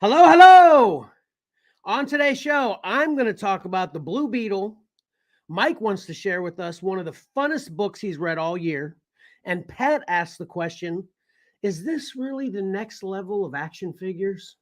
Hello, hello. On today's show, I'm going to talk about the Blue Beetle. Mike wants to share with us one of the funnest books he's read all year. And Pat asked the question, is this really the next level of action figures?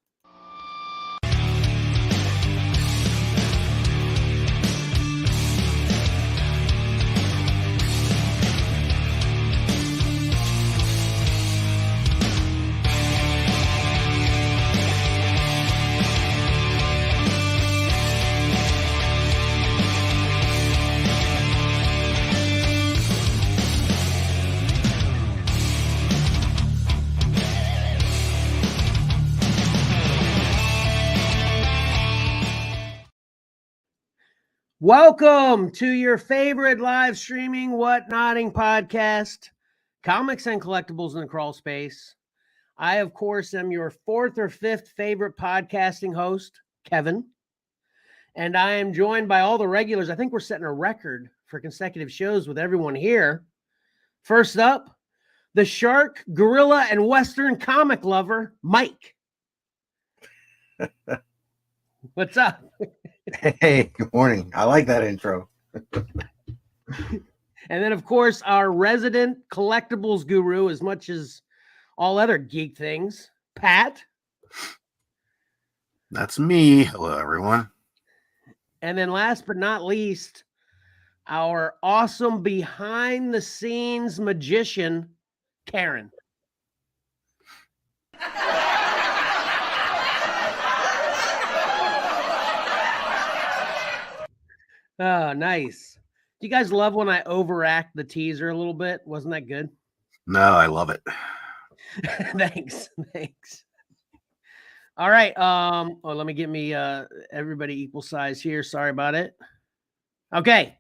Welcome to your favorite live streaming whatnotting podcast, Comics and Collectibles in the Crawl Space. I, of course, am your fourth or fifth favorite podcasting host, Kevin. And I am joined by all the regulars. I think we're setting a record for consecutive shows with everyone here. First up, the shark, gorilla, and Western comic lover, Mike. What's up? Hey, good morning. I like that intro. And then, of course, our resident collectibles guru, as much as all other geek things, Pat. That's me. Hello, everyone. And then last but not least, our awesome behind-the-scenes magician, Karen. Oh, nice. Do you guys love when I overact the teaser a little bit? Wasn't that good? No, I love it. Thanks. All right. Let me get me everybody equal size here. Sorry about it. Okay.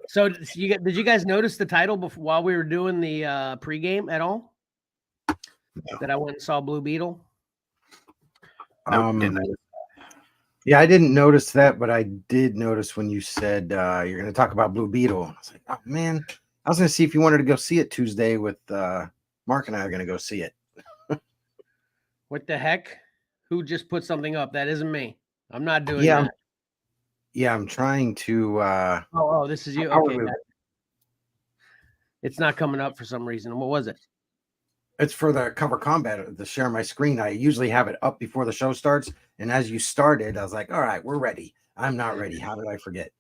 So did you guys notice the title while we were doing the pregame at all? No. That I went and saw Blue Beetle? Yeah, I didn't notice that, but I did notice when you said you're going to talk about Blue Beetle. I was like, oh, man. I was going to see if you wanted to go see it Tuesday with Mark and I are going to go see it. What the heck? Who just put something up? That isn't me. I'm not doing that. I'm trying to... Oh, this is you? Okay. It's not coming up for some reason. What was it? It's for the Cover Combat, to share my screen. I usually have it up before the show starts. And as you started, I was like, all right, we're ready. I'm not ready. How did I forget?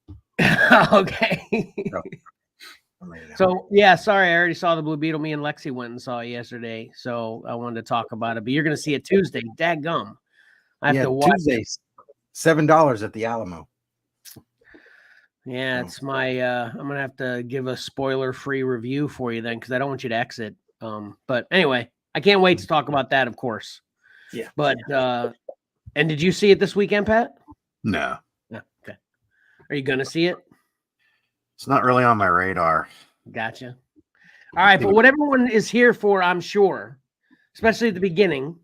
Okay. So, yeah, sorry. I already saw the Blue Beetle. Me and Lexi went and saw it yesterday. So I wanted to talk about it. But you're going to see it Tuesday. Dadgum. I have to watch Tuesday, $7 at the Alamo. Yeah, it's my I'm going to have to give a spoiler-free review for you then because I don't want you to exit. But anyway, I can't wait to talk about that, of course. Yeah. But and did you see it this weekend, Pat? No. Okay. Are you gonna see it? It's not really on my radar. Gotcha. All right, but what everyone is here for, I'm sure, especially at the beginning,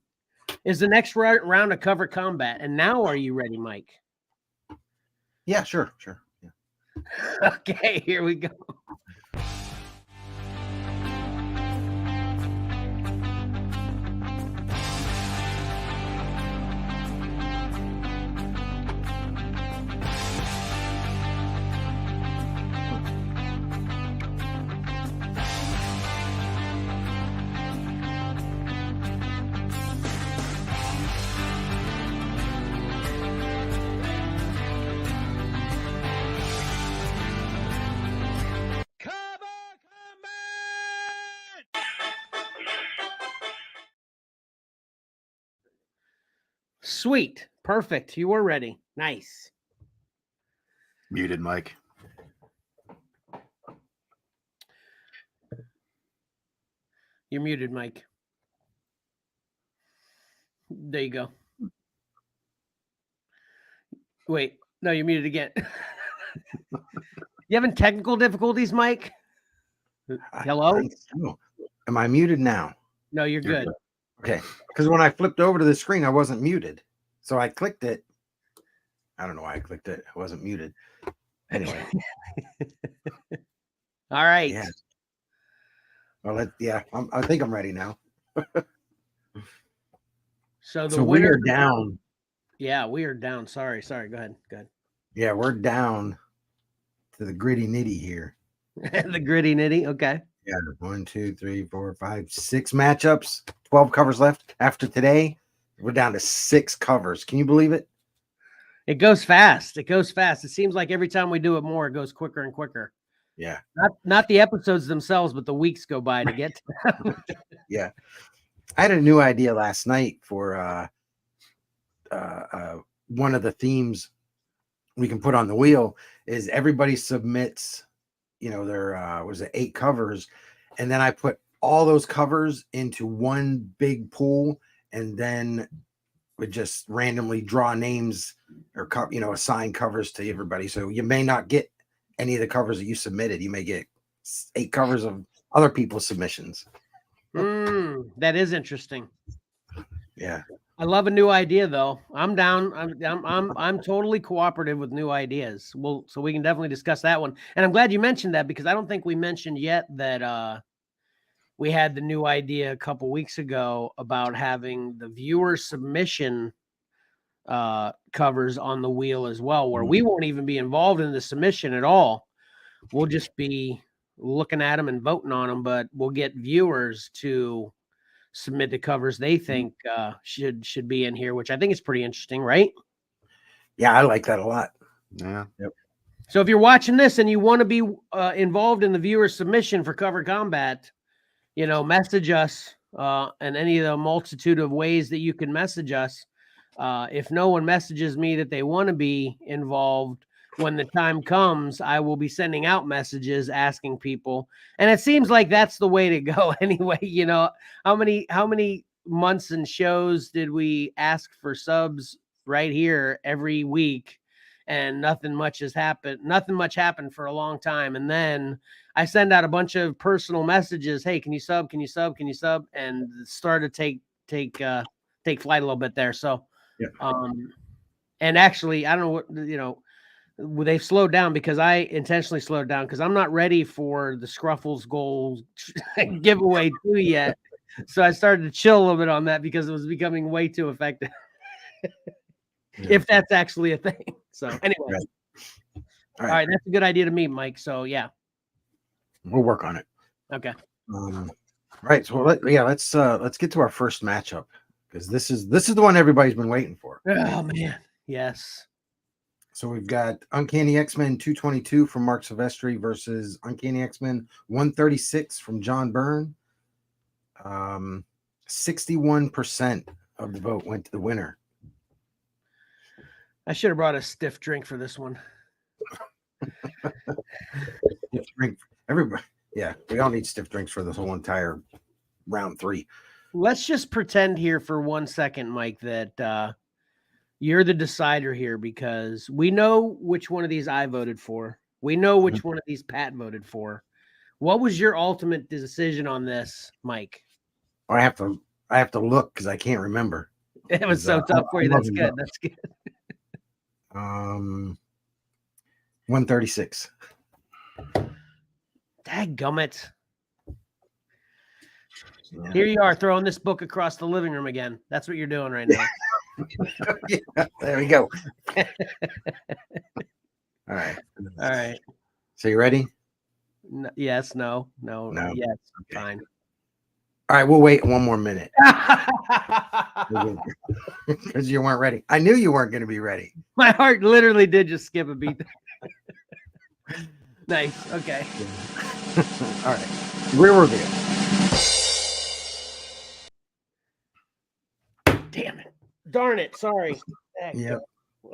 is the next round of Cover Combat. And now, are you ready, Mike? Yeah, sure. Yeah. Okay, here we go. Sweet. Perfect. You were ready. Nice. Muted, Mike. You're muted, Mike. There you go. Wait. No, you're muted again. You having technical difficulties, Mike? Hello? Am I muted now? No, you're good. Okay. Because when I flipped over to the screen, I wasn't muted. So I clicked it. I don't know why I clicked it. I wasn't muted. Anyway. All right. Yeah. Well, I think I'm ready now. So the So we winner. are down. Yeah, we are down. Sorry. Go ahead. Yeah, we're down to the gritty nitty here. The gritty nitty. Okay. Yeah, 1, 2, 3, 4, 5, 6 matchups, 12 covers left. After today, we're down to 6 covers. Can you believe it? It goes fast. It seems like every time we do it more, it goes quicker and quicker. Yeah. Not the episodes themselves, but the weeks go by to get to them. Yeah. I had a new idea last night for one of the themes we can put on the wheel is everybody submits, their was it 8 covers, and then I put all those covers into one big pool, and then would just randomly draw names or assign covers to everybody. So you may not get any of the covers that you submitted. You may get 8 covers of other people's submissions. That is interesting. Yeah. I love a new idea though. I'm down. I'm totally cooperative with new ideas. So we can definitely discuss that one. And I'm glad you mentioned that because I don't think we mentioned yet that we had the new idea a couple weeks ago about having the viewer submission covers on the wheel as well, where we won't even be involved in the submission at all. We'll just be looking at them and voting on them, but we'll get viewers to submit the covers they think should be in here, which I think is pretty interesting, right? Yeah, I like that a lot. Yeah. Yep. So if you're watching this and you want to be involved in the viewer submission for Cover Combat, message us in any of the multitude of ways that you can message us. If no one messages me that they want to be involved, when the time comes, I will be sending out messages asking people. And it seems like that's the way to go anyway. How many months and shows did we ask for subs right here every week? And nothing much has happened. Nothing much happened for a long time. And then I send out a bunch of personal messages. Hey, can you sub? Can you sub? Can you sub? And it started to take flight a little bit there. So, yeah. And actually, I don't know what, they've slowed down because I intentionally slowed down because I'm not ready for the Scruffles gold giveaway too yet. So I started to chill a little bit on that because it was becoming way too effective. If that's actually a thing. So anyway, all right, that's a good idea to me, Mike. So yeah, we'll work on it. Okay. Right. So let's get to our first matchup because this is the one everybody's been waiting for. Oh man, yes. So we've got Uncanny X-Men 222 from Mark Silvestri versus Uncanny X-Men 136 from John Byrne. 61% of the vote went to the winner. I should have brought a stiff drink for this one. Stiff drink. Everybody. Yeah, we all need stiff drinks for this whole entire round 3. Let's just pretend here for 1 second, Mike, that you're the decider here because we know which one of these I voted for. We know which one of these Pat voted for. What was your ultimate decision on this, Mike? I have to look because I can't remember. It was so tough for you. That's good. That's good. 136. Dadgummit. Yeah. Here you are throwing this book across the living room again. That's what you're doing right now. Yeah, there we go. All right. So you ready? Yes, no. Yes, okay. Fine. All right, we'll wait one more minute. Because you weren't ready. I knew you weren't going to be ready. My heart literally did just skip a beat. Nice. Okay. All right. Real review. Damn it. Darn it. Sorry. Yep.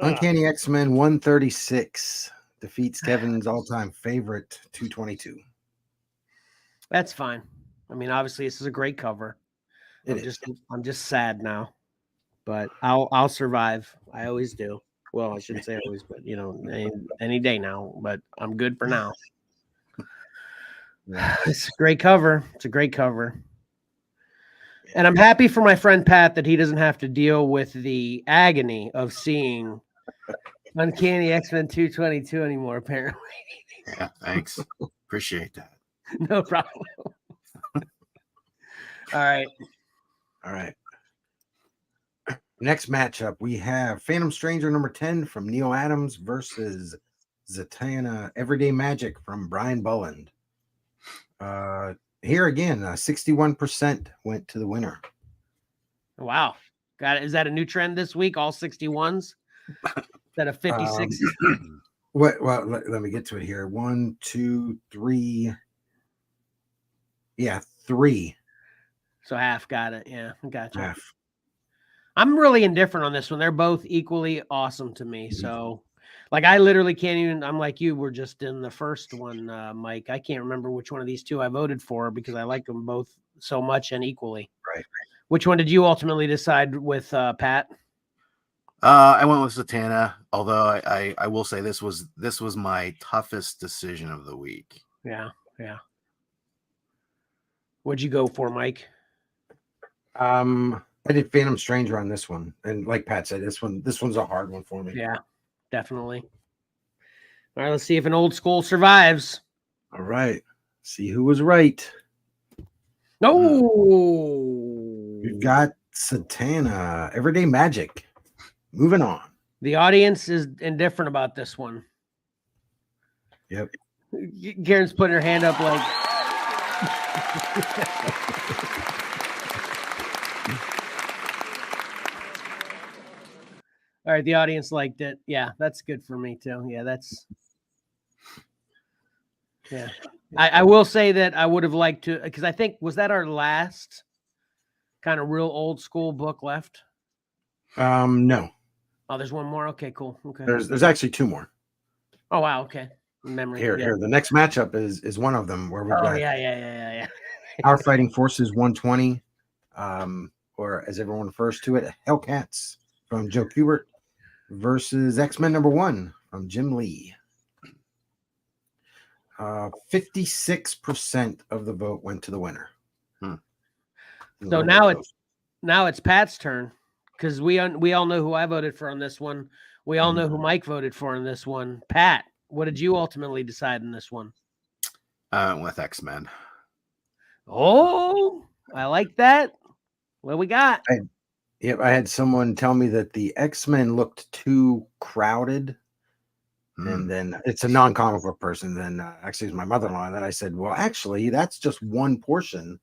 Uncanny X-Men 136 defeats Kevin's all-time favorite 222. That's fine. I mean, obviously, this is a great cover. I'm just sad now, but I'll survive. I always do. Well, I shouldn't say always, but any day now. But I'm good for now. It's a great cover. It's a great cover. And I'm happy for my friend Pat that he doesn't have to deal with the agony of seeing Uncanny X-Men 222 anymore, apparently. Yeah, thanks. Appreciate that. No problem. All right. Next matchup, we have Phantom Stranger number 10 from Neil Adams versus Zatanna Everyday Magic from Brian Bulland. Here again, 61% went to the winner. Wow. Got it. Is that a new trend this week? All 61s? Instead of 56? Well, let me get to it here. 1, 2, 3. Yeah, 3. So half. Got it. Yeah, gotcha. Half. I'm really indifferent on this one. They're both equally awesome to me. So, like, I literally can't even. I'm like you. We're just in the first one, Mike. I can't remember which one of these two I voted for because I like them both so much and equally. Right. Which one did you ultimately decide with, Pat? I went with Zatanna, although I will say this was my toughest decision of the week. Yeah. What'd you go for, Mike? I did Phantom Stranger on this one, and like Pat said, this one's a hard one for me. Yeah, definitely. All right, let's see if an old school survives. All right, see who was right. No, We've got Zatanna Everyday Magic. Moving on. The audience is indifferent about this one. Yep. Karen's putting her hand up like. All right, the audience liked it. Yeah, that's good for me too. Yeah. I will say that I would have liked to, because I think, was that our last kind of real old school book left? No. Oh, there's one more. Okay, cool. Okay. There's actually 2 more. Oh wow. Okay. Memory. Here. The next matchup is one of them where we've got Yeah. Our Fighting Forces 120, or as everyone refers to it, Hellcats from Joe Kubert versus X-Men number 1 from Jim Lee. 56% of the vote went to the winner. So now it's Pat's turn, because we all know who I voted for on this one. We all know who Mike voted for on this one. Pat, what did you ultimately decide in this one? I went with X-Men. Oh, I like that. What we got? I had someone tell me that the X-Men looked too crowded. And then it's a non-comic book person. Then actually, it's my mother-in-law. And then I said, well, actually, that's just one portion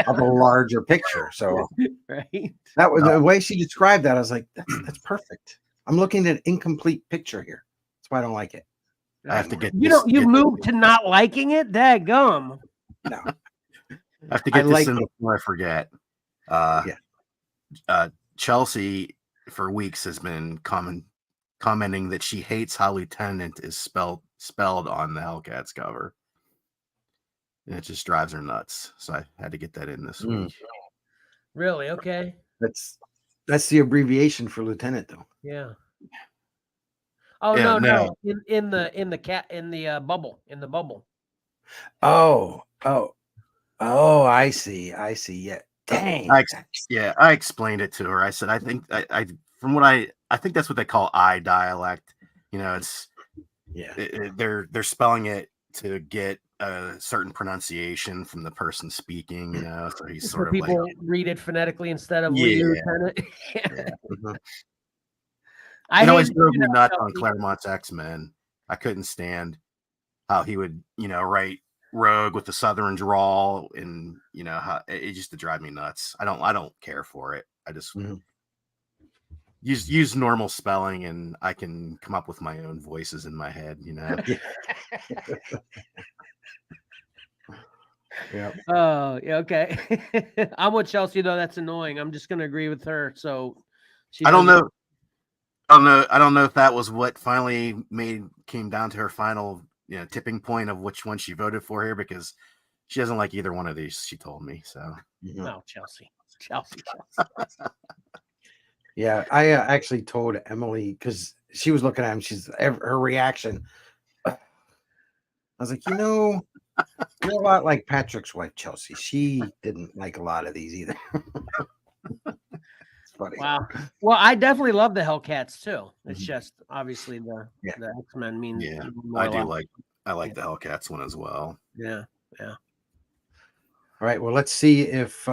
of a larger picture. So right. That was the way she described that. I was like, that's perfect. I'm looking at an incomplete picture here. That's why I don't like it. I have to get you moved to not liking it? Daggum. No. I have to get this in before I forget. Chelsea for weeks has been commenting that she hates how Lieutenant is spelled on the Hellcats cover. And it just drives her nuts. So I had to get that in this week. Really? Okay. That's the abbreviation for Lieutenant, though. Yeah. Oh yeah, no. In the bubble. Oh, I see. Yeah. Dang. I explained it to her. I said, I think I think that's what they call I dialect. You know, it's they're spelling it to get a certain pronunciation from the person speaking. You know, so he's sort of people like read it phonetically instead of Lieutenant. I always drove me nuts on Claremont's X-Men. I couldn't stand how he would, write Rogue with the Southern drawl, and how it used to drive me nuts. I don't care for it. I just use normal spelling, and I can come up with my own voices in my head. Yeah. Oh, yeah. Okay. I'm with Chelsea though. That's annoying. I'm just gonna agree with her. So I don't know if that was what finally came down to her final tipping point of which one she voted for here, because she doesn't like either one of these. She told me so. No, Chelsea. Yeah, I actually told Emily, because she was looking at him. Her reaction. I was like, you're a lot like Patrick's wife, Chelsea. She didn't like a lot of these either. It's funny. Wow. Well, I definitely love the Hellcats too. It's just obviously the X-Men means. Yeah, I like the Hellcats one as well. Yeah. All right. Well, let's see if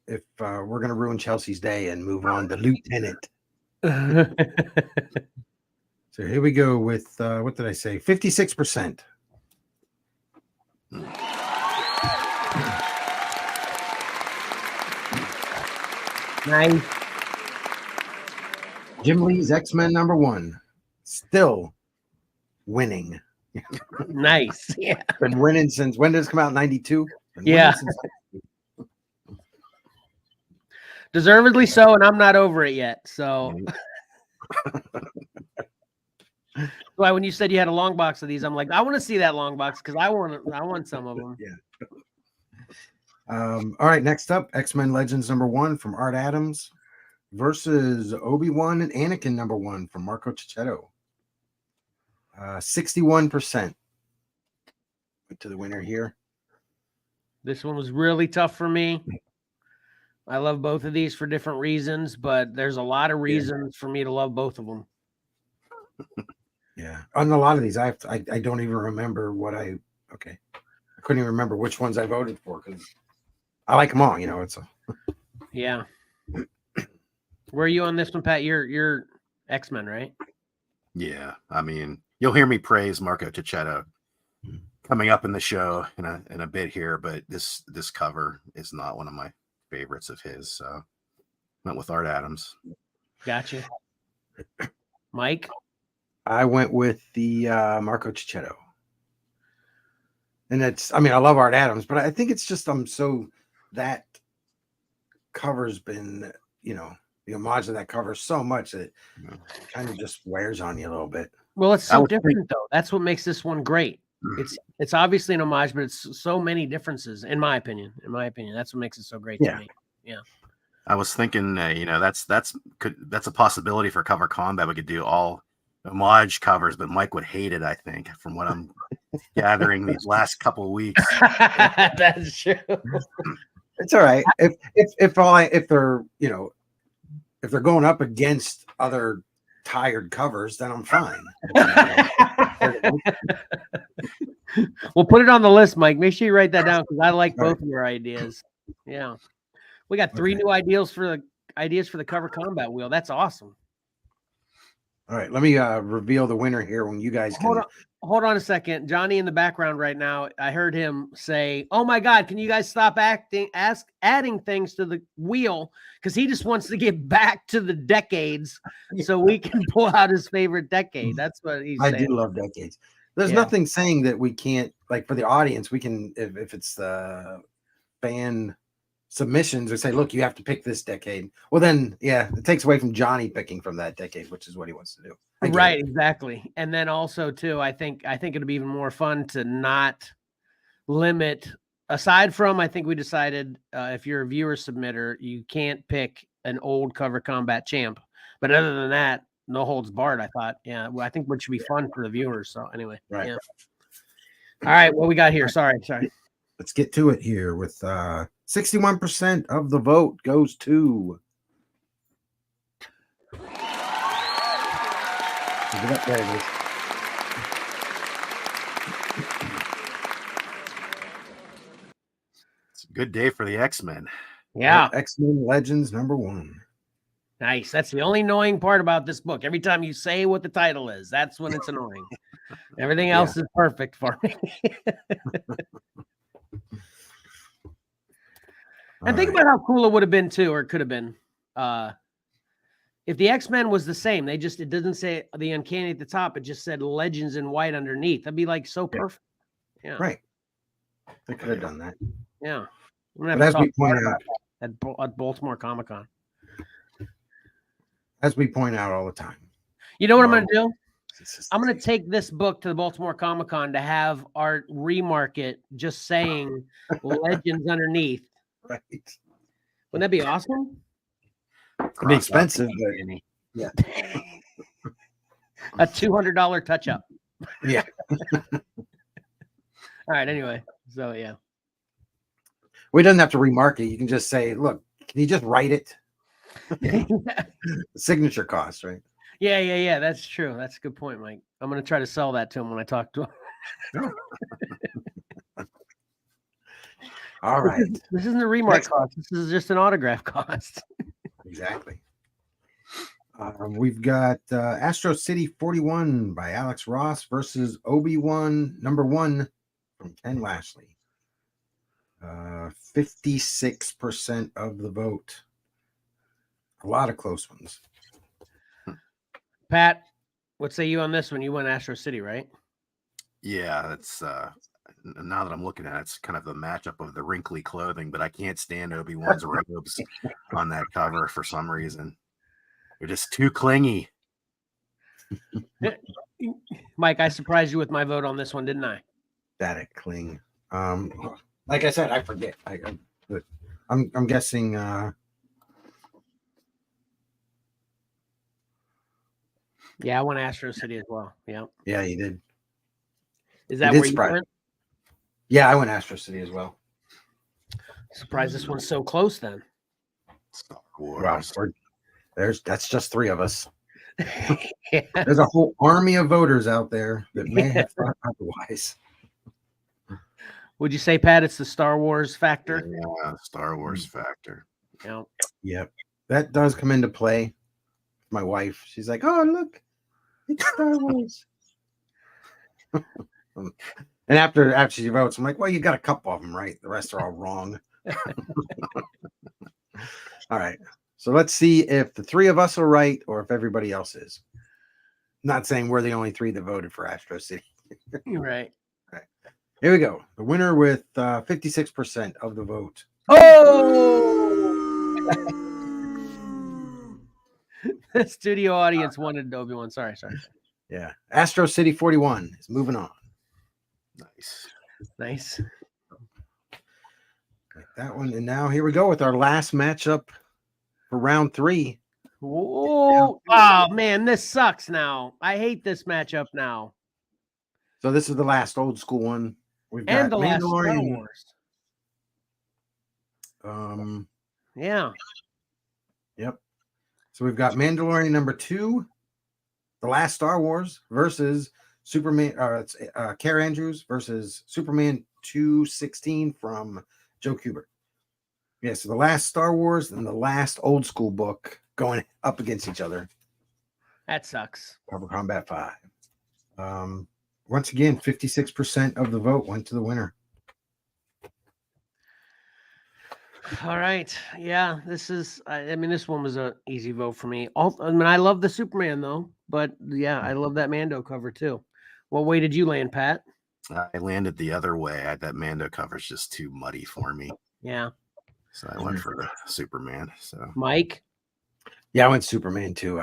if we're gonna ruin Chelsea's day and move on to Lieutenant. So here we go with what did I say? 56%. Nice. Jim Lee's X-Men #1. Still winning. Nice. Yeah. Been winning since when did this come out? 92? Yeah. Deservedly so, and I'm not over it yet. So why when you said you had a long box of these, I'm like, I want to see that long box because I want some of them. Yeah. All right, next up, X-Men Legends #1 from Art Adams versus Obi-Wan and Anakin #1 from Marco Cicchetto. 61% to the winner here. This one was really tough for me. I love both of these for different reasons, but there's a lot of reasons for me to love both of them. Yeah, on a lot of these, I don't even remember I couldn't even remember which ones I voted for because I like them all. You know, yeah. Where are you on this one, Pat? You're X-Men, right? Yeah, I mean, you'll hear me praise Marco Cicchetto coming up in the show in a bit here, but this cover is not one of my favorites of his. So went with Art Adams. Gotcha. Mike? I went with the Marco Cicchetto. And I love Art Adams, but I think it's just that cover's been, the homage of that cover so much that it kind of just wears on you a little bit. Well, it's so different though. That's what makes this one great. It's obviously an homage, but it's so many differences, in my opinion. That's what makes it so great to me. Yeah. I was thinking, that's a possibility for Cover Combat. We could do all homage covers, but Mike would hate it, I think, from what I'm gathering these last couple of weeks. That's true. It's all right. If they're going up against other tired covers, then I'm fine. We'll put it on the list, Mike. Make sure you write that down because I like both of your ideas. Yeah. We got 3 new ideas for the Cover Combat wheel. That's awesome. All right, let me reveal the winner here when you guys can. Hold on a second. Johnny in the background right now, I heard him say, "Oh my God, can you guys stop adding things to the wheel?" Because he just wants to get back to the decades so we can pull out his favorite decade. That's what he's saying. I do love decades. There's nothing saying that we can't, like for the audience, we can, if it's the fan submissions, we say, look, you have to pick this decade. Well, then, it takes away from Johnny picking from that decade, which is what he wants to do. Right, exactly. And then also too, I think it'd be even more fun to not limit. Aside from, I think we decided if you're a viewer submitter, you can't pick an old Cover Combat champ. But other than that, no holds barred. I thought, I think what should be fun for the viewers. So anyway, right. Yeah. All right, what we got here? Sorry. Let's get to it here with 61% of the vote goes to. There it is. It's a good day for the X-Men. Yeah. X-Men Legends #1. Nice. That's the only annoying part about this book. Every time you say what the title is, that's when it's annoying. Everything else is perfect for me. And think about how cool it would have been too, or it could have been, if the X-Men was the same. It doesn't say the Uncanny at the top. It just said Legends in white underneath. That'd be like so perfect. Yeah. Right. They could have done that. Yeah. But as we point out at Baltimore Comic-Con. As we point out all the time. You know what I'm going to do? I'm going to take this book to the Baltimore Comic-Con to have Art remarket just saying Legends underneath. Right. Wouldn't that be awesome? It'd be expensive, but yeah. A $200 touch-up. Yeah. All right, anyway. So, yeah. We doesn't have to remarket. You can just say, look, can you just write it? Signature cost, right? Yeah. That's true. That's a good point, Mike. I'm going to try to sell that to him when I talk to him. All right. This isn't a remark Next. cost. This is just an autograph cost. Exactly. We've got Astro City 41 by Alex Ross versus Obi-Wan #1 from Ken Lashley. 56% of the vote. A lot of close ones. Pat, what say you on this one? You went Astro City, right? Yeah, that's now that I'm looking at it, it's kind of the matchup of the wrinkly clothing, but I can't stand Obi-Wan's robes on that cover for some reason. They're just too clingy. Mike, I surprised you with my vote on this one, didn't I? Static cling. Like I said, I forget. I'm guessing. Yeah, I went Astro City as well. Yeah. Yeah, you did. Is that where you went? Yeah, I went Astro City as well. Surprised this one's so close then. Star Wars. Wow, that's just 3 of us. Yeah. There's a whole army of voters out there that may have thought otherwise. Would you say, Pat, it's the Star Wars factor? Yeah, Star Wars factor. Yeah. Yep. That does come into play. My wife, she's like, "Oh, look, it's Star Wars." And after she votes, I'm like, "Well, you got a couple of them right. The rest are all wrong." All right. So let's see if the 3 of us are right or if everybody else is. Not saying we're the only 3 that voted for Astro City. You're right. Here we go. The winner with 56% of the vote. Oh! The studio audience wanted Obi-Wan. Sorry. Yeah. Astro City 41 is moving on. Nice. Like that one. And now here we go with our last matchup for round 3. Oh man, this sucks now. I hate this matchup now. So this is the last old school one. We've got And the last Star Mandalorian. Wars. Yeah. Yep. So we've got Mandalorian #2, The Last Star Wars versus Superman. It's Care Andrews versus Superman 216 from Joe Kubert. Yeah, so The Last Star Wars and the last old school book going up against each other. That sucks. Cover Combat 5. Once again, 56% of the vote went to the winner. All right. Yeah, this is, I mean, this one was an easy vote for me. I love the Superman though, but yeah, I love that Mando cover too. What way did you land, Pat? I landed the other way. That Mando cover is just too muddy for me. Yeah. So I went for the Superman. So Mike? Yeah, I went Superman too.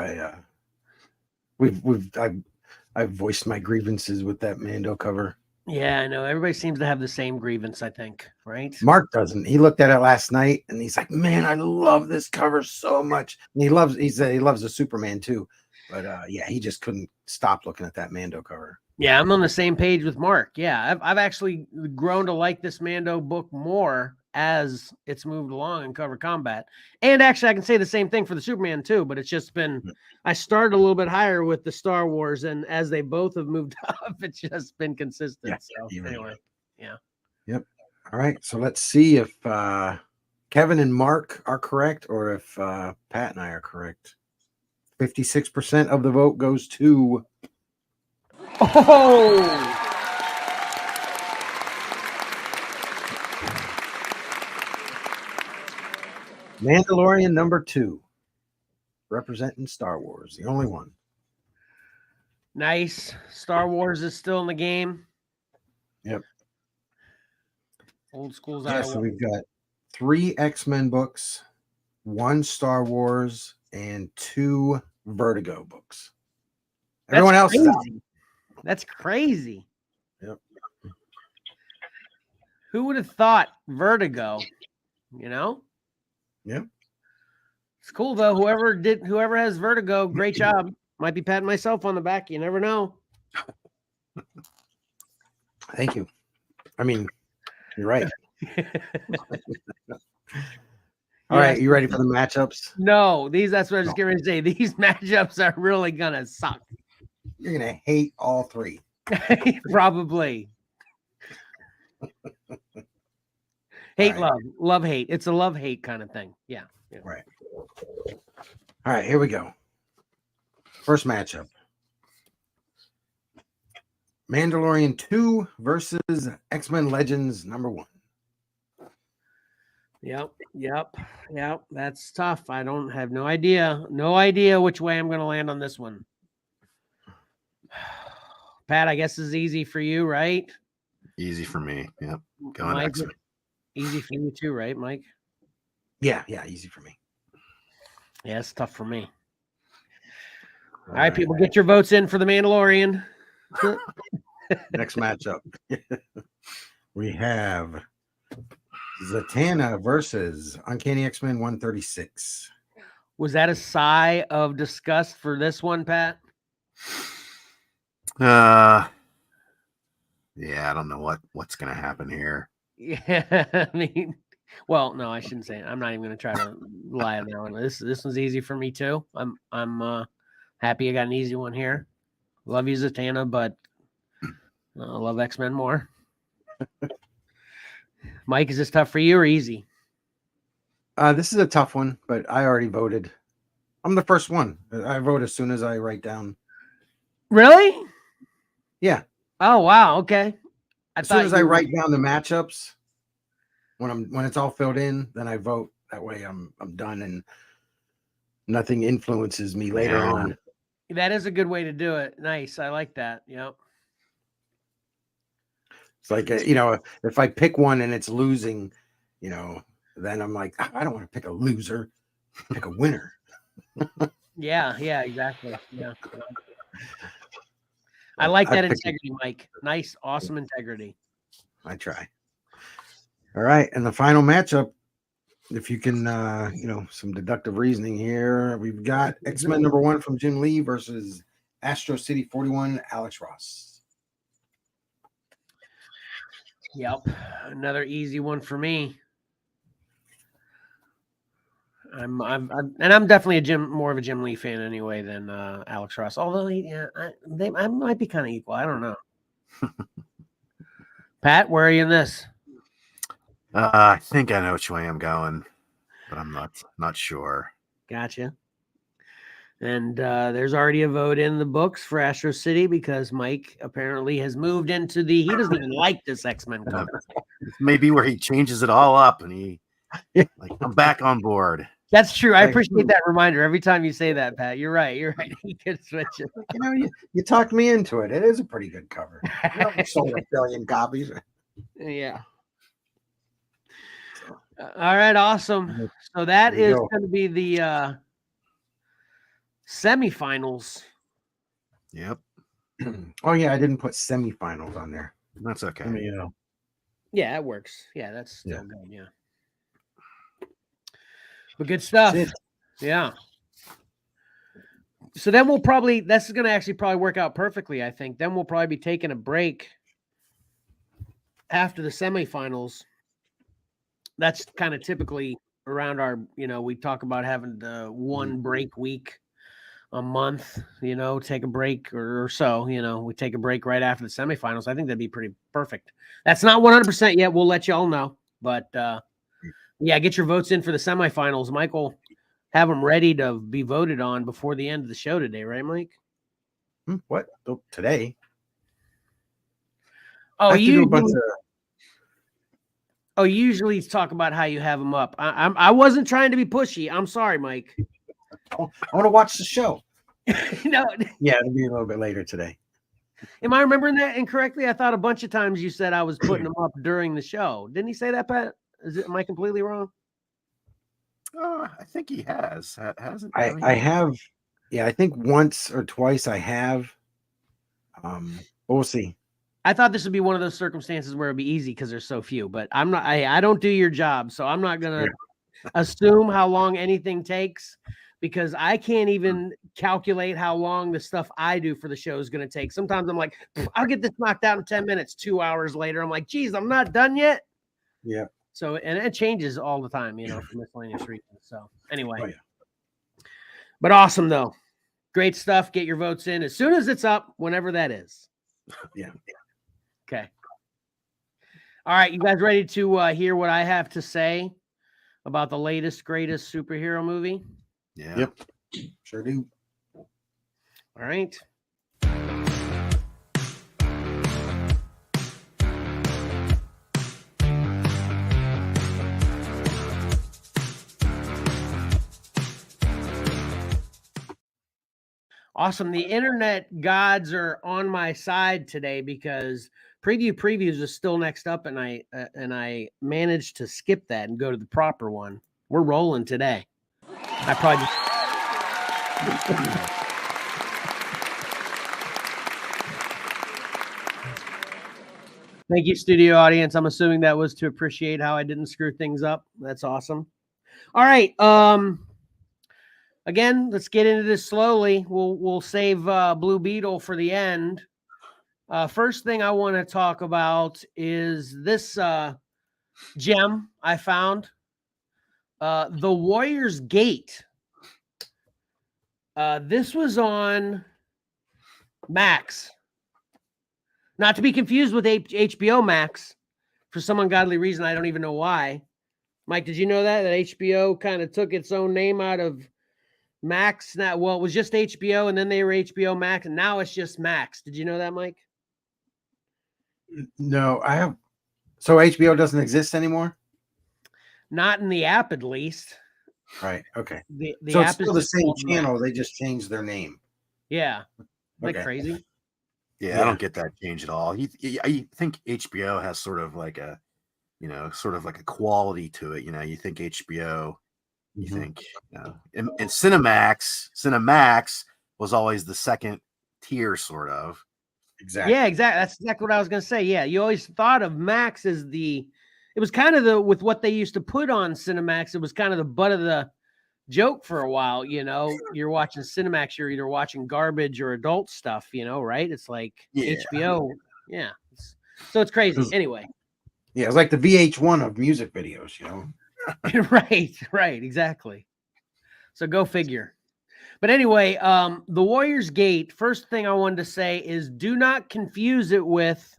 I've voiced my grievances with that Mando cover. Yeah, I know. Everybody seems to have the same grievance, I think, right? Mark doesn't. He looked at it last night and he's like, "Man, I love this cover so much." And he loves the Superman too. But yeah, he just couldn't stop looking at that Mando cover. Yeah, I'm on the same page with Mark. Yeah, I've actually grown to like this Mando book more as it's moved along in Cover Combat. And actually, I can say the same thing for the Superman too, but it's just been, I started a little bit higher with the Star Wars, and as they both have moved up, it's just been consistent. Yeah, so anyway, yeah. Yep. All right. So let's see if Kevin and Mark are correct or if Pat and I are correct. 56% of the vote goes to Mandalorian #2, representing Star Wars, the only one. Nice. Star Wars is still in the game. Yep. Old school's Yeah, out. so we've got 3 X-Men books, 1 Star Wars, and 2 Vertigo books. Everyone else is out. That's crazy. Yep. Who would have thought Vertigo? You know? Yep. It's cool though. Whoever has Vertigo, great job. Might be patting myself on the back. You never know. Thank you. I mean, you're right. All right, you ready for the matchups? No, that's what I was just going to say. These matchups are really gonna suck. You're gonna hate all 3. Probably. Hate, All right. love, hate. It's a love hate kind of thing. Yeah. Right. All right, here we go. First matchup. Mandalorian 2 versus X-Men Legends #1. Yep. That's tough. I don't have no idea which way I'm going to land on this one. Pat, I guess this is easy for you, right? Easy for me. Yep. Going Mike, X-Men. easy for you too, right, Mike? Yeah, easy for me. Yeah, it's tough for me. All right, people, get your votes in for the Mandalorian. Next matchup. We have Zatanna versus Uncanny X-Men 136. Was that a sigh of disgust for this one, Pat? Yeah, I don't know what's gonna happen here. Yeah, I mean, well, no, I shouldn't say it. I'm not even going to try to lie on that one. This one's easy for me too. I'm happy I got an easy one here. Love you, Zatanna, but I love X-Men more. Mike, is this tough for you or easy? This is a tough one, but I already voted. I'm the first one. I vote as soon as I write down. Really? Yeah. Oh wow. Okay. As soon as I write down the matchups, when it's all filled in, then I vote. That way I'm done and nothing influences me later on. That is a good way to do it. Nice. I like that. Yep. It's like, if I pick one and it's losing, then I'm like, I don't want to pick a loser, pick a winner. Yeah, exactly. Yeah. I like that integrity, Mike. Nice, awesome integrity. I try. All right. And the final matchup, if you can, some deductive reasoning here, we've got X-Men #1 from Jim Lee versus Astro City 41, Alex Ross. Yep. Another easy one for me. I'm definitely more of a Jim Lee fan anyway than Alex Ross. Although I might be kind of equal. I don't know. Pat, where are you in this? I think I know which way I'm going, but I'm not sure. Gotcha. And there's already a vote in the books for Astro City because Mike apparently has moved into he doesn't even like this X-Men cover. Maybe where he changes it all up and I'm back on board. That's true. I appreciate that reminder every time you say that, Pat. You're right. He could switch it. You talked me into it. It is a pretty good cover. Sold 1 billion copies. Yeah. All right. Awesome. So that is going to be the semifinals. Yep. Oh yeah, I didn't put semifinals on there. That's okay. Yeah, it works. Yeah, that's still good. Yeah. But good stuff. Yeah. So then this is going to actually probably work out perfectly, I think. Then we'll probably be taking a break after the semifinals. That's kind of typically around our, we talk about having the one break week a month, take a break or so, we take a break right after the semifinals. I think that'd be pretty perfect. That's not 100% yet. We'll let y'all know, but yeah, get your votes in for the semifinals. Michael, have them ready to be voted on before the end of the show today, right, Mike? What? Today? Oh, you usually talk about how you have them up. I wasn't trying to be pushy. I'm sorry, Mike. I want to watch the show. No. Yeah, it'll be a little bit later today. Am I remembering that incorrectly? I thought a bunch of times you said I was putting them up during the show. Didn't he say that, Pat? Am I completely wrong? I think he has. Hasn't I have. Yeah, I think once or twice I have. We'll see. I thought this would be one of those circumstances where it'd be easy because there's so few, but I'm not. I don't do your job, so I'm not gonna assume how long anything takes because I can't even calculate how long the stuff I do for the show is going to take. Sometimes I'm like, I'll get this knocked out in 10 minutes. 2 hours later, I'm like, geez, I'm not done yet. Yeah. So, and it changes all the time, for miscellaneous reasons. So anyway, but awesome though. Great stuff. Get your votes in as soon as it's up, whenever that is. Yeah. Okay. All right, you guys ready to hear what I have to say about the latest, greatest superhero movie? Yeah. Yep. Sure do. All right. Awesome. The internet gods are on my side today because previews is still next up, and I managed to skip that and go to the proper one. We're rolling today. I probably Thank you, studio audience. I'm assuming that was to appreciate how I didn't screw things up. That's awesome. All right. Again, let's get into this slowly. We'll save Blue Beetle for the end. First thing I want to talk about is this gem I found. The Warrior's Gate. This was on Max. Not to be confused with HBO Max. For some ungodly reason, I don't even know why. Mike, did you know that HBO kind of took its own name out of Max? Well, it was just HBO, and then they were HBO Max, and now it's just Max. Did you know that, Mike? No, I have. So HBO doesn't exist anymore? Not in the app, at least. Right. Okay. The So app it's still is the just same called channel. Max. They just changed their name. Yeah. Isn't that Okay. crazy? Yeah, I don't get that change at all. I think HBO has sort of like a quality to it. You think HBO, you think, and Cinemax was always the second tier, sort of. Exactly. Yeah, exactly. That's exactly what I was going to say. Yeah, you always thought of Max as it was kind of with what they used to put on Cinemax, it was kind of the butt of the joke for a while. You're watching Cinemax, you're either watching garbage or adult stuff, right? It's like HBO. Yeah. So it's crazy. Anyway. Yeah, it's like the VH1 of music videos, Right, exactly. So go figure. But anyway, the Warrior's Gate, first thing I wanted to say is do not confuse it with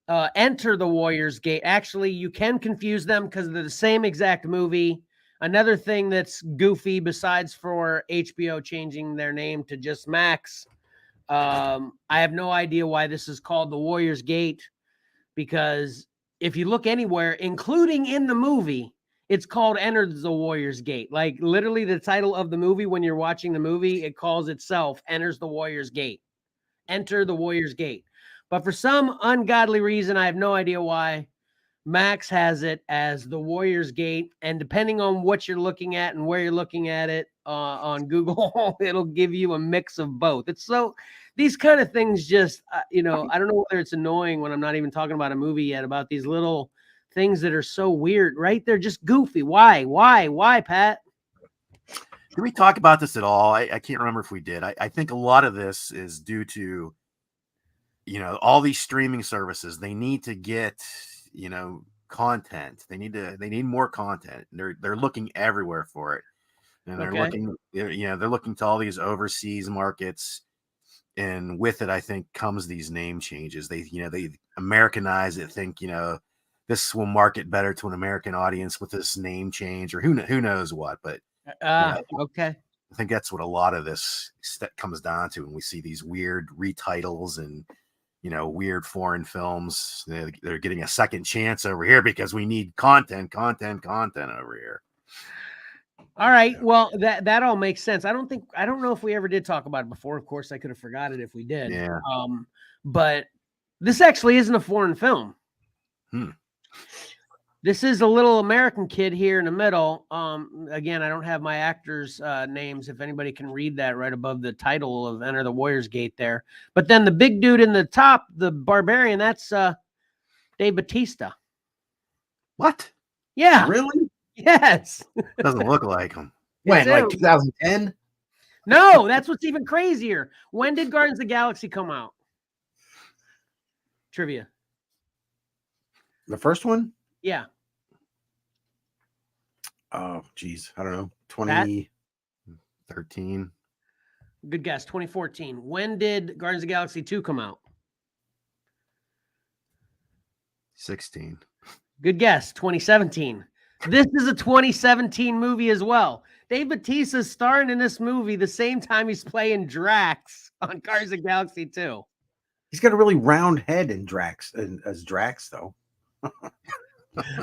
Enter the Warrior's Gate. Actually, you can confuse them because they're the same exact movie. Another thing that's goofy, besides for HBO changing their name to just Max, I have no idea why this is called the Warrior's Gate, because if you look anywhere, including in the movie, it's called Enter the Warrior's Gate. Like literally the title of the movie, when you're watching the movie, it calls itself Enters the Warrior's Gate. Enter the Warrior's Gate. But for some ungodly reason, I have no idea why, Max has it as the Warrior's Gate. And depending on what you're looking at and where you're looking at it on Google, it'll give you a mix of both. It's so, these kind of things just, I don't know whether it's annoying when I'm not even talking about a movie yet, about these little things that are so weird, right? They're just goofy. Why, Pat? Did we talk about this at all? I can't remember if we did. I think a lot of this is due to, all these streaming services. They need to get, content. They need more content. They're looking everywhere for it. And they're looking to all these overseas markets. And with it, I think comes these name changes. They Americanize it, think, this will market better to an American audience with this name change, or who knows what. But okay. I think that's what a lot of this comes down to when we see these weird retitles and, weird foreign films. They're getting a second chance over here because we need content over here. All right. Well, that all makes sense. I don't know if we ever did talk about it before. Of course, I could have forgot it if we did. Yeah. But this actually isn't a foreign film. This is a little American kid here in the middle. Again, I don't have my actors' names. If anybody can read that right above the title of Enter the Warrior's Gate there. But then the big dude in the top, the barbarian, that's Dave Bautista. What? Yeah. Really? Yes. Doesn't look like him. When, like 2010? No, that's what's even crazier. When did Guardians of the Galaxy come out? Trivia. The first one? Yeah. Oh, geez. I don't know. 2013. Good guess. 2014. When did Guardians of the Galaxy 2 come out? 16. Good guess. 2017. This is a 2017 movie as well. Dave Bautista's starring in this movie the same time he's playing Drax on Guardians of the Galaxy 2. He's got a really round head in Drax as Drax, though.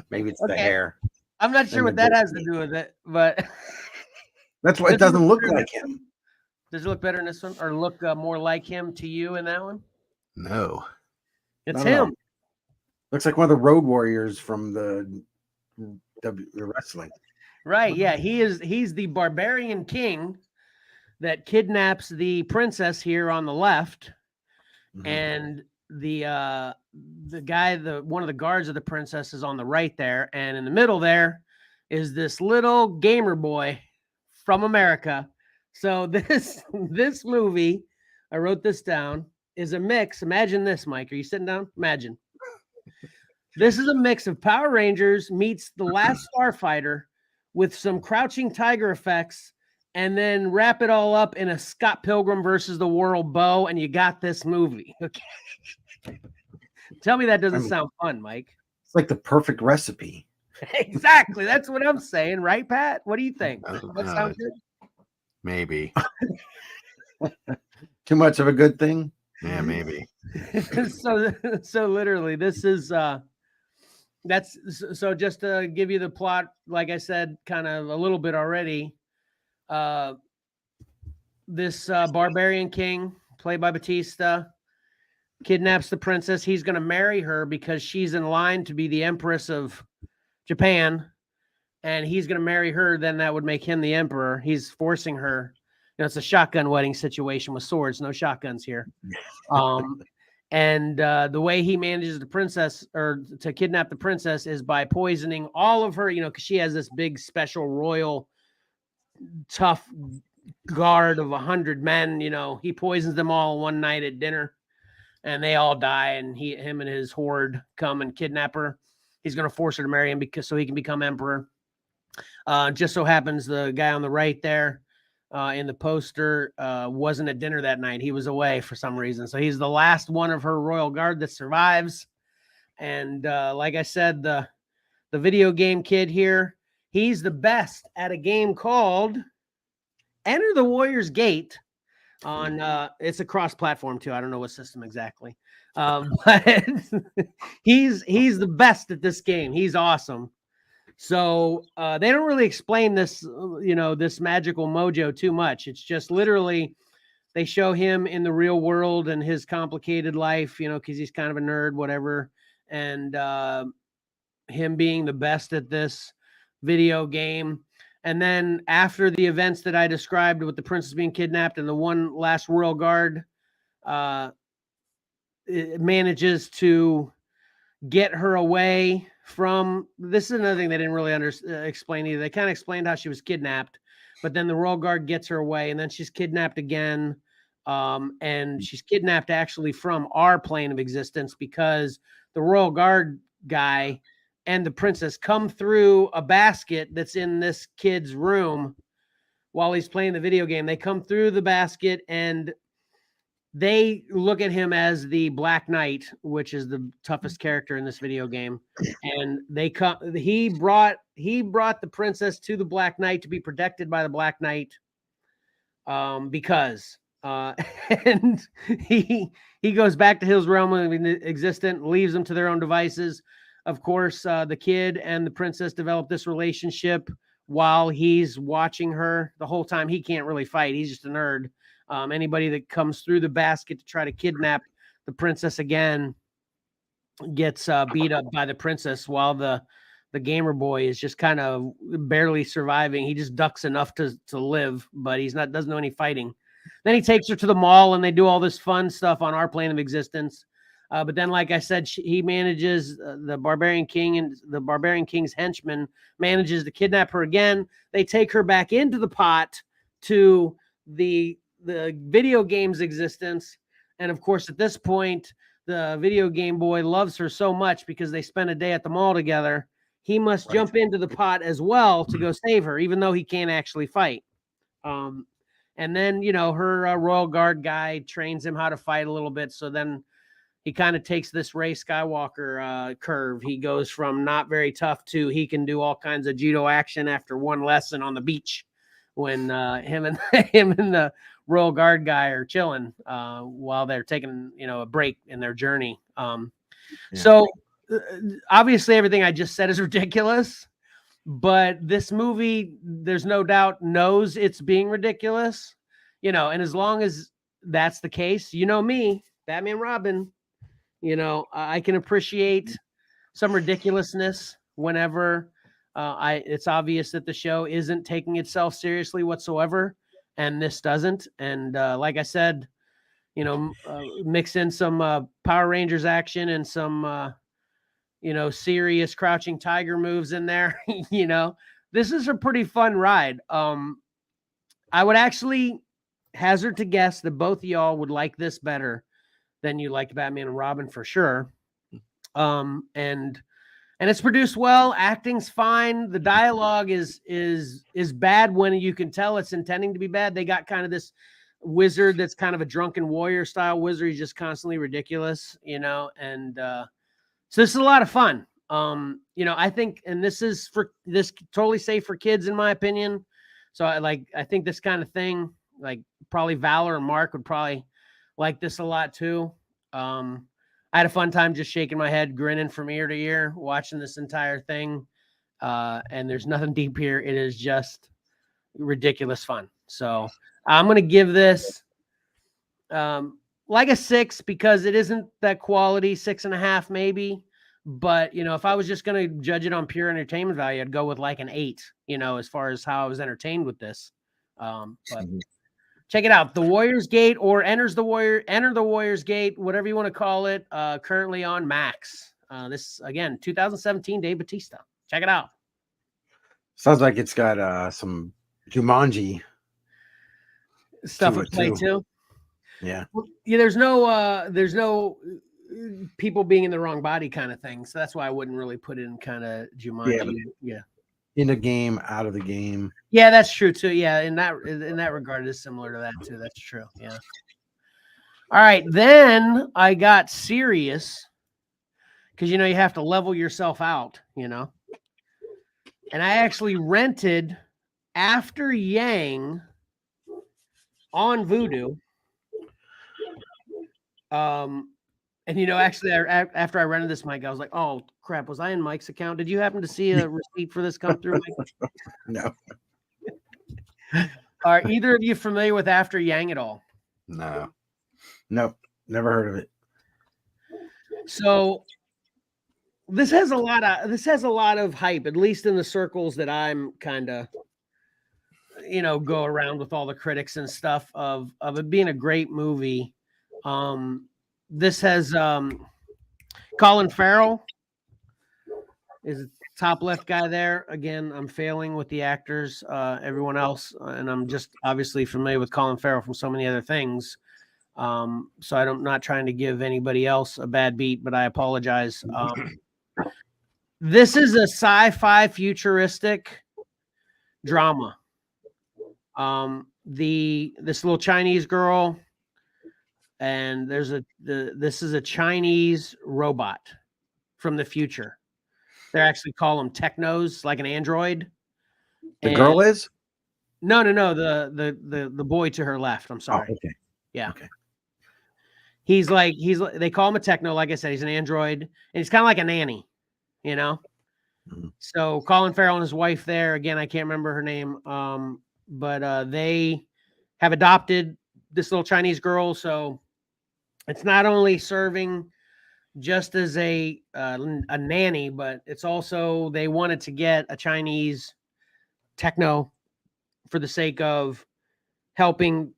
Maybe it's the hair. I'm not sure what that has to do with it, but that's why it doesn't look like him. Does it look better in this one, or look more like him to you in that one? No, it's him. Looks like one of the Road Warriors from the wrestling. Right? Yeah, he's the barbarian king that kidnaps the princess here on the left, and the guy, one of the guards of the princess is on the right there, and in the middle there is this little gamer boy from America. So this movie, I wrote this down, is a mix. Imagine this, Mike. Are you sitting down? Imagine. This is a mix of Power Rangers meets The Last Starfighter with some Crouching Tiger effects, and then wrap it all up in a Scott Pilgrim versus the World bow, and you got this movie. Okay. Tell me that doesn't sound fun, Mike. It's like the perfect recipe. Exactly. That's what I'm saying, right, Pat? What do you think? That sounds good? Maybe. Too much of a good thing? Yeah, maybe. So literally, this is that's so just to give you the plot, like I said, kind of a little bit already. This barbarian king, played by Batista, kidnaps the princess. He's going to marry her because she's in line to be the empress of Japan, and he's going to marry her. Then that would make him the emperor. He's forcing her. You know, it's a shotgun wedding situation with swords, no shotguns here. And the way he manages the princess, or to kidnap the princess, is by poisoning all of her, you know, because she has this big special royal tough guard of 100 men. You know, he poisons them all one night at dinner, and they all die, and him and his horde come and kidnap her. He's going to force her to marry him so he can become emperor. Just so happens the guy on the right there in the poster wasn't at dinner that night. He was away for some reason. So he's the last one of her royal guard that survives. And like I said, the video game kid here, he's the best at a game called Enter the Warrior's Gate. On it's a cross-platform too. I don't know what system exactly. But he's the best at this game. He's awesome. So they don't really explain this, you know, this magical mojo too much. It's just literally they show him in the real world and his complicated life, you know, because he's kind of a nerd, whatever, and him being the best at this video game. And then after the events that I described with the princess being kidnapped and the one last royal guard it manages to get her away from, this is another thing they didn't really explain either. They kind of explained how she was kidnapped, but then the royal guard gets her away, and then she's kidnapped again. And she's kidnapped actually from our plane of existence, because the royal guard guy and the princess come through a basket that's in this kid's room while he's playing the video game. They come through the basket and they look at him as the Black Knight, which is the toughest character in this video game. And he brought the princess to the Black Knight to be protected by the Black Knight. Because and he goes back to his realm of existence, leaves them to their own devices. Of course, the kid and the princess develop this relationship while he's watching her the whole time. He can't really fight. He's just a nerd. Anybody that comes through the basket to try to kidnap the princess again gets beat up by the princess, while the gamer boy is just kind of barely surviving. He just ducks enough to live, but doesn't know any fighting. Then he takes her to the mall and they do all this fun stuff on our plane of existence. But then, like I said, he manages, the Barbarian King and the Barbarian King's henchman manages to kidnap her again. They take her back into the pot to the video game's existence. And of course, at this point, the video game boy loves her so much because they spent a day at the mall together. He must jump into the pot as well to go save her, even though he can't actually fight. And then, you know, her royal guard guy trains him how to fight a little bit. So then he kind of takes this Rey Skywalker curve. He goes from not very tough to he can do all kinds of judo action after one lesson on the beach when him and the Royal Guard guy are chilling while they're taking, a break in their journey. So obviously everything I just said is ridiculous, but this movie, there's no doubt, knows it's being ridiculous, and as long as that's the case, me, Batman Robin, I can appreciate some ridiculousness whenever it's obvious that the show isn't taking itself seriously whatsoever, and this doesn't. And like I said, mix in some Power Rangers action and some serious Crouching Tiger moves in there. This is a pretty fun ride. I would actually hazard to guess that both of y'all would like this better than you liked Batman and Robin for sure. And it's produced well. Acting's fine. The dialogue is bad when you can tell it's intending to be bad. They got kind of this wizard that's kind of a drunken warrior style wizard. He's just constantly ridiculous, and so this is a lot of fun. I think, and this totally safe for kids in my opinion. So I think this kind of thing, like probably Valor and Mark would probably like this a lot too. I had a fun time just shaking my head, grinning from ear to ear, watching this entire thing. And there's nothing deep here. It is just ridiculous fun. So I'm going to give this like a 6 because it isn't that quality, 6.5 maybe. But, if I was just going to judge it on pure entertainment value, I'd go with like an 8, as far as how I was entertained with this. But check it out. The Warrior's Gate or Enter the Warrior's Gate, whatever you want to call it, currently on Max. This, again, 2017 Dave Bautista. Check it out. Sounds like it's got some Jumanji stuff to play too. Yeah. Yeah, there's no people being in the wrong body kind of thing. So that's why I wouldn't really put it in kind of Jumanji. Yeah. In the game, out of the game. Yeah, that's true too. Yeah, in that regard, it is similar to that too. That's true. Yeah. All right, then I got serious because you have to level yourself out, and I actually rented After Yang on Vudu. And actually, after I rented this, Mike, I was like, "Oh crap, was I in Mike's account? Did you happen to see a receipt for this come through, Mike?" No. Are either of you familiar with After Yang at all? No. Nope. Never heard of it. So this has a lot of hype, at least in the circles that I'm kind of go around with all the critics and stuff of it being a great movie. This has Colin Farrell is the top left guy there. Again, I'm failing with the actors, everyone else, and I'm just obviously familiar with Colin Farrell from so many other things. So I'm not trying to give anybody else a bad beat, but I apologize. This is a sci-fi futuristic drama. This little Chinese girl, and this is a Chinese robot from the future. They actually call them technos, like an android. The girl is? No. The boy to her left. I'm sorry. Oh, okay. Yeah. Okay. They call him a techno. Like I said, he's an android, and he's kind of like a nanny, Mm-hmm. So Colin Farrell and his wife there, again, I can't remember her name. But they have adopted this little Chinese girl. So it's not only serving just as a nanny, but it's also, they wanted to get a Chinese techno for the sake of helping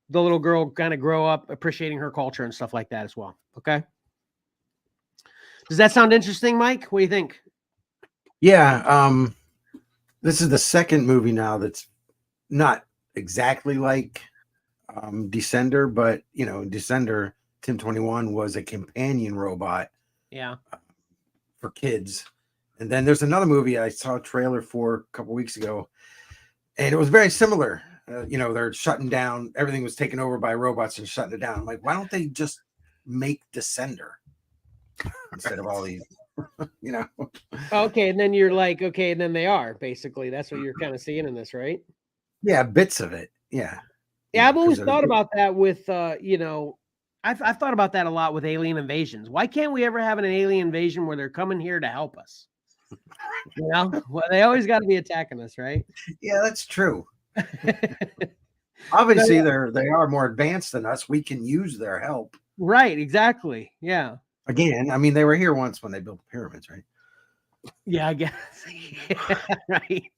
the little girl kind of grow up appreciating her culture and stuff like that as well. Okay. Does that sound interesting, Mike? What do you think? Yeah. This is the second movie now that's not exactly like Descender, but Descender, Tim 21 was a companion robot. Yeah. For kids. And then there's another movie I saw a trailer for a couple weeks ago, and it was very similar. They're shutting down, everything was taken over by robots and shutting it down. I'm like, why don't they just make Descender instead of all these, you know. Okay, and then you're like, okay, and then they are basically. That's what you're kind of seeing in this, right? Yeah, bits of it. Yeah. Yeah, I've always 'cause thought about that with, you know, I've thought about that a lot with alien invasions. Why can't we ever have an alien invasion where they're coming here to help us? You know, well, they always got to be attacking us, right? Yeah, that's true. Obviously, they are more advanced than us. We can use their help. Right, exactly. Yeah. Again, I mean, they were here once when they built the pyramids, right? Yeah, I guess. Yeah, right.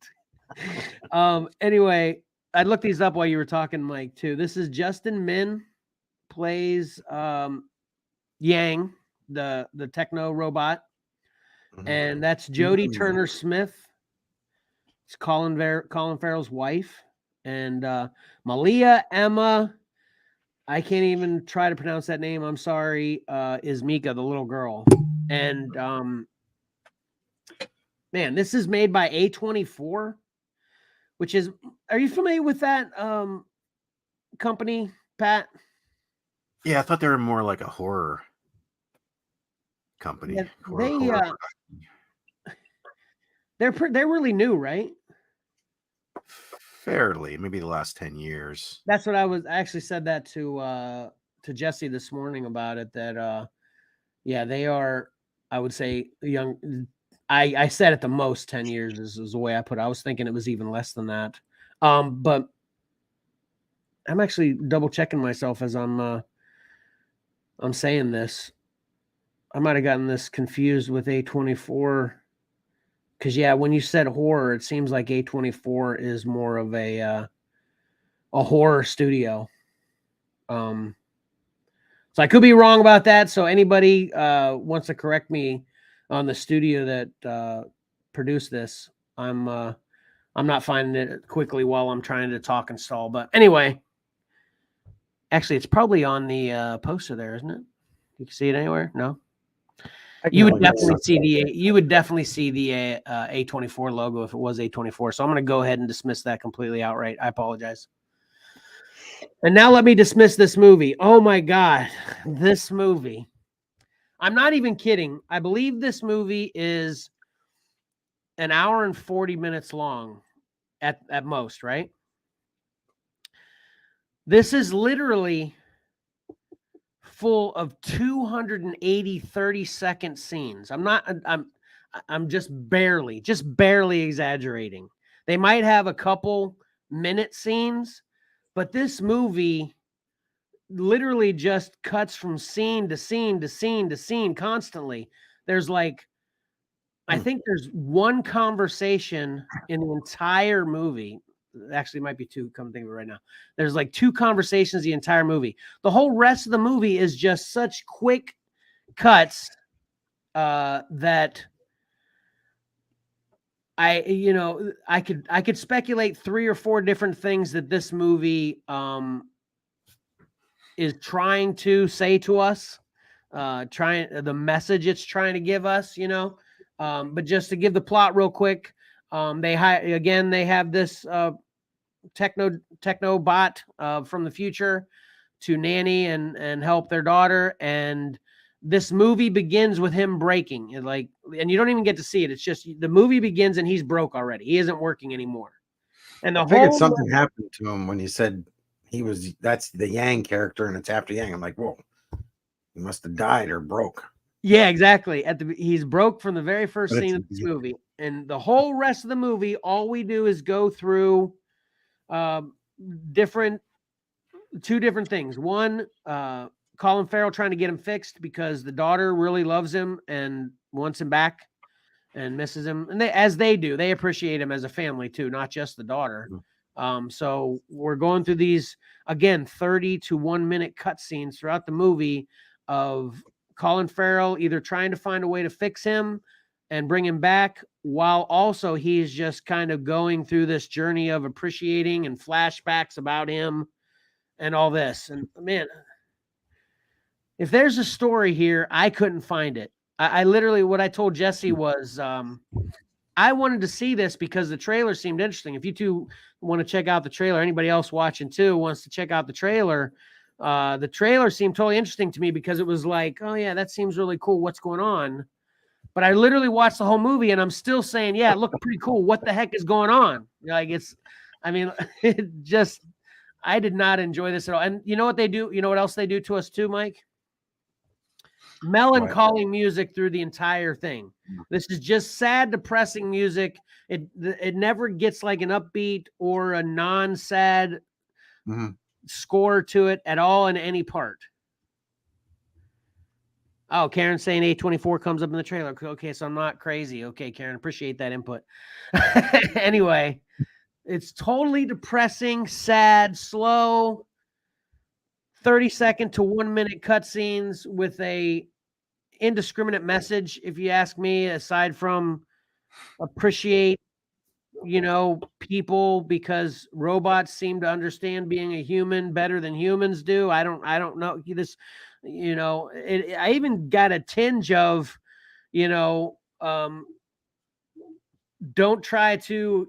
Anyway, I looked these up while you were talking, Mike, too. This is Justin Min plays Yang, the techno robot. And that's Jodie Turner Smith. It's Colin Farrell's wife. And Malia Emma, I can't even try to pronounce that name. I'm sorry. Is Mika, the little girl. And man, this is made by A24, which is, are you familiar with that company, Pat? Yeah, I thought they were more like a horror company. Yeah, they're really new, right? Fairly, maybe the last 10 years. That's what I actually said that to Jesse this morning about it, that yeah, they are, I would say, young. I said at the most 10 years is the way I put it. I was thinking it was even less than that. But I'm actually double checking myself as I'm saying this. I might have gotten this confused with A24. Because, yeah, when you said horror, it seems like A24 is more of a horror studio. So I could be wrong about that. So anybody wants to correct me on the studio that produced this, I'm not finding it quickly while I'm trying to talk and stall. But anyway, actually, it's probably on the poster there, isn't it? You can see it anywhere? No. You would definitely see the A24 logo if it was A24. So I'm going to go ahead and dismiss that completely outright. I apologize. And now let me dismiss this movie. Oh my God, this movie. I'm not even kidding. I believe this movie is an hour and 40 minutes long at most, right? This is literally full of 280 30-second scenes. I'm just barely exaggerating. They might have a couple minute scenes, but this movie literally just cuts from scene to scene to scene to scene constantly. There's like, I think there's one conversation in the entire movie. Actually, it might be two. Come think of it right now. There's like two conversations the entire movie. The whole rest of the movie is just such quick cuts that I could speculate 3 or 4 different things that this movie is trying to say to us, the message it's trying to give us, but just to give the plot real quick, they have this techno bot from the future to nanny and help their daughter, and this movie begins with him breaking, and you don't even get to see it. It's just the movie begins and he's broke already. He isn't working anymore. And I figured something happened to him when he said that's the Yang character and it's after Yang. I'm like, whoa, he must have died or broke. Yeah, exactly. He's broke from the very first scene of this movie, and the whole rest of the movie, all we do is go through two different things. One, Colin Farrell trying to get him fixed because the daughter really loves him and wants him back and misses him, and they appreciate him as a family too, not just the daughter. So we're going through these, again, 30 to 1 minute cutscenes throughout the movie of Colin Farrell either trying to find a way to fix him and bring him back, while also he's just kind of going through this journey of appreciating and flashbacks about him and all this. And man, if there's a story here, I couldn't find it. I literally, what I told Jesse was, I wanted to see this because the trailer seemed interesting. If you two want to check out the trailer, anybody else watching too wants to check out the trailer, The trailer seemed totally interesting to me because it was like, oh yeah, that seems really cool. What's going on? But I literally watched the whole movie and I'm still saying, yeah, it looked pretty cool. What the heck is going on? Like it just, I did not enjoy this at all. And you know what they do? You know what else they do to us too, Mike? Melancholy music through the entire thing. This is just sad, depressing music. It never gets like an upbeat or a non-sad score to it at all in any part. Oh, Karen's saying A24 comes up in the trailer. Okay, so I'm not crazy. Okay, Karen, appreciate that input. Anyway, it's totally depressing, sad, slow, 30-second to 1 minute cutscenes with a indiscriminate message, if you ask me, aside from appreciate, people because robots seem to understand being a human better than humans do. I don't know this, I even got a tinge of, don't try to,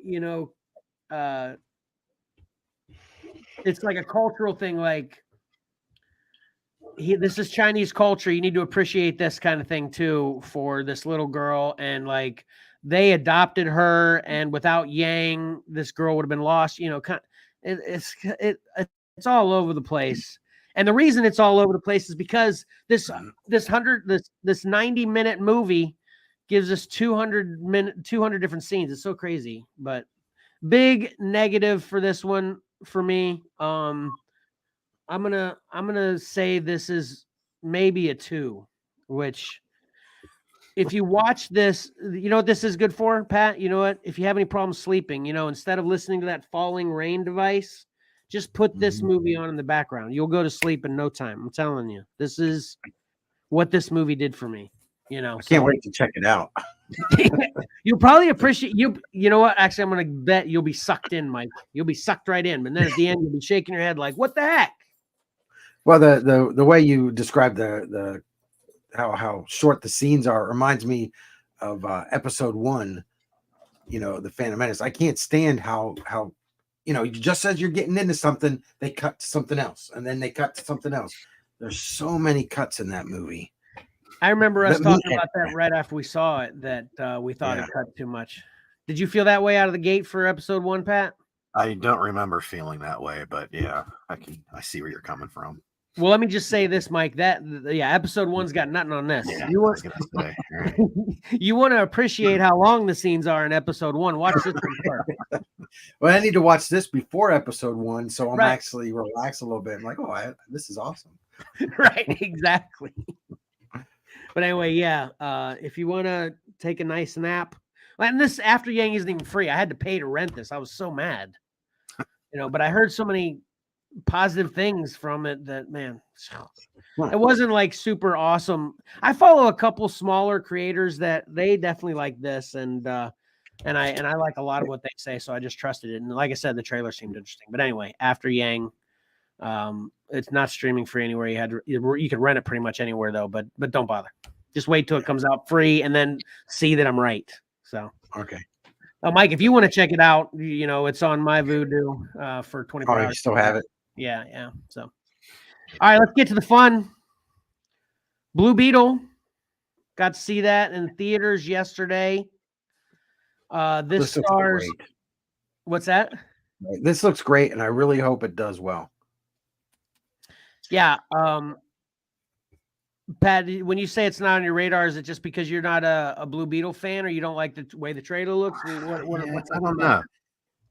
it's like a cultural thing. Like this is Chinese culture. You need to appreciate this kind of thing too for this little girl. And like they adopted her, and without Yang, this girl would have been lost. It's all over the place. And the reason it's all over the place is because this 90-minute movie gives us 200 different scenes. It's so crazy, but big negative for this one for me. I'm gonna say this is maybe a 2, which if you watch this, you know what this is good for, Pat? You know what? If you have any problems sleeping, instead of listening to that falling rain device, just put this movie on in the background. You'll go to sleep in no time. I'm telling you. This is what this movie did for me. I can't wait to check it out. You'll probably appreciate you know what? Actually, I'm gonna bet you'll be sucked in, Mike. You'll be sucked right in, but then at the end you'll be shaking your head like, what the heck? Well, the way you describe the how short the scenes are reminds me of episode 1, the Phantom Menace. I can't stand how just as you're getting into something, they cut to something else, and then they cut to something else. There's so many cuts in that movie. I remember us talking about that right after we saw it, that we thought it cut too much. Did you feel that way out of the gate for episode 1, Pat? I don't remember feeling that way, but yeah, I see where you're coming from. Well, let me just say this, Mike. Episode 1's got nothing on this. Yeah, you want to appreciate how long the scenes are in episode 1. Watch this one. Well, I need to watch this before episode 1, so I'm actually relaxed a little bit. I'm like, this is awesome. Right, exactly. But anyway, if you want to take a nice nap, and this After Yang isn't even free. I had to pay to rent this. I was so mad, but I heard so many positive things from it that, man, it wasn't like super awesome. I follow a couple smaller creators that they definitely like this, and I like a lot of what they say, so I just trusted it. And like I said, the trailer seemed interesting. But anyway, After Yang, it's not streaming free anywhere. You can rent it pretty much anywhere though, but don't bother. Just wait till it comes out free and then see that I'm right. So okay. Mike, if you want to check it out, it's on my Voodoo for 24 hours. You still have it? Yeah. So, all right, let's get to the fun. Blue Beetle. Got to see that in theaters yesterday. This stars. What's that? This looks great, and I really hope it does well. Yeah. Pat, when you say it's not on your radar, is it just because you're not a Blue Beetle fan, or you don't like the way the trailer looks? I don't know.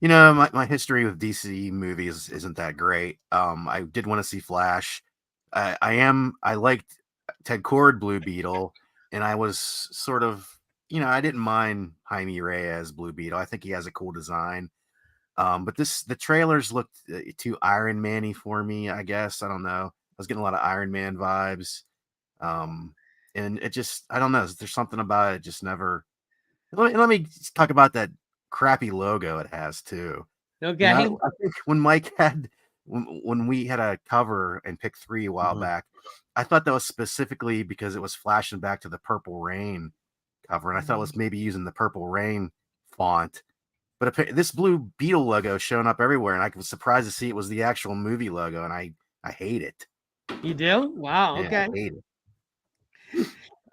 My history with DC movies isn't that great. I did want to see Flash. I liked Ted Kord Blue Beetle, and I was sort of, I didn't mind Jaime Reyes Blue Beetle. I think he has a cool design. But the trailers looked too Iron Man-y for me, I guess. I don't know. I was getting a lot of Iron Man vibes. And it just, I don't know. There's something about it just never. Let me talk about that crappy logo it has too. Okay. I think when Mike when we had a cover in pick 3 a while back, I thought that was specifically because it was flashing back to the Purple Rain cover, and I thought it was maybe using the Purple Rain font. But this Blue Beetle logo showing up everywhere, and I was surprised to see it was the actual movie logo, and I I hate it. You do? Wow. Yeah, Okay. I hate it.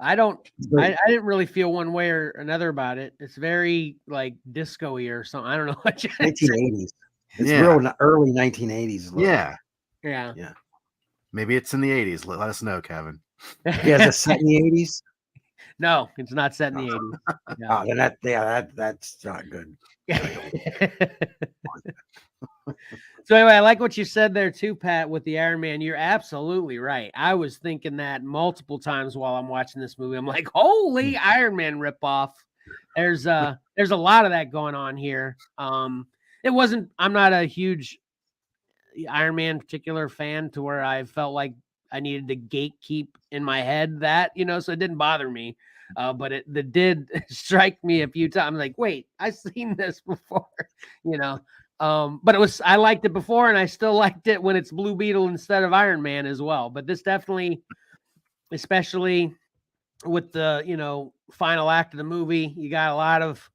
I don't. But I didn't really feel one way or another about it. It's very like disco-y or something. I don't know what you 1980s. It's Yeah. real early 1980s look. Yeah. Yeah. Yeah. Maybe it's in the 80s. Let us know, Kevin. Yeah, is it set in the 80s? No, it's not set in the 80s. Oh, then that's not good. So anyway, I like what you said there too, Pat, with the Iron Man. You're absolutely right. I was thinking that multiple times while I'm watching this movie. I'm like, holy Iron Man ripoff. There's a lot of that going on here. I'm not a huge Iron Man particular fan to where I felt like I needed to gatekeep in my head that, so it didn't bother me. But it did strike me a few times. Like, wait, I've seen this before, but I liked it before, and I still liked it when it's Blue Beetle instead of Iron Man as well. But this definitely, especially with the, final act of the movie, you got a lot of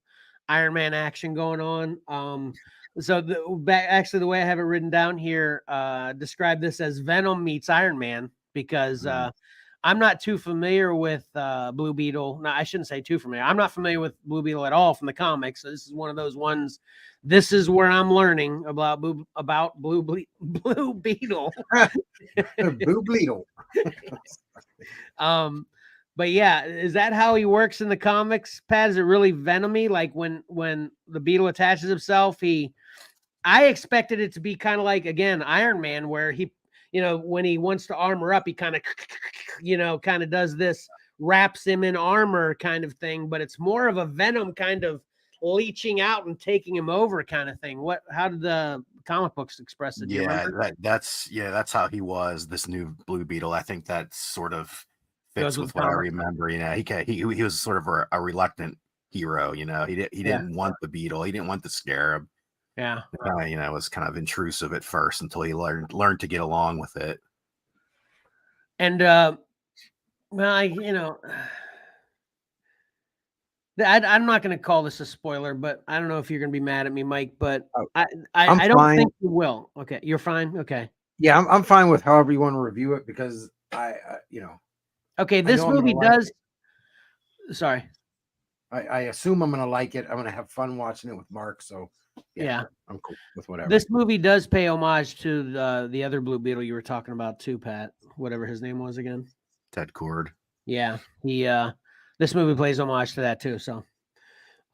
Iron Man action going on. So actually the way I have it written down here, describe this as Venom meets Iron Man, because I'm not too familiar with Blue Beetle. No, I shouldn't say too familiar. I'm not familiar with Blue Beetle at all from the comics. So this is one of those ones. This is where I'm learning about Blue Beetle. Blue Beetle. But yeah, is that how he works in the comics, Pat? Is it really Venomy? Like when the Beetle attaches himself, I expected it to be kind of like, again, Iron Man, where he, when he wants to armor up, he kind of does this, wraps him in armor kind of thing, but it's more of a Venom kind of leeching out and taking him over kind of thing. How did the comic books express it? That's how he was, this new Blue Beetle. I think that sort of fits with what I remember. He was sort of a reluctant hero. He didn't want the Beetle. He didn't want the Scarab. Yeah. It was kind of intrusive at first until he learned to get along with it. And I'm not going to call this a spoiler, but I don't know if you're going to be mad at me, Mike, but I don't think you will. Okay. You're fine. Okay. Yeah. I'm fine with however you want to review it, because okay. This movie does. Sorry. I assume I'm going to like it. I'm going to have fun watching it with Mark. So yeah, I'm cool with whatever. This movie does pay homage to the other Blue Beetle you were talking about too, Pat, whatever his name was again. Ted Cord. Yeah. This movie plays homage to that too. So,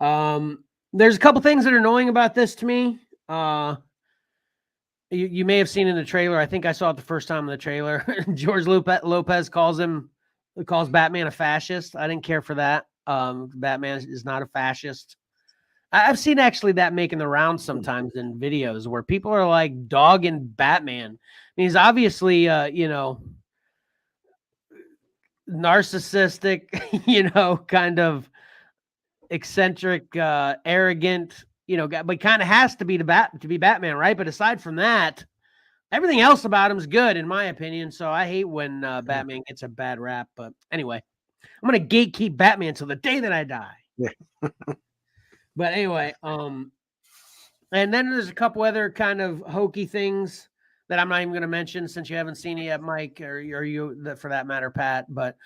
there's a couple things that are annoying about this to me. You may have seen in the trailer. I think I saw it the first time in the trailer. George Lopez calls Batman a fascist. I didn't care for that. Batman is not a fascist. I've seen actually that making the rounds sometimes in videos where people are like dogging Batman. I mean, he's obviously, narcissistic, kind of eccentric, arrogant, but kind of has to be to be Batman, right? But aside from that, everything else about him is good, in my opinion. So I hate when Batman gets a bad rap. But anyway, I'm gonna gatekeep Batman till the day that I die. Yeah. But anyway, and then there's a couple other kind of hokey things that I'm not even going to mention since you haven't seen it yet, Mike, or you, for that matter, Pat. But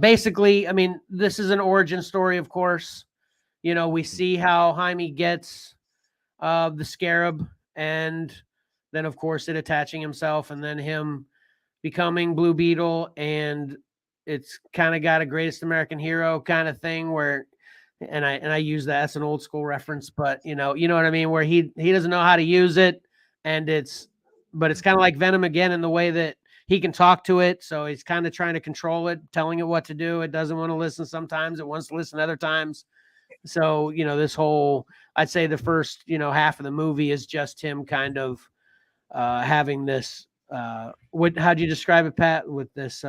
basically, I mean, this is an origin story, of course. We see how Jaime gets the Scarab, and then, of course, it attaching himself, and then him becoming Blue Beetle, and it's kind of got a Greatest American Hero kind of thing where. And I use that as an old school reference, but you know what I mean, where he doesn't know how to use it, and it's kind of like Venom again in the way that he can talk to it, so he's kind of trying to control it, telling it what to do. It doesn't want to listen sometimes, it wants to listen other times. So this whole, I'd say the first half of the movie is just him kind of having this how'd you describe it, Pat, with this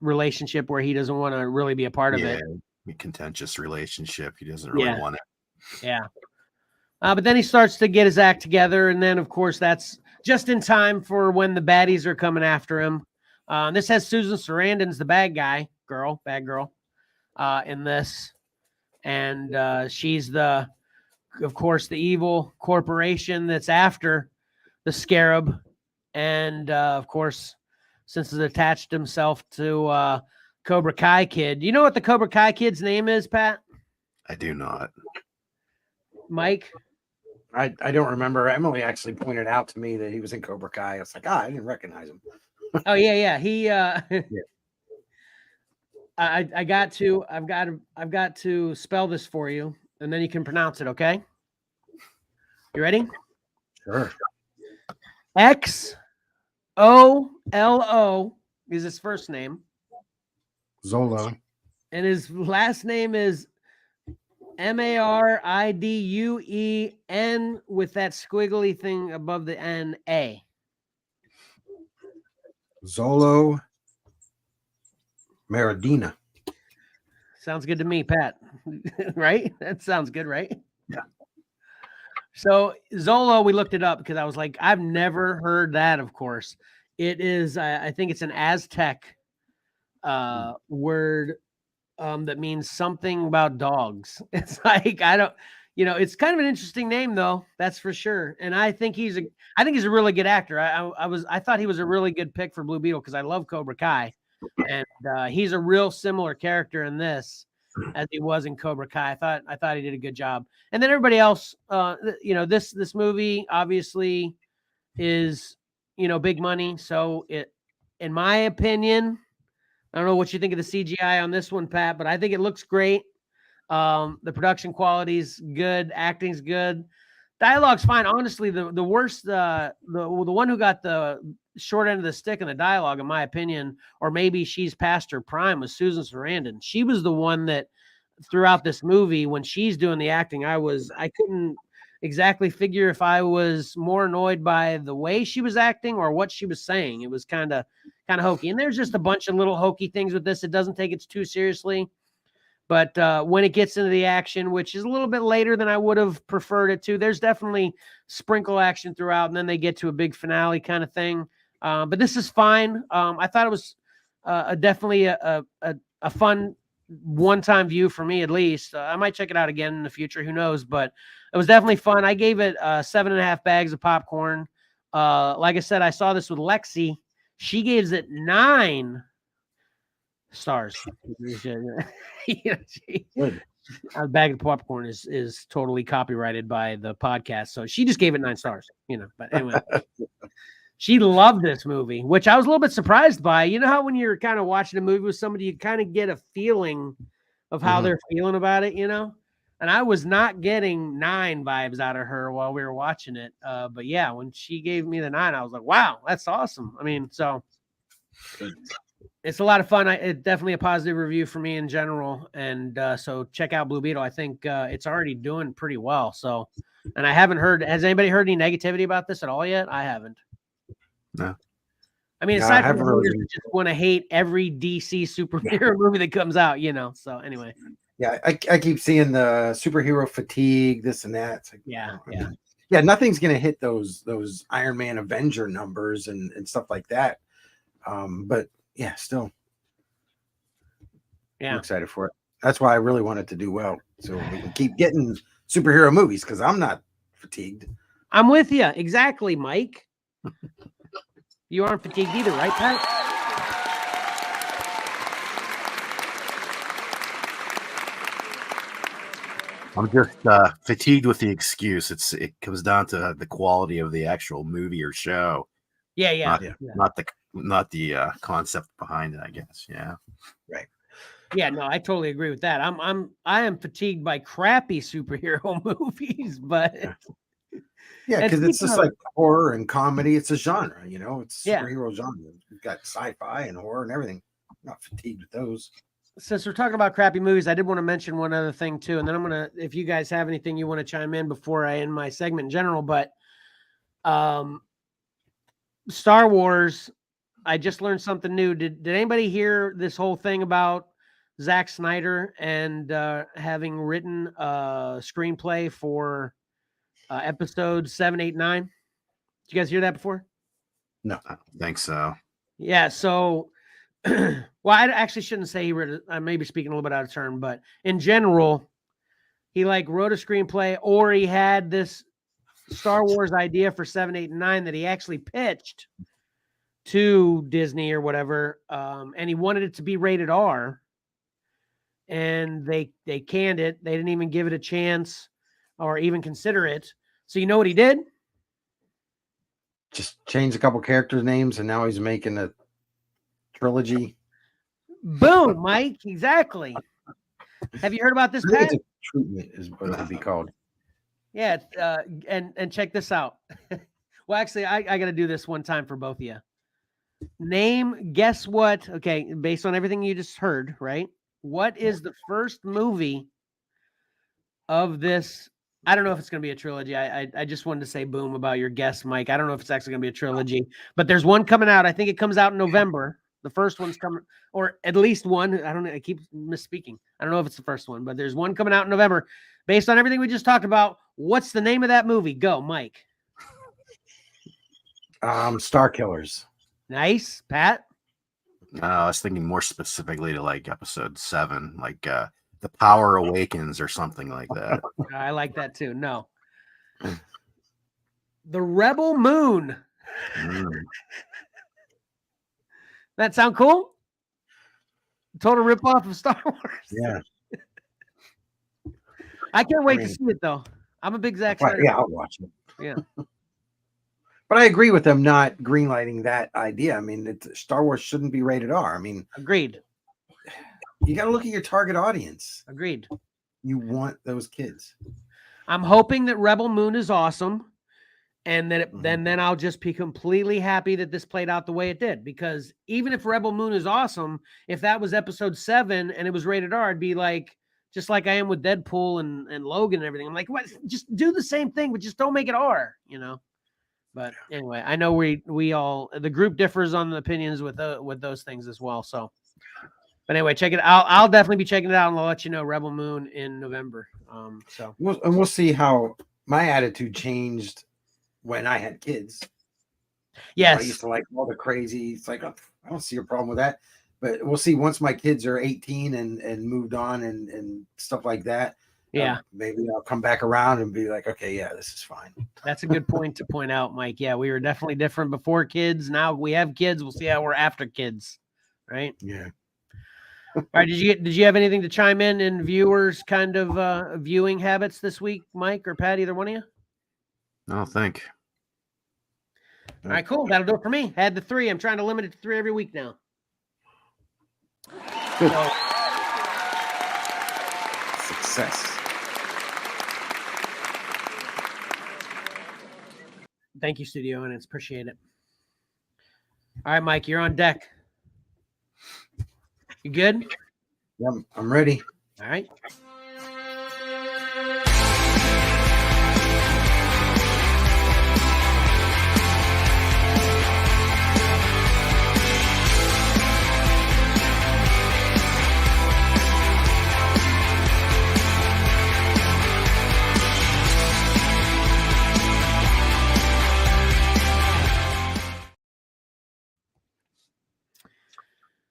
relationship where he doesn't want to really be a part of it. Contentious relationship. He doesn't really want it. Yeah. But then he starts to get his act together, and then of course that's just in time for when the baddies are coming after him. This has Susan Sarandon's the bad girl, in this, and she's of course, the evil corporation that's after the Scarab, And of course, since he's attached himself to Cobra Kai Kid. You know what the Cobra Kai Kid's name is, Pat? I do not. Mike? I don't remember. Emily actually pointed out to me that he was in Cobra Kai. I was like, I didn't recognize him. Oh yeah. He I've got to spell this for you, and then you can pronounce it, okay? You ready? Sure. Xolo is his first name. Zolo. And his last name is Mariduen with that squiggly thing above the N-A. Zolo Maradina. Sounds good to me, Pat. Right? That sounds good, right? Yeah. So Zolo, we looked it up because I was like, I've never heard that, of course. It is, I think it's an Aztec word that means something about dogs. It's like, it's kind of an interesting name though. That's for sure. And I think he's a really good actor. I thought he was a really good pick for Blue Beetle because I love Cobra Kai, and he's a real similar character in this as he was in Cobra Kai. I thought he did a good job. And then everybody else, this movie obviously is, big money. So it, in my opinion, I don't know what you think of the CGI on this one, Pat, but I think it looks great. The production quality's good, acting's good, dialogue's fine. Honestly, the worst, the one who got the short end of the stick in the dialogue, in my opinion, or maybe she's past her prime, was Susan Sarandon. She was the one that throughout this movie, when she's doing the acting, I couldn't exactly figure if I was more annoyed by the way she was acting or what she was saying. It was kind of hokey. And there's just a bunch of little hokey things with this. It doesn't take it too seriously. But when it gets into the action, which is a little bit later than I would have preferred it to, there's definitely sprinkle action throughout, and then they get to a big finale kind of thing. But this is fine. I thought it was definitely a fun one-time view for me, at least. I might check it out again in the future. Who knows? But it was definitely fun. I gave it 7.5 bags of popcorn. Like I said, I saw this with Lexi. She gives it 9 stars. A bag of popcorn is totally copyrighted by the podcast, so she just gave it 9 stars. But anyway, she loved this movie, which I was a little bit surprised by. You know how when you're kind of watching a movie with somebody, you kind of get a feeling of how they're feeling about it, And I was not getting 9 vibes out of her while we were watching it. But yeah, when she gave me the 9, I was like, wow, that's awesome. I mean, so it's a lot of fun. It's definitely a positive review for me in general. And so check out Blue Beetle. I think it's already doing pretty well. So, and I haven't heard, has anybody heard any negativity about this at all yet? I haven't. No. I mean, aside from the just want to hate every DC superhero movie that comes out, So anyway. Yeah, I keep seeing the superhero fatigue, this and that. It's like, yeah. Nothing's gonna hit those Iron Man Avenger numbers and stuff like that. But yeah, still, I'm excited for it. That's why I really want it to do well, so we can keep getting superhero movies because I'm not fatigued. I'm with you exactly, Mike. You aren't fatigued either, right, Pat? I'm just fatigued with the excuse. It comes down to the quality of the actual movie or show. Yeah. Not the concept behind it, I guess. Yeah. Right. Yeah, no, I totally agree with that. I am fatigued by crappy superhero movies, but yeah, because it's just like horror and comedy. It's a genre, it's superhero genre. We've got sci-fi and horror and everything. I'm not fatigued with those. Since we're talking about crappy movies, I did want to mention one other thing too, and then I'm gonna, if you guys have anything you want to chime in before I end my segment in general, but Star Wars, I just learned something new. Did anybody hear this whole thing about Zack Snyder and having written a screenplay for episode 7, 8, 9? Did you guys hear that before? No, I don't think so. Yeah, so well, I actually shouldn't say he wrote it. I may be speaking a little bit out of turn, but in general, he wrote a screenplay, or he had this Star Wars idea for 7, 8, and 9 that he actually pitched to Disney or whatever, and he wanted it to be rated R, and they canned it. They didn't even give it a chance or even consider it. So you know what he did? Just changed a couple characters' names, and now he's making a trilogy. Boom, Mike. Exactly. Have you heard about this, I think Pat? it's a treatment is what it would be called. Yeah, and check this out. Well, actually, I got to do this one time for both of you. Guess what? Okay, based on everything you just heard, right? What is the first movie of this? I don't know if it's going to be a trilogy. I just wanted to say boom about your guess, Mike. I don't know if it's actually going to be a trilogy, but there's one coming out. I think it comes out in November. The first one's coming, or at least one. I don't know. I keep misspeaking. I don't know if it's the first one, but there's one coming out in November. Based on everything we just talked about, what's the name of that movie? Go, Mike. Star Killers. Nice, Pat. I was thinking more specifically to like episode 7, like The Power Awakens or something like that. I like that too. No. The Rebel Moon. That sound cool? Total ripoff of Star Wars. Yeah. I can't wait to see it though. I'm a big Zack Snyder. Yeah, I'll watch it. Yeah. But I agree with them not greenlighting that idea. I mean, Star Wars shouldn't be rated R. I mean, Agreed. You got to look at your target audience. Agreed. You want those kids. I'm hoping that Rebel Moon is awesome, and that then I'll just be completely happy that this played out the way it did. Because even if Rebel Moon is awesome, if that was episode 7 and it was rated R, I'd be like, just like I am with Deadpool and Logan and everything. I'm like, what? Just do the same thing, but just don't make it R, you know. But anyway, I know we all, the group differs on the opinions with those things as well. So, but anyway, check it. I'll definitely be checking it out, and I'll let you know Rebel Moon in November. So we'll see how my attitude changed when I had kids. Yes, I used to like all the crazy. It's like, I don't see a problem with that. But we'll see once my kids are 18 and moved on and stuff like that. Yeah. Maybe I'll come back around and be like, okay, yeah, this is fine. That's a good point to point out, Mike. Yeah, we were definitely different before kids. Now we have kids. We'll see how we're after kids. Right. Yeah. All right. Did you have anything to chime in viewers kind of viewing habits this week, Mike or Pat, either one of you? No, think. All right, cool. That'll do it for me. Had the 3. I'm trying to limit it to 3 every week now. Good. So, Success. thank you, Studio Audience. Appreciate it. All right, Mike, you're on deck. You good? Yeah, I'm ready. All right.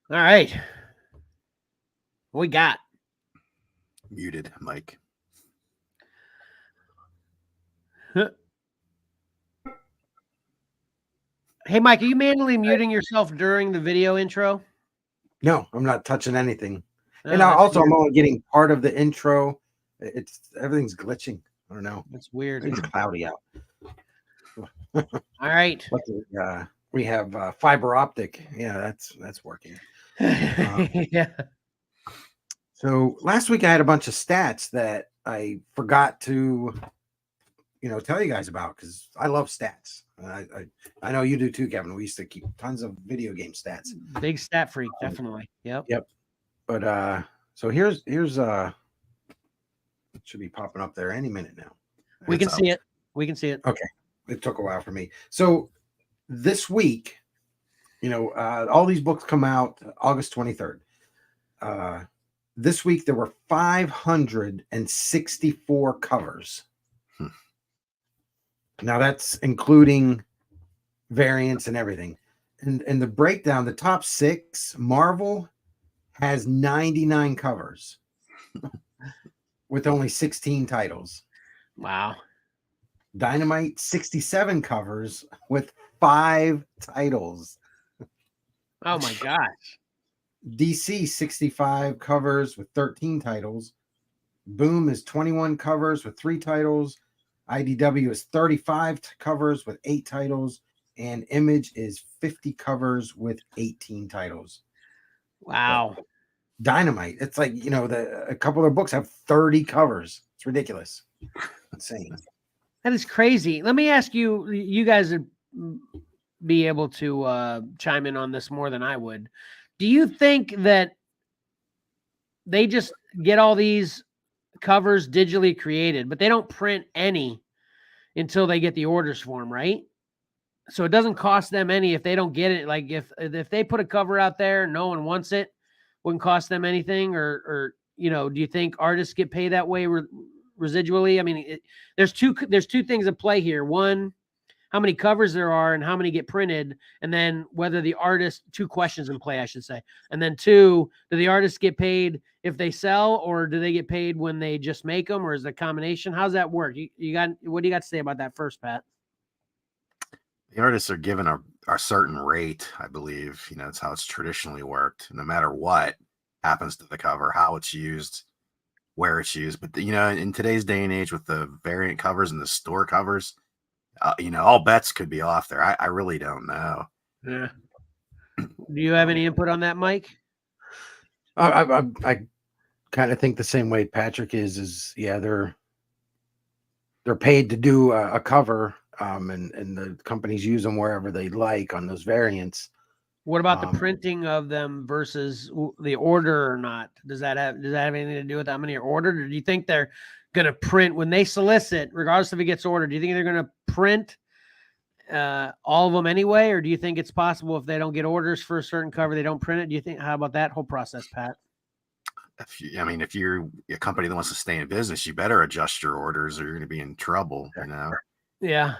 All right. What we got? Muted, Mike. Hey, Mike, are you manually muting yourself during the video intro? No, I'm not touching anything. Oh, And also, I'm only getting part of the intro. Everything's glitching. I don't know. That's weird. It's cloudy out. All right. We have fiber optic. Yeah, that's working. Yeah. So last week I had a bunch of stats that I forgot to, tell you guys about because I love stats. I know you do too, Kevin. We used to keep tons of video game stats. Big stat freak, definitely. Yep. But so here's it should be popping up there any minute now. We can see it. We can see it. Okay. It took a while for me. So this week, all these books come out August 23rd. This week there were 564 covers. Now that's including variants and everything. And the breakdown, the top 6, Marvel has 99 covers with only 16 titles. Wow. Dynamite 67 covers with 5 titles. Oh my gosh. DC 65 covers with 13 titles. Boom is 21 covers with 3 titles. IDW is 35 covers with 8 titles. And Image is 50 covers with 18 titles. Wow. But Dynamite, it's like, you know, a couple of their books have 30 covers. It's ridiculous. Insane. That is crazy. Let me ask you, you guys would be able to chime in on this more than I would. Do you think that they just get all these covers digitally created, but they don't print any until they get the orders for them, right? So it doesn't cost them any if they don't get it. Like if they put a cover out there and no one wants it, wouldn't cost them anything, or you know, do you think artists get paid that way residually? I mean, there's two things at play here. One, how many covers there are and how many get printed, and then whether the artist, two questions in play, I should say. And then two, do the artists get paid if they sell, or do they get paid when they just make them, or is it a combination? How's that work? You got, what do you got to say about that first, Pat? The artists are given a certain rate, I believe. You know, it's how it's traditionally worked. No matter what happens to the cover, how it's used, where it's used. But you know, in today's day and age, with the variant covers and the store covers, you know, all bets could be off there. I really don't know. Yeah. Do you have any input on that, Mike? I kind of think the same way Patrick is yeah, they're paid to do a cover, and the companies use them wherever they like on those variants. What about the printing of them versus the order or not? Does that have anything to do with how many are ordered, or do you think they're going to print when they solicit, regardless if it gets ordered? Do you think they're going to print all of them anyway, or do you think it's possible if they don't get orders for a certain cover, they don't print it? Do you think, how about that whole process, Pat? If you're a company that wants to stay in business, you better adjust your orders or you're going to be in trouble, you know? Yeah.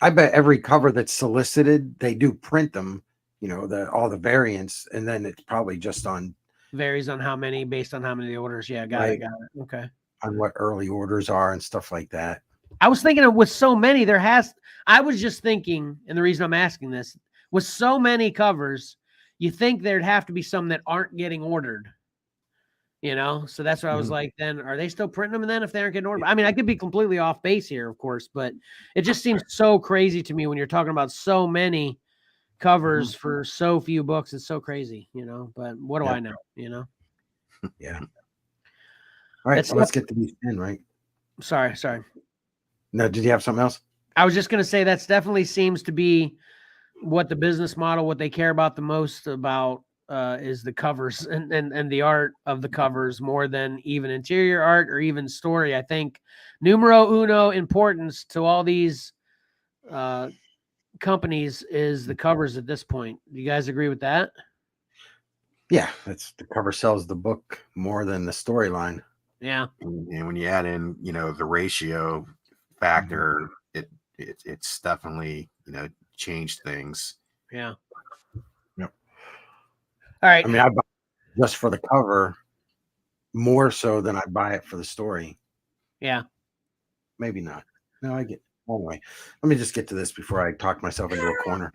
I bet every cover that's solicited, they do print them, you know, all the variants, and then it's probably just varies on how many, based on how many orders. Yeah, got it. Okay. On what early orders are and stuff like that. I was thinking with so many, I was just thinking, and the reason I'm asking this, with so many covers, you think there'd have to be some that aren't getting ordered, you know? So that's what I was like, then are they still printing them then if they aren't getting ordered? I mean, I could be completely off base here, of course, but it just seems so crazy to me when you're talking about so many covers for so few books. It's so crazy, you know, but what do I know, you know? Yeah. All right, let's get to these 10, right? Sorry. No, did you have something else? I was just going to say that's definitely seems to be what the business model, what they care about the most about is the covers and the art of the covers more than even interior art or even story. I think numero uno importance to all these companies is the covers at this point. Do you guys agree with that? Yeah, that's the cover sells the book more than the storyline. Yeah. And when you add in, you know, the ratio factor, it's definitely, you know, changed things. Yeah. Yep. All right. I mean, I buy it just for the cover more so than I buy it for the story. Yeah. Maybe not. No, I get anyway. Let me just get to this before I talk myself into a corner.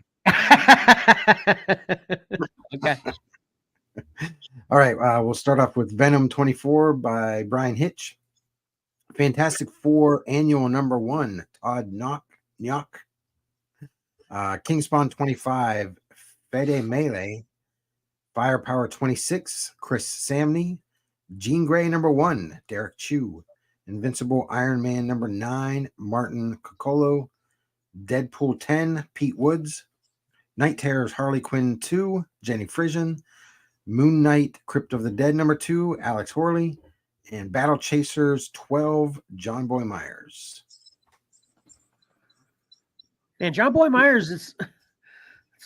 Okay. All right. We'll start off with Venom 24 by Brian Hitch. Fantastic Four Annual #1, Todd Knock. Kingspawn 25, Fede Melee. Firepower 26, Chris Samney. Jean Grey #1, Derek Chu. Invincible Iron Man #9, Martin Coccolo. Deadpool 10, Pete Woods. Night Terrors Harley Quinn 2, Jenny Frisian. Moon Knight Crypt of the Dead #2, Alex Horley. And Battle Chasers 12, John Boy Myers. And John Boy Myers it's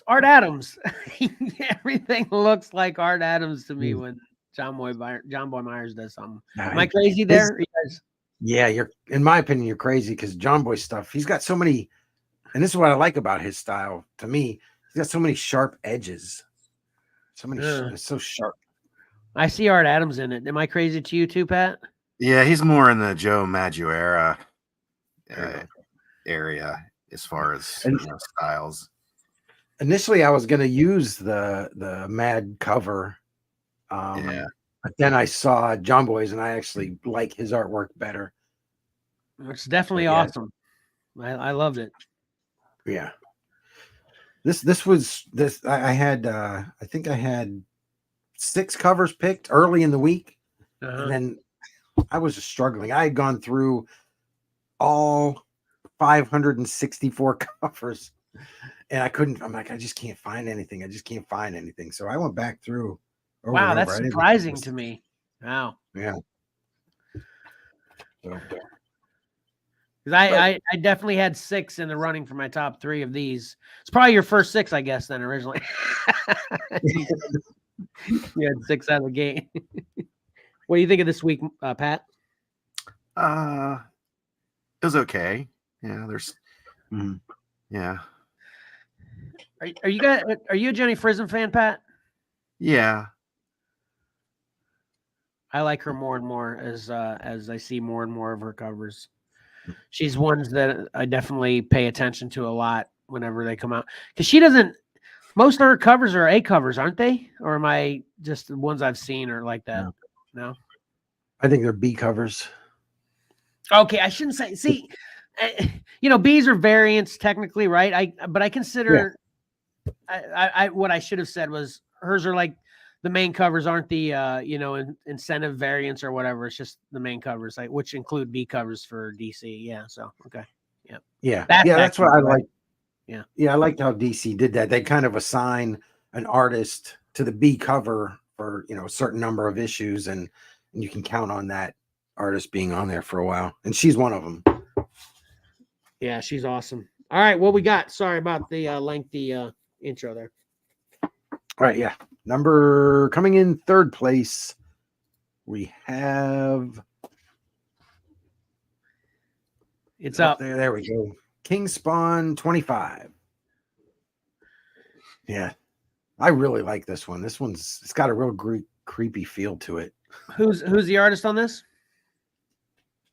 Art Adams. Everything looks like Art Adams to me when John Boy Myers does something. Am I crazy there? Yeah, you're. In my opinion, you're crazy because John Boy stuff. He's got so many, and this is what I like about his style. To me, he's got so many sharp edges. So many. It's so sharp. I see Art Adams in it. Am I crazy to you too, Pat? Yeah, he's more in the Joe Maggio era. area as far as And- styles. Initially, I was going to use the Mad cover, Yeah. but then I saw John Boy's, and I actually like his artwork better. It's definitely But yeah. awesome. I loved it. Yeah. I had I think I had 6 covers picked early in the week, and then I was just struggling. I had gone through all 564 covers, and I'm like, I just can't find anything. So I went back through. Wow, that's surprising to me. Wow. Yeah. So, Because I definitely had 6 in the running for my top 3 of these. It's probably your first 6, I guess, then originally. You had 6 out of the gate. What do you think of this week, Pat? It was okay. Yeah, there's yeah. Are you a Jenny Frison fan, Pat? Yeah. I like her more and more as I see more and more of her covers. She's ones that I definitely pay attention to a lot whenever they come out. Because she doesn't. Most of her covers are A covers, aren't they? Or am I just the ones I've seen are like that? No. I think they're B covers. Okay, I shouldn't say. See, B's are variants technically, right? But I consider. I what I should have said was hers are like the main covers aren't the incentive variants or whatever. It's just the main covers, like which include B covers for DC. Yeah. So okay. Yeah. That's what I like. Yeah. Yeah, I liked how DC did that. They kind of assign an artist to the B cover for a certain number of issues, and you can count on that artist being on there for a while. And she's one of them. Yeah, she's awesome. All right, what we got? Sorry about the lengthy intro there. All right, yeah. Coming in 3rd place, we have it's up there. There we go. King Spawn 25. Yeah, I really like this one. It's got a real creepy feel to it. Who's the artist on this?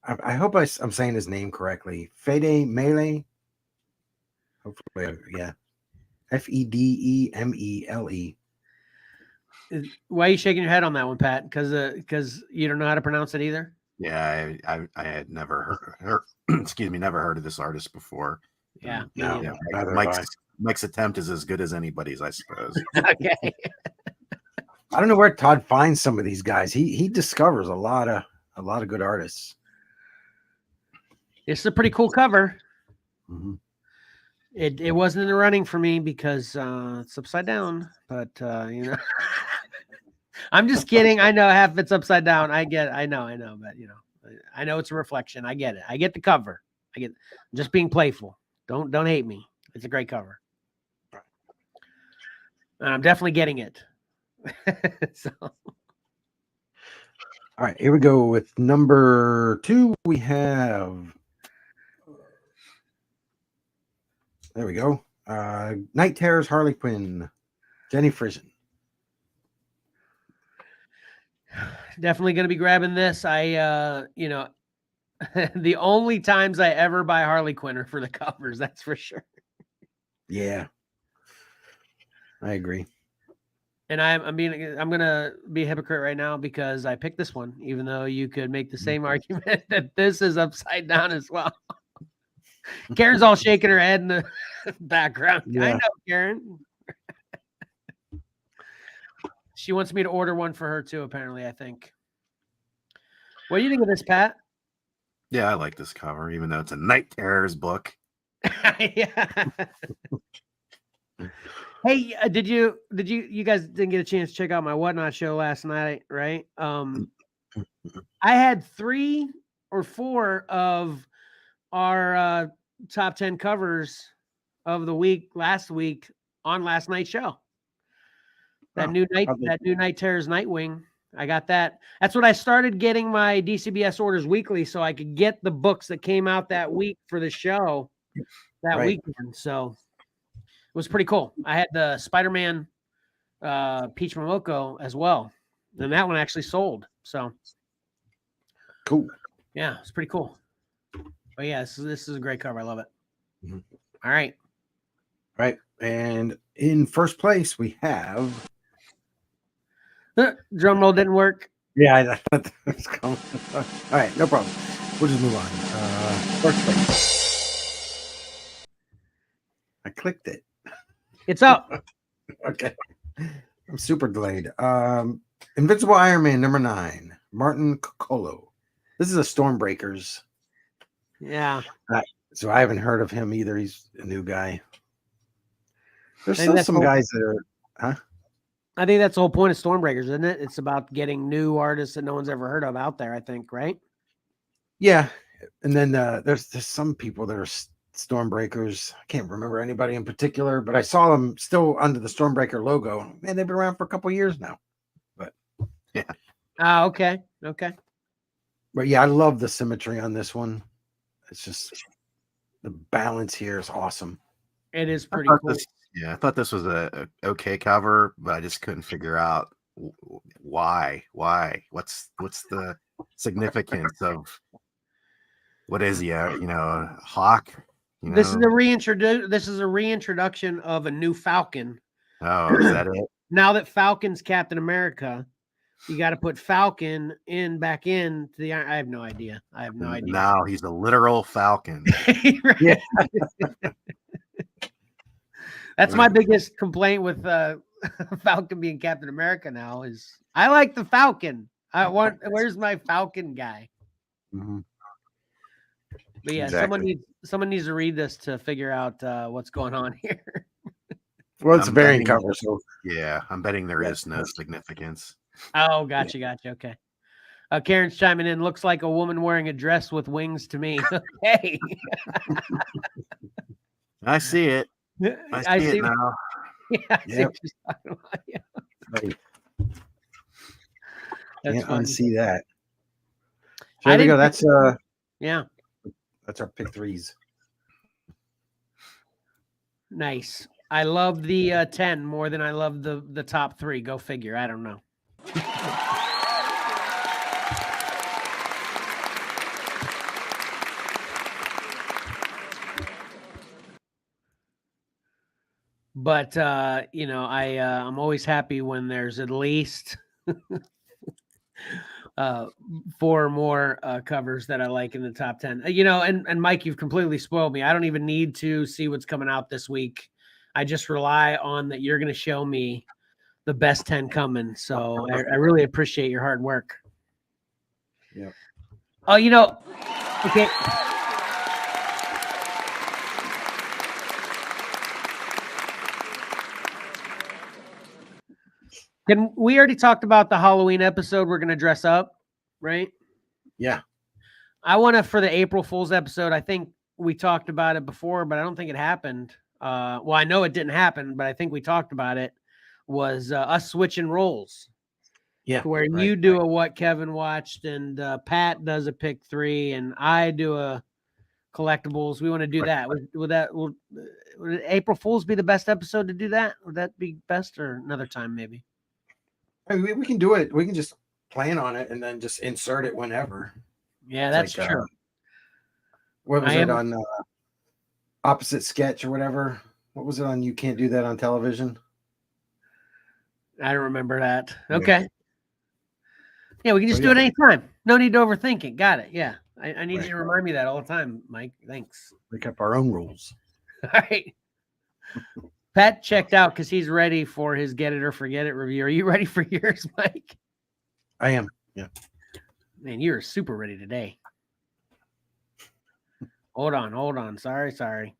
I hope I'm saying his name correctly. Fede Mele. Hopefully, yeah. Fedemele. Why are you shaking your head on that one, Pat? Because you don't know how to pronounce it either? Yeah, I had never heard never heard of this artist before. Yeah. Mike's attempt is as good as anybody's, I suppose. Okay. I don't know where Todd finds some of these guys. He discovers a lot of good artists. It's a pretty cool cover. Mm-hmm. It wasn't in the running for me because it's upside down, but I'm just kidding. I know half it's upside down. I know, but I know it's a reflection. I get it. I get the cover. I'm just being playful. Don't hate me. It's a great cover. And I'm definitely getting it. So. All right, here we go with number 2. We have there we go. Night Terrors Harley Quinn, Jenny Frison. Definitely going to be grabbing this. The only times I ever buy Harley Quinn are for the covers. That's for sure. Yeah, I agree. And I'm going to be a hypocrite right now because I picked this one, even though you could make the same argument that this is upside down as well. Karen's all shaking her head in the background. Yeah. I know, Karen. She wants me to order one for her too, apparently, I think. What do you think of this, Pat? Yeah, I like this cover, even though it's a Night Terrors book. Yeah. Hey, did you guys didn't get a chance to check out my Whatnot show last night, right? I had 3 or 4 of our top 10 covers of the week last week on last night's show. That new Night Terrors Nightwing. I got that. That's what I started getting my DCBS orders weekly so I could get the books that came out that week for the show that weekend. So it was pretty cool. I had the Spider-Man Peach Momoko as well. And that one actually sold. So cool. Yeah, it's pretty cool. But yeah, this is a great cover. I love it. Mhm. All right. Right. And in first place, we have. Drum roll didn't work. Yeah, I thought that was coming. All right, no problem. We'll just move on. First place. I clicked it. It's up. Okay. I'm super delayed. Invincible Iron Man number 9, Martin Coccolo. This is a Stormbreakers. Yeah. So I haven't heard of him either. He's a new guy. There's I think still that's some cool. guys that are, huh? I think that's the whole point of Stormbreakers, isn't it? It's about getting new artists that no one's ever heard of out there, I think, right? Yeah. And then there's some people that are Stormbreakers. I can't remember anybody in particular, but I saw them still under the Stormbreaker logo. Man, they've been around for a couple years now. But yeah. Okay. Okay. But yeah, I love the symmetry on this one. It's just the balance here is awesome. It is pretty cool. I thought this was a okay cover, but I just couldn't figure out why. What's the significance of what is he? A hawk? This is a reintroduction of a new Falcon. Oh, is that it? Now that Falcon's Captain America, you got to put Falcon back in to the. I have no idea. Now he's a literal Falcon. Yeah. That's my biggest complaint with Falcon being Captain America now is I like the Falcon. Where's my Falcon guy? Mm-hmm. But yeah, Exactly. someone needs to read this to figure out what's going on here. Well, it's a variant betting- cover, so Yeah, I'm betting there is no significance. Oh, gotcha. Okay. Karen's chiming in. Looks like a woman wearing a dress with wings to me. Okay. I see it. I see it now. Yeah, I see Yep. what you're talking about. Yeah. right. That's Can't funny. unsee that. I There we go. didn't That's our pick threes. Nice. I love the 10 more than I love the top 3. Go figure. I don't know. But I'm always happy when there's at least 4 more covers that I like in the top 10. And Mike, you've completely spoiled me. I don't even need to see what's coming out this week. I just rely on that you're going to show me the best 10 coming. So I really appreciate your hard work. Yeah. Oh, okay. We already talked about the Halloween episode. We're going to dress up, right? Yeah. I want to, for the April Fool's episode, I think we talked about it before, but I don't think it happened. Well, I know it didn't happen, but I think we talked about it, was us switching roles. Yeah. Where right. you do a what Kevin watched and Pat does a pick 3 and I do a collectibles. We want to do that. Would April Fool's be the best episode to do that? Would that be best or another time maybe? I mean, we can do it. We can just plan on it and then just insert it whenever. Yeah, It's that's true. What was it on Opposite Sketch or whatever? What was it on? You Can't Do That on Television? I don't remember that. Okay. Yeah, we can just So, do it yeah. anytime. No need to overthink it. Got it. Yeah. I need Right. you to remind me that all the time, Mike. Thanks. Make up our own rules. All right. Pat checked out because he's ready for his Get It or Forget It review. Are you ready for yours, Mike? I am. Yeah. Man, you're super ready today. Hold on. Sorry.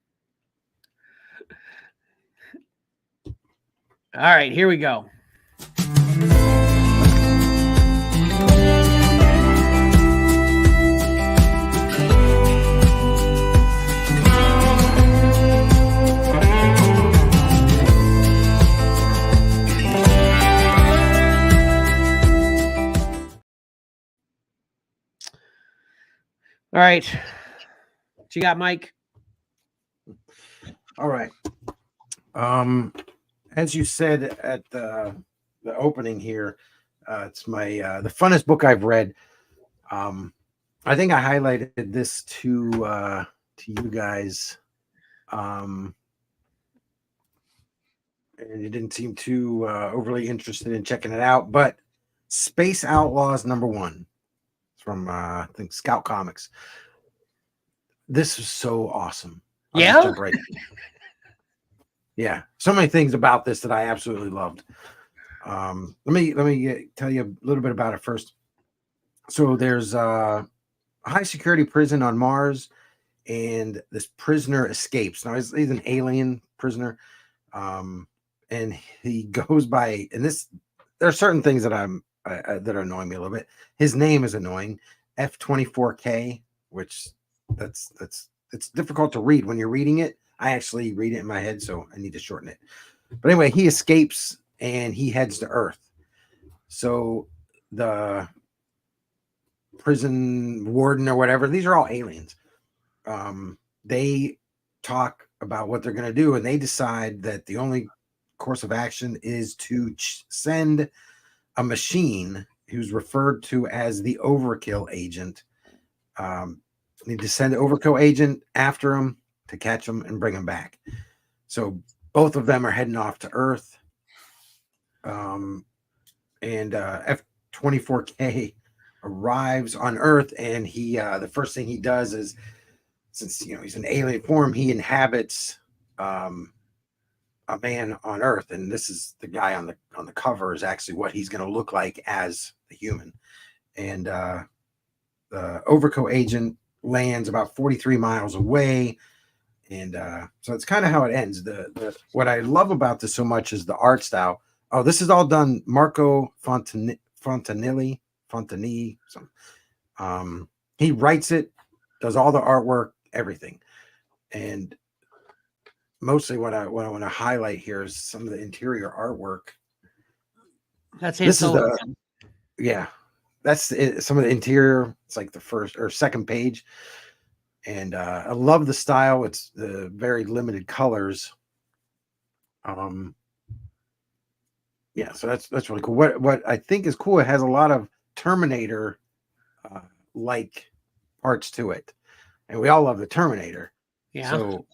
All right, here we go. All right. What you got, Mike? All right. As you said at the opening here, it's my the funnest book I've read. I think I highlighted this to you guys And you didn't seem too overly interested in checking it out. But Space Outlaws #1 from I think Scout Comics. This is so awesome. I'll just jump right in. Yeah, so many things about this that I absolutely loved. Let me tell you a little bit about it first. So there's a high security prison on Mars, and this prisoner escapes. Now he's an alien prisoner, and he goes by. And there are certain things that that are annoying me a little bit. His name is annoying, F24K, which it's difficult to read when you're reading it. I actually read it in my head, so I need to shorten it. But anyway, he escapes and he heads to Earth. So the prison warden or whatever, these are all aliens. They talk about what they're going to do, and they decide that the only course of action is to send a machine who's referred to as the Overkill agent. Need to send the Overkill agent after him to catch him and bring him back. So both of them are heading off to Earth. And F24K arrives on Earth, and he the first thing he does is, since he's an alien form, he inhabits a man on Earth, and this is the guy on the cover is actually what he's going to look like as a human. And the Overkill agent lands about 43 miles away, and so it's kind of how it ends. What I love about this so much is the art style. Oh, this is all done Marco Fontanilli. He writes it, does all the artwork, everything. And mostly what I want to highlight here is some of the interior artwork. That's some of the interior. It's like the first or second page. And I love the style. It's the very limited colors. Yeah, so that's really cool. What I think is cool, it has a lot of Terminator like parts to it, and we all love the Terminator. Yeah. So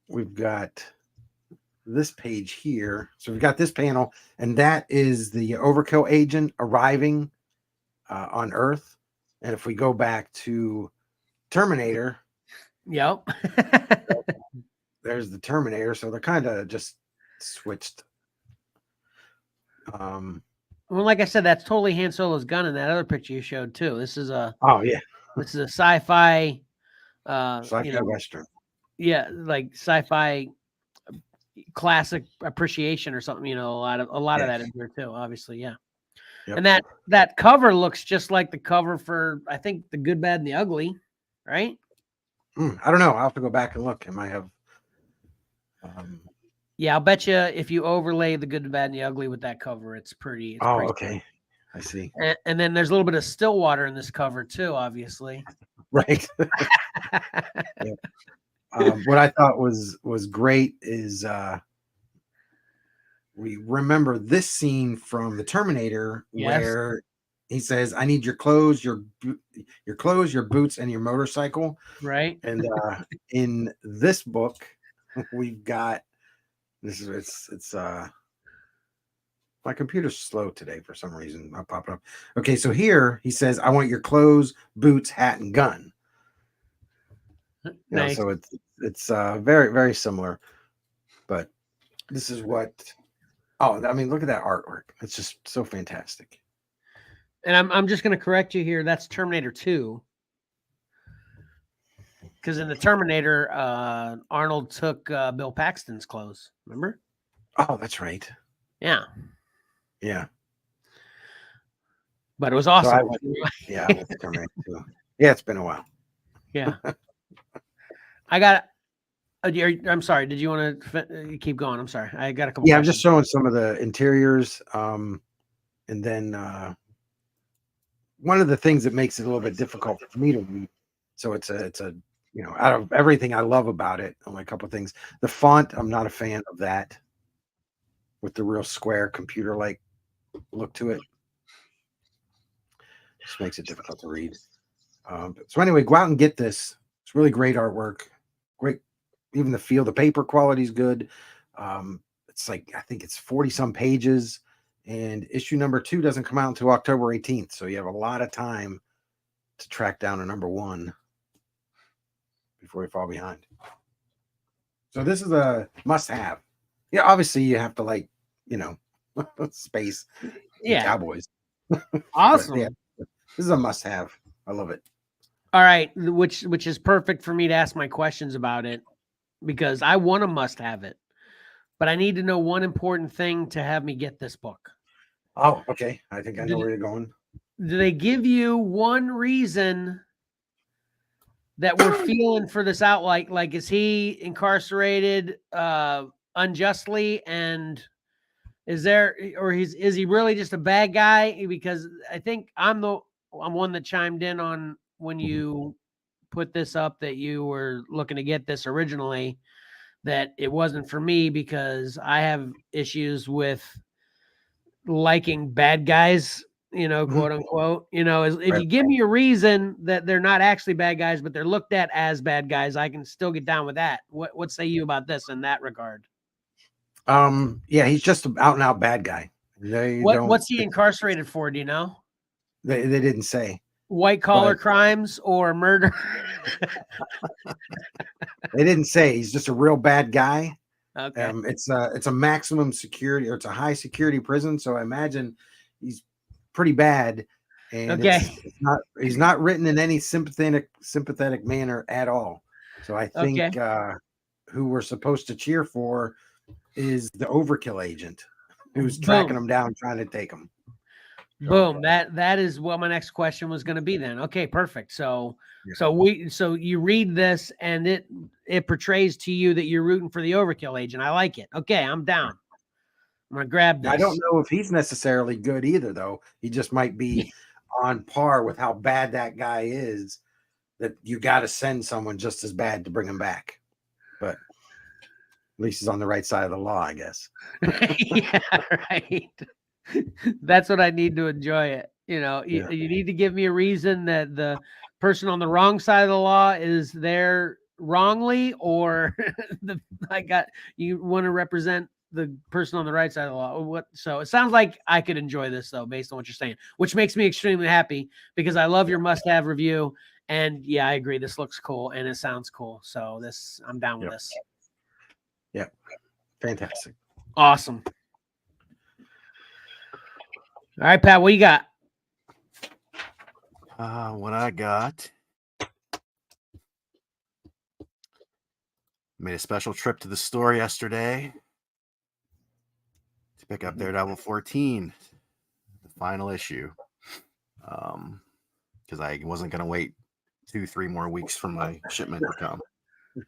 we've got this page here. So we've got this panel, and that is the Overkill agent arriving on Earth. And if we go back to Terminator, yep. there's the Terminator. So they're kind of just switched. Well, like I said, that's totally Han Solo's gun in that other picture you showed too. This is a this is a sci-fi Western. Yeah, like sci-fi classic appreciation or something. A lot of that in here too. Obviously, yeah. Yep. And that cover looks just like the cover for, I think, The Good, Bad, and the Ugly, right? I don't know. I'll have to go back and look. It might have. Yeah, I'll bet you if you overlay The Good, the Bad, and the Ugly with that cover, it's pretty. Okay. I see. And then there's a little bit of Stillwater in this cover too, obviously. Right. Yeah. What I thought was great is we remember this scene from the Terminator where he says, "I need your clothes, your clothes, your boots, and your motorcycle." Right. And in this book, we've got. It's my computer's slow today for some reason. I'll pop it up. Okay, so here he says, "I want your clothes, boots, hat, and gun." Nice. So it's very, very similar. But this is what. Oh, I mean, look at that artwork. It's just so fantastic. And I'm just going to correct you here. That's Terminator 2. Because in the Terminator, Arnold took Bill Paxton's clothes. Remember? Oh, that's right. Yeah. Yeah. But it was awesome. So I went to Terminator 2. Yeah, it's been a while. Yeah. I got. I'm sorry. Did you want to keep going? I'm sorry. I got a couple. Yeah, I'm just showing some of the interiors, and then one of the things that makes it a little bit difficult for me to read. So it's a out of everything I love about it, only a couple of things. The font, I'm not a fan of that, with the real square computer-like look to it. Just makes it difficult to read. So anyway, go out and get this. It's really great artwork. Great, even the feel, the paper quality is good. It's like, I think it's 40 some pages, and issue number 2 doesn't come out until October 18th. So you have a lot of time to track down a number 1 before you fall behind. So this is a must have. Yeah, obviously you have to like, space cowboys. Awesome. Yeah, this is a must have. I love it. All right, which is perfect for me to ask my questions about it, because I want to must have it, but I need to know one important thing to have me get this book. Oh, okay. I think I know where you're going. Do they give you one reason that we're feeling for this out? Like, is he incarcerated unjustly, and is he really just a bad guy? Because I think I'm one that chimed in on when you put this up that you were looking to get this originally, that it wasn't for me because I have issues with liking bad guys, quote unquote. If you give me a reason that they're not actually bad guys, but they're looked at as bad guys, I can still get down with that. What say you about this in that regard? Yeah, he's just an out and out bad guy. What's he incarcerated for? Do you know? They didn't say. White collar crimes or murder? They didn't say. He's just a real bad guy. Okay. It's a maximum security, or it's a high security prison. So I imagine he's pretty bad. And he's not written in any sympathetic manner at all. So I think who we're supposed to cheer for is the overkill agent who's tracking him down, trying to take him. Boom. That is what my next question was going to be then. Okay, perfect. So you read this and it portrays to you that you're rooting for the overkill agent. I like it. Okay, I'm down. I'm going to grab this. I don't know if he's necessarily good either, though. He just might be on par with how bad that guy is, that you got to send someone just as bad to bring him back. But at least he's on the right side of the law, I guess. Yeah, right. That's what I need to enjoy it. You need to give me a reason that the person on the wrong side of the law is there wrongly, or you want to represent the person on the right side of the law. So it sounds like I could enjoy this though, based on what you're saying, which makes me extremely happy because I love your must-have review. And yeah, I agree. This looks cool and it sounds cool. So I'm down with this. Yeah. Fantastic. Awesome. All right, Pat, what you got? What I got. Made a special trip to the store yesterday to pick up Daredevil 14, the final issue. Because I wasn't going to wait 2-3 more weeks for my shipment to come.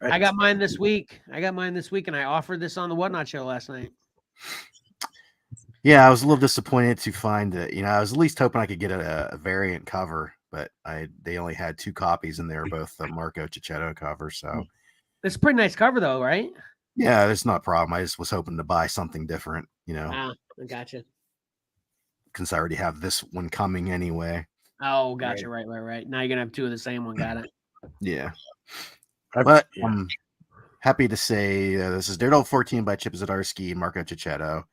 Right. I got mine this week, and I offered this on the Whatnot show last night. Yeah, I was a little disappointed to find that. I was at least hoping I could get a variant cover, but they only had 2 copies, and they were both the Marco Cicchetto cover. So it's a pretty nice cover, though, right? Yeah, it's not a problem. I just was hoping to buy something different. I gotcha. Since I already have this one coming anyway. Oh, gotcha. Right. Now you're gonna have 2 of the same one. Got it. Yeah. But I'm happy to say this is Daredevil 14 by Chip Zdarsky and Marco Cicchetto.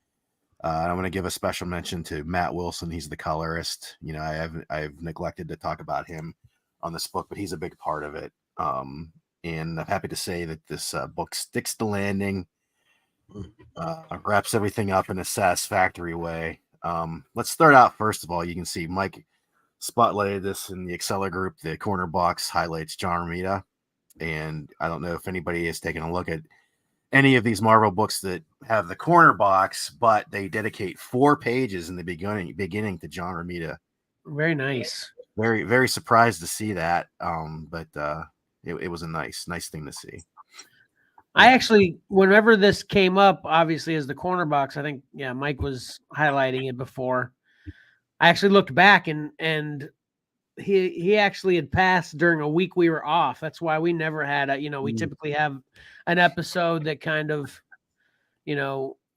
I'm going to give a special mention to Matt Wilson. He's the colorist. I've neglected to talk about him on this book, but he's a big part of it. And I'm happy to say that this book sticks the landing, wraps everything up in a satisfactory way. Let's start out, first of all, you can see Mike spotlighted this in the Xcellar group. The corner box highlights John Romita. And I don't know if anybody has taken a look at any of these Marvel books that have the corner box, but they dedicate 4 pages in the beginning to John Romita. Very nice. Very, very surprised to see that. But it was a nice thing to see. I actually, whenever this came up, obviously as the corner box, I think, Mike was highlighting it before. I actually looked back and he actually had passed during a week we were off. That's why we never had we typically have an episode that kind of,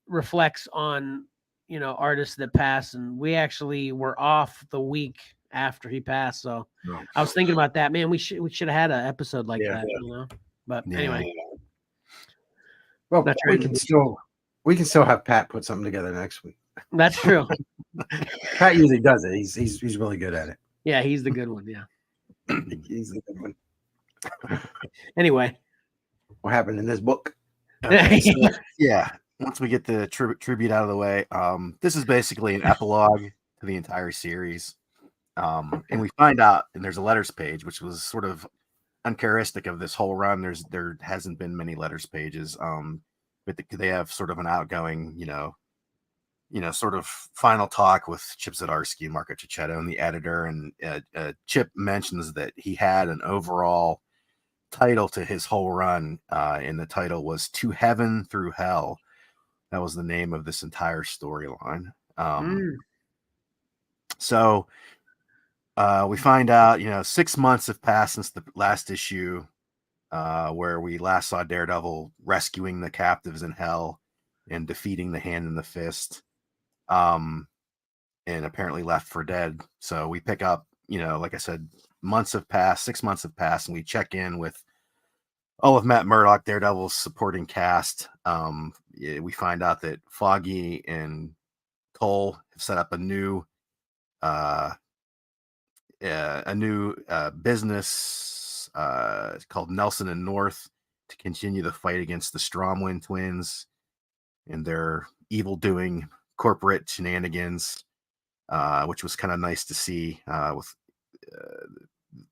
reflects on, artists that pass. And we actually were off the week after he passed. So I was thinking about that, man, we should have had an episode like that, but anyway. Well, Not we trying to can be- still have Pat put something together next week. That's true. Pat usually does it. He's really good at it. Yeah, he's the good one. Yeah. He's the good one. Anyway. What happened in this book? Okay, so, yeah. Once we get the tribute out of the way, this is basically an epilogue to the entire series. And we find out, and there's a letters page, which was sort of uncharacteristic of this whole run. There hasn't been many letters pages. But they have sort of an outgoing, sort of final talk with Chip Zdarsky and Marco Cicchetto and the editor. And Chip mentions that he had an overall title to his whole run, and the title was "To Heaven Through Hell." That was the name of this entire storyline. So we find out, 6 months have passed since the last issue, where we last saw Daredevil rescuing the captives in hell and defeating the Hand and the Fist, and apparently left for dead. So we pick up, like I said, months have passed, 6 months have passed, and we check in with all of Matt Murdock, Daredevil's supporting cast. We find out that Foggy and Cole have set up a new business called Nelson and North to continue the fight against the Stromwind twins and their evil doing corporate shenanigans, which was kind of nice to see.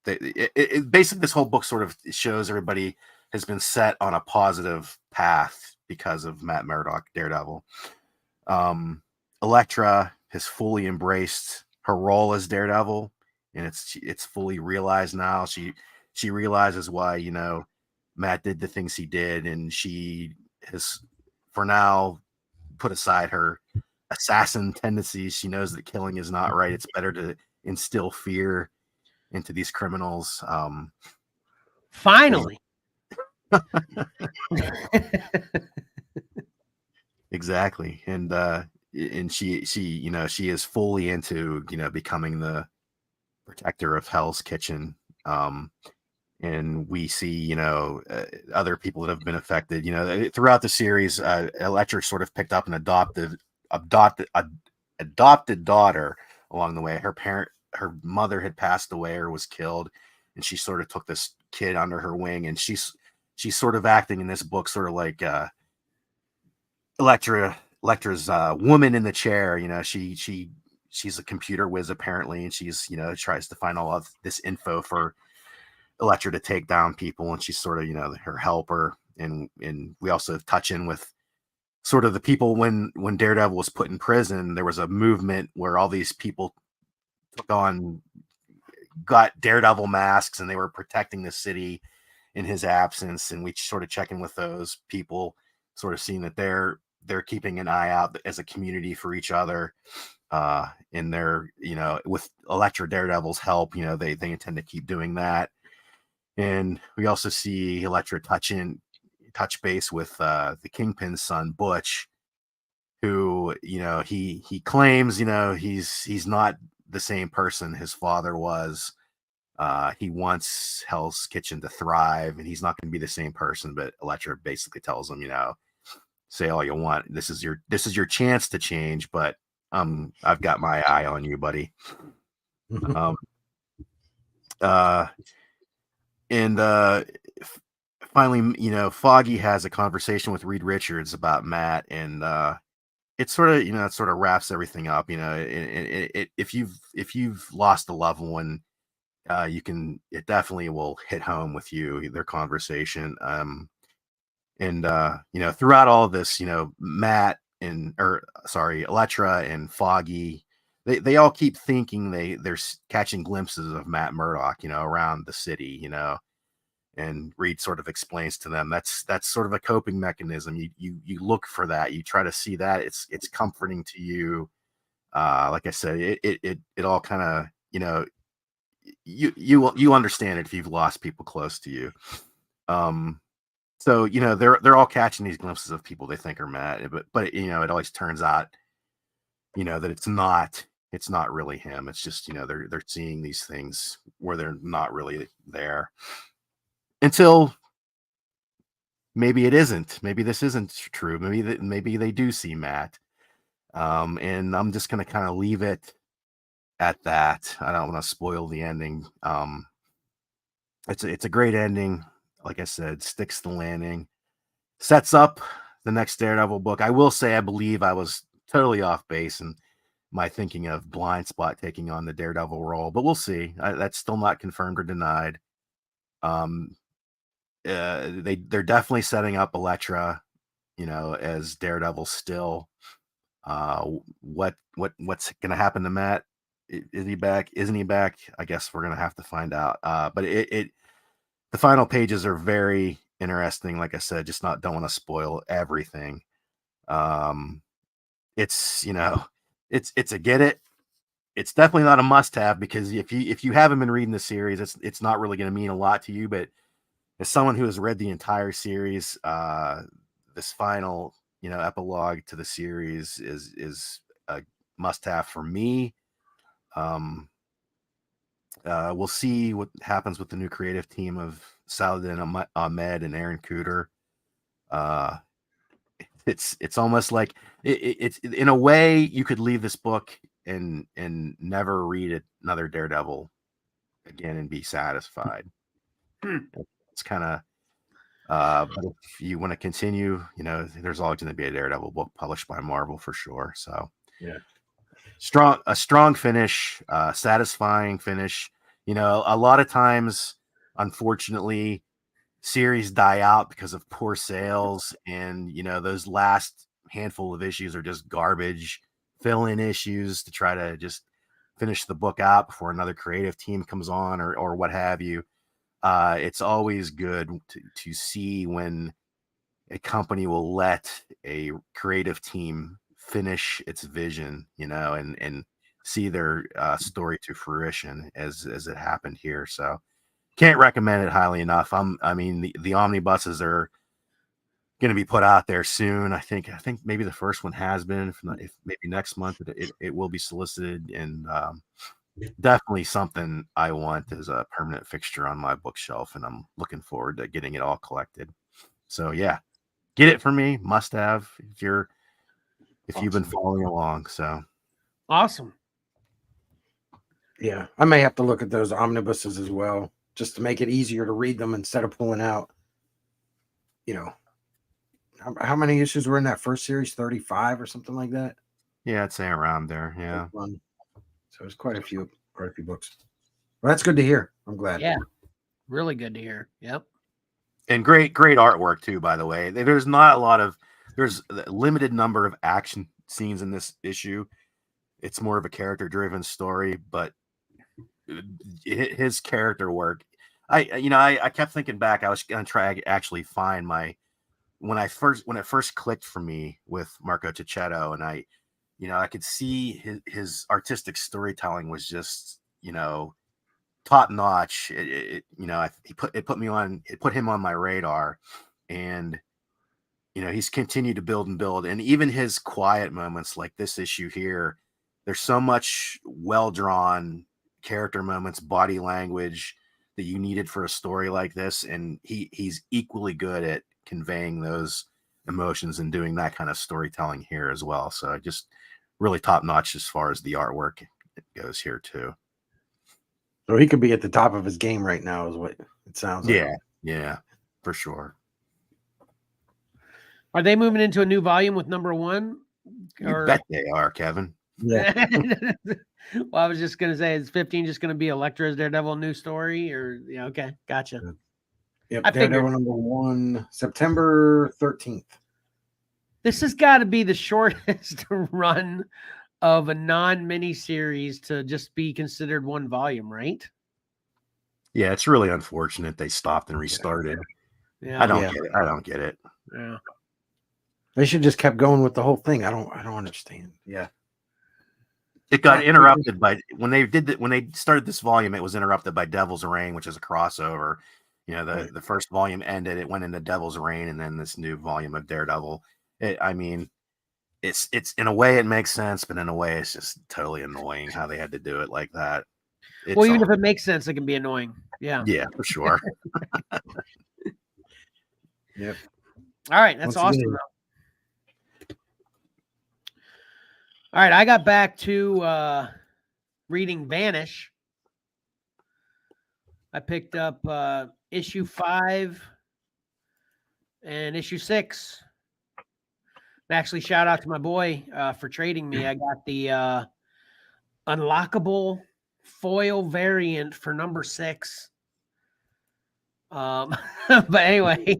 Basically, this whole book sort of shows everybody has been set on a positive path because of Matt Murdock, Daredevil. Elektra has fully embraced her role as Daredevil, and it's fully realized now. She realizes why Matt did the things he did, and she has for now put aside her assassin tendencies. She knows that killing is not right. It's better to instill fear into these criminals. Finally. Exactly. And she is fully into becoming the protector of Hell's Kitchen. And we see other people that have been affected throughout the series. Elektra sort of picked up an adopted daughter along the way. Her mother had passed away or was killed, and she sort of took this kid under her wing, and she's sort of acting in this book sort of like Elektra's woman in the chair. She's a computer whiz apparently, and she's tries to find all of this info for Elektra to take down people, and she's sort of her helper. And we also touch in with sort of the people when Daredevil was put in prison. There was a movement where all these people got Daredevil masks, and they were protecting the city in his absence. And we sort of check in with those people, sort of seeing that they're keeping an eye out as a community for each other. And they're, with Elektra Daredevil's help, they intend to keep doing that. And we also see Elektra touch base with the Kingpin's son, Butch, who, he claims, he's not the same person his father was. He wants Hell's Kitchen to thrive, and he's not going to be the same person. But Elektra basically tells him, say all you want. This is your chance to change, but I've got my eye on you, buddy. Finally, Foggy has a conversation with Reed Richards about Matt, and it sort of wraps everything up. If you've lost a loved one, it definitely will hit home with you, their conversation. Throughout all of this, Elektra and Foggy, they all keep thinking they're catching glimpses of Matt Murdock, around the city, and Reed sort of explains to them that's sort of a coping mechanism. You look for that, you try to see that. It's comforting to you. Like I said, it all kind of, you understand it if you've lost people close to you. So they're all catching these glimpses of people they think are Matt, but it always turns out that it's not really him. It's just they're seeing these things where they're not really there, until maybe it isn't. Maybe this isn't true. Maybe they do see Matt. And I'm just gonna kind of leave it at that. I don't want to spoil the ending. It's a great ending. Like I said, sticks the landing, sets up the next Daredevil book. I will say, I believe I was totally off base in my thinking of Blind Spot taking on the Daredevil role, but we'll see. That's still not confirmed or denied. They're definitely setting up Elektra, as Daredevil still. What's going to happen to Matt? Is he back? Isn't he back? I guess we're going to have to find out. But the final pages are very interesting. Like I said, just don't want to spoil everything. It's a get it. It's definitely not a must-have, because if you haven't been reading the series, it's not really going to mean a lot to you. But as someone who has read the entire series, this final epilogue to the series is a must-have for me. We'll see what happens with the new creative team of Saladin Ahmed and Aaron Cooter. It's almost like it's in a way you could leave this book and never read another Daredevil again and be satisfied. It's kind of but if you want to continue, there's always going to be a Daredevil book published by Marvel for sure. So yeah, a strong finish, satisfying finish. A lot of times, unfortunately, series die out because of poor sales, and those last handful of issues are just garbage, fill-in issues to try to just finish the book out before another creative team comes on or what have you. It's always good to see when a company will let a creative team finish its vision, and see their story to fruition as it happened here. So can't recommend it highly enough. The omnibuses are going to be put out there soon. I think maybe the first one has been, if maybe next month it will be solicited, and definitely something I want as a permanent fixture on my bookshelf, and I'm looking forward to getting it all collected. So yeah, get it for me, must have if you've been following along. So awesome. Yeah, I may have to look at those omnibuses as well, just to make it easier to read them instead of pulling out. How many issues were in that first series? 35 or something like that. Yeah, I'd say around there. Yeah. So it's quite a few books. Well, that's good to hear. I'm glad. Yeah, really good to hear. Yep. And great artwork too, by the way. There's a limited number of action scenes in this issue. It's more of a character-driven story, but his character work, I kept thinking back. I was gonna try to actually find when it first clicked for me with Marco Cicchetto, and I could see his artistic storytelling was just top notch. It put him on my radar, and he's continued to build and build, and even his quiet moments like this issue here, there's so much well drawn character moments, body language that you needed for a story like this, and he's equally good at conveying those emotions and doing that kind of storytelling here as well. So just really top notch as far as the artwork goes here too. So he could be at the top of his game right now, is what it sounds like. Yeah, for sure. Are they moving into a new volume with number 1? You bet they are, Kevin. Yeah. Well, I was just going to say, is 15 just going to be Elektra's Daredevil new story? Or okay, gotcha. Yep, Daredevil number 1, September 13th. This has got to be the shortest run of a non-mini series to just be considered one volume, right? Yeah, it's really unfortunate they stopped and restarted. Yeah, I don't get it. Yeah, they should just kept going with the whole thing. I don't understand. Yeah. It got interrupted by when they started this volume. It was interrupted by Devil's Reign, which is a crossover. The first volume ended. It went into Devil's Reign, and then this new volume of Daredevil. It's in a way it makes sense, but in a way it's just totally annoying how they had to do it like that. Well, even if it makes sense, it can be annoying. Yeah, for sure. Yep. All right, that's Once awesome. again. All right, I got back to reading Vanish. I picked up issue 5 and issue 6. Actually, shout out to my boy for trading me. I got the unlockable foil variant for number 6. But anyway,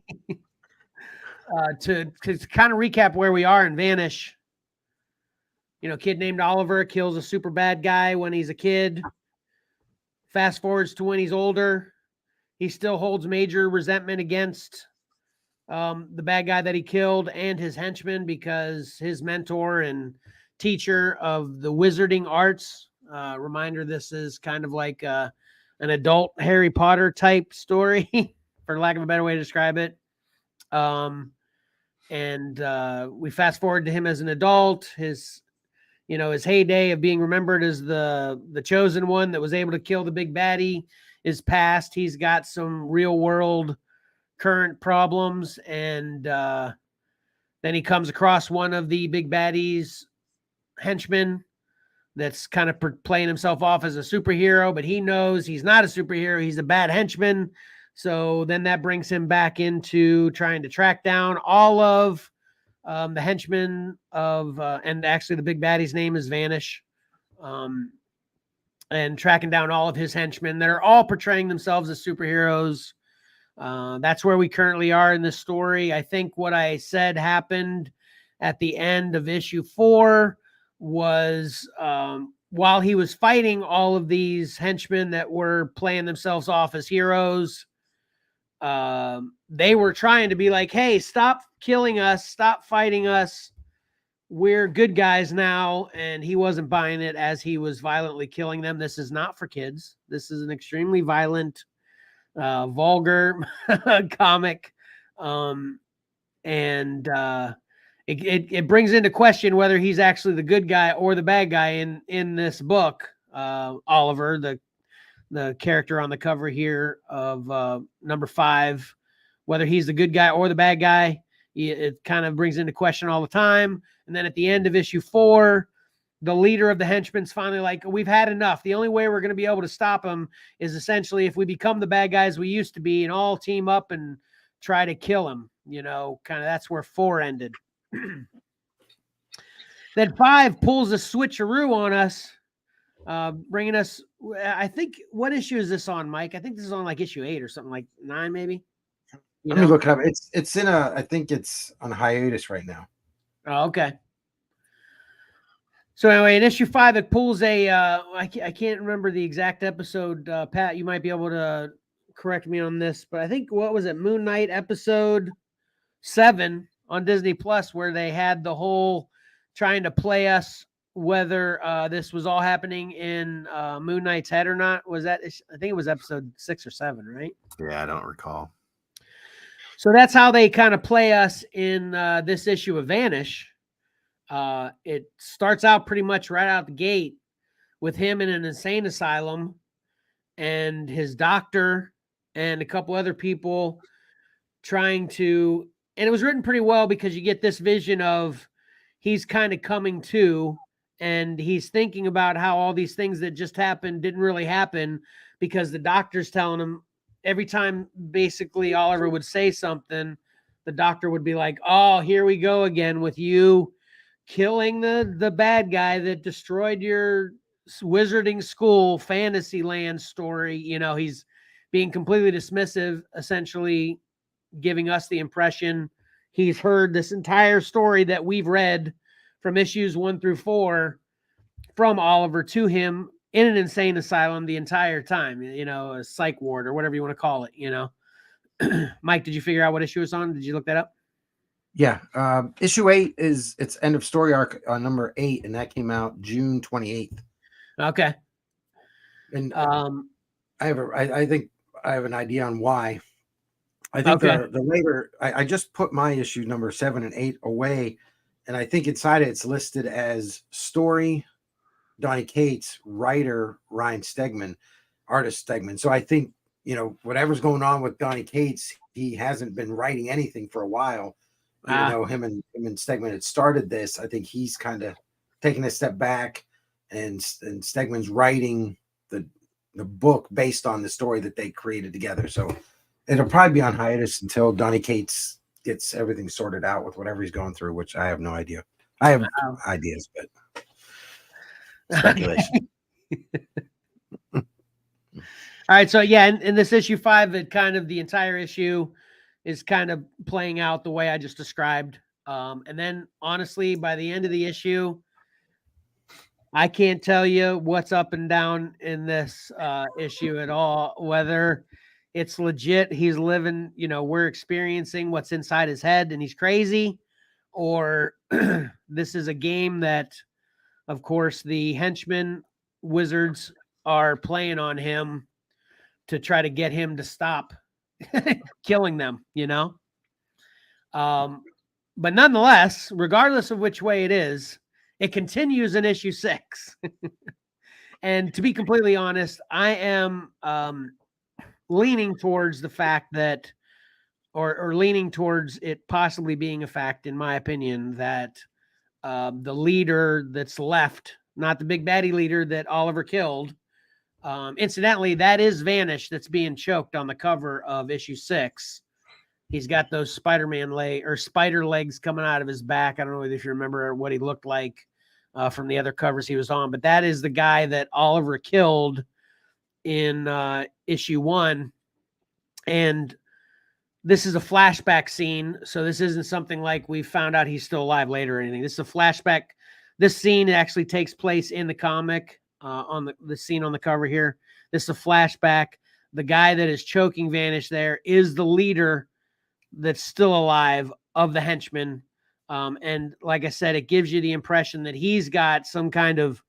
to kind of recap where we are in Vanish, kid named Oliver kills a super bad guy when he's a kid. Fast forwards to when he's older. He still holds major resentment against the bad guy that he killed and his henchman because his mentor and teacher of the wizarding arts. Reminder, this is kind of like an adult Harry Potter type story, for lack of a better way to describe it. And we fast forward to him as an adult, his heyday of being remembered as the chosen one that was able to kill the big baddie is past. He's got some real world current problems, and then he comes across one of the big baddies' henchmen that's kind of playing himself off as a superhero, but he knows he's not a superhero. He's a bad henchman. So then that brings him back into trying to track down all of the henchmen of, and actually the big baddie's name is Vanish, and tracking down all of his henchmen that are all portraying themselves as superheroes. That's where we currently are in this story. I think what I said happened at the end of issue 4 was while he was fighting all of these henchmen that were playing themselves off as heroes, they were trying to be like, hey, stop killing us, stop fighting us, we're good guys now. And he wasn't buying it as he was violently killing them. This is not for kids. This is an extremely violent, vulgar comic. It brings into question whether he's actually the good guy or the bad guy in this book. Oliver, the character on the cover here of number 5, whether he's the good guy or the bad guy, it kind of brings into question all the time. And then at the end of issue 4, the leader of the henchmen's finally like, we've had enough. The only way we're going to be able to stop him is essentially if we become the bad guys we used to be and all team up and try to kill him. Kind of that's where 4 ended. Then 5 pulls a switcheroo on us, bringing us, I think, what issue is this on, Mike? I think this is on like issue 8 or something, like 9 maybe. Let me look it up. It's in I think it's on hiatus right now. Oh, okay. So anyway, in issue 5, it pulls I can't remember the exact episode. Pat, you might be able to correct me on this, but I think, what was it, Moon Knight episode 7 on Disney Plus, where they had the whole trying to play us whether this was all happening in Moon Knight's head or not. Was that, I think it was episode 6 or 7, right? Yeah, I don't recall. So that's how they kind of play us in this issue of Vanish. It starts out pretty much right out the gate with him in an insane asylum and his doctor and a couple other people trying to, and it was written pretty well because you get this vision of he's kind of coming to, and he's thinking about how all these things that just happened didn't really happen because the doctor's telling him every time basically Oliver would say something, the doctor would be like, oh, here we go again with you killing the bad guy that destroyed your wizarding school Fantasyland story. He's being completely dismissive, essentially giving us the impression he's heard this entire story that we've read from issues 1 through 4 from Oliver to him in an insane asylum the entire time, a psych ward or whatever you want to call it, Mike, did you figure out what issue it's on? Did you look that up? Yeah. Issue 8 is its end of story arc number 8, and that came out June 28th. Okay. And I think I have an idea on why. I think the later, I just put my issue number 7 and 8 away, and I think inside it's listed as story Donny Cates, writer Ryan Stegman, artist Stegman. So I think, whatever's going on with Donny Cates, he hasn't been writing anything for a while. Even though him and Stegman had started this, I think he's kind of taking a step back, and Stegman's writing the book based on the story that they created together. So it'll probably be on hiatus until Donny Cates gets everything sorted out with whatever he's going through, which I have no idea. I have ideas, but speculation. All right, so yeah, in this issue 5, it kind of the entire issue is kind of playing out the way I just described. And then honestly, by the end of the issue, I can't tell you what's up and down in this issue at all, whether it's legit, he's living, we're experiencing what's inside his head and he's crazy, or this is a game that, of course, the henchmen wizards are playing on him to try to get him to stop killing them, But nonetheless, regardless of which way it is, it continues in issue 6. And to be completely honest, I am leaning towards the fact that, or leaning towards it possibly being a fact, in my opinion, that the leader that's left, not the big baddie leader that Oliver killed, incidentally, that is Vanish that's being choked on the cover of issue 6. He's got those spider legs coming out of his back. I don't know if you remember what he looked like from the other covers he was on, but that is the guy that Oliver killed in issue 1. And this is a flashback scene, so this isn't something like we found out he's still alive later or anything. This is a flashback. This scene actually takes place in the comic, on the scene on the cover here. This is a flashback. The guy that is choking Vanish there is the leader that's still alive of the henchmen. And like I said, it gives you the impression that he's got some kind of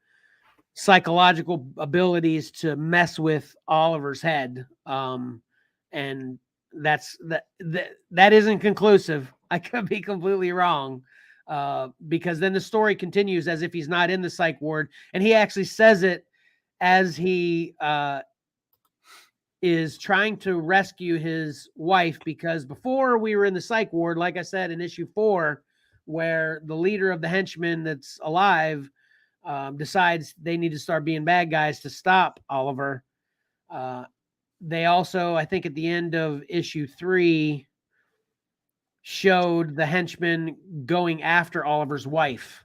psychological abilities to mess with Oliver's head. And that isn't conclusive. I could be completely wrong. Because then the story continues as if he's not in the psych ward. And he actually says it as he is trying to rescue his wife, because before we were in the psych ward, like I said, in issue 4, where the leader of the henchmen that's alive decides they need to start being bad guys to stop Oliver. They also, I think at the end of issue 3, showed the henchmen going after Oliver's wife.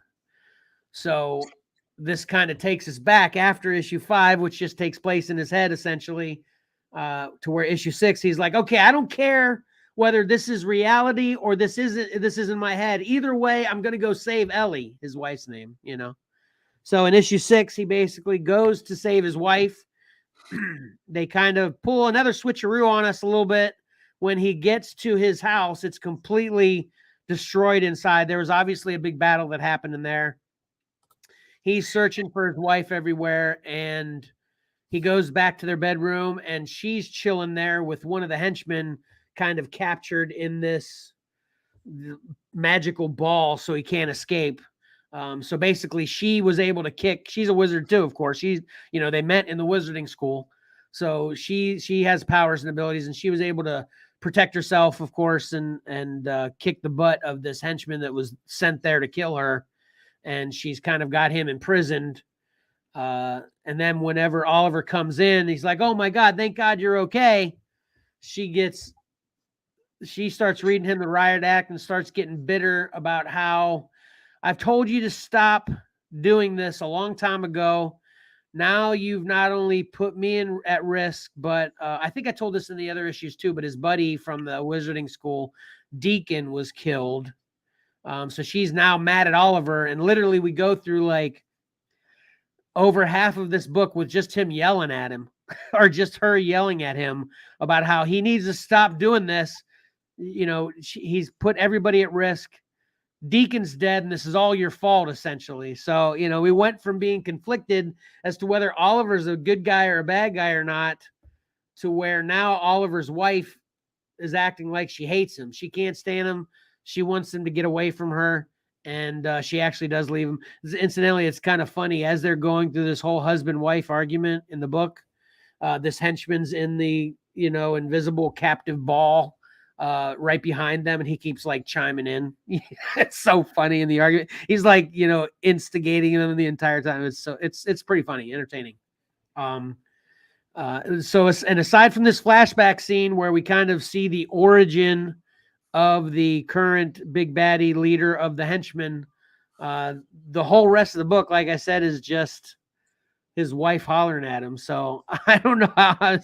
So this kind of takes us back after issue 5, which just takes place in his head essentially, to where issue 6, he's like, okay, I don't care whether this is reality or this is in my head. Either way, I'm going to go save Ellie, his wife's name, So in issue 6, he basically goes to save his wife. They kind of pull another switcheroo on us a little bit. When he gets to his house, it's completely destroyed inside. There was obviously a big battle that happened in there. He's searching for his wife everywhere, and he goes back to their bedroom, and she's chilling there with one of the henchmen kind of captured in this magical ball so he can't escape. So basically she was able to kick. She's a wizard too, of course. She's, they met in the wizarding school. So she has powers and abilities, and she was able to protect herself, of course, and kick the butt of this henchman that was sent there to kill her. And she's kind of got him imprisoned. And then whenever Oliver comes in, he's like, oh my God, thank God you're okay. She starts reading him the riot act and starts getting bitter about how I've told you to stop doing this a long time ago. Now you've not only put me at risk, but I think I told this in the other issues too, but his buddy from the wizarding school, Deacon, was killed. So she's now mad at Oliver, and literally we go through like over half of this book with just him yelling at him or just her yelling at him about how he needs to stop doing this. He's put everybody at risk. Deacon's dead, and this is all your fault, essentially. So, we went from being conflicted as to whether Oliver's a good guy or a bad guy or not, to where now Oliver's wife is acting like she hates him. She can't stand him. She wants him to get away from her, and she actually does leave him. Incidentally, it's kind of funny. As they're going through this whole husband-wife argument in the book, this henchman's in the, invisible captive ball right behind them, and he keeps like chiming in. It's so funny in the argument. He's like, instigating them the entire time. It's pretty funny, entertaining. And aside from this flashback scene where we kind of see the origin of the current big baddie leader of the henchmen, the whole rest of the book, like I said, is just his wife hollering at him. So I don't know how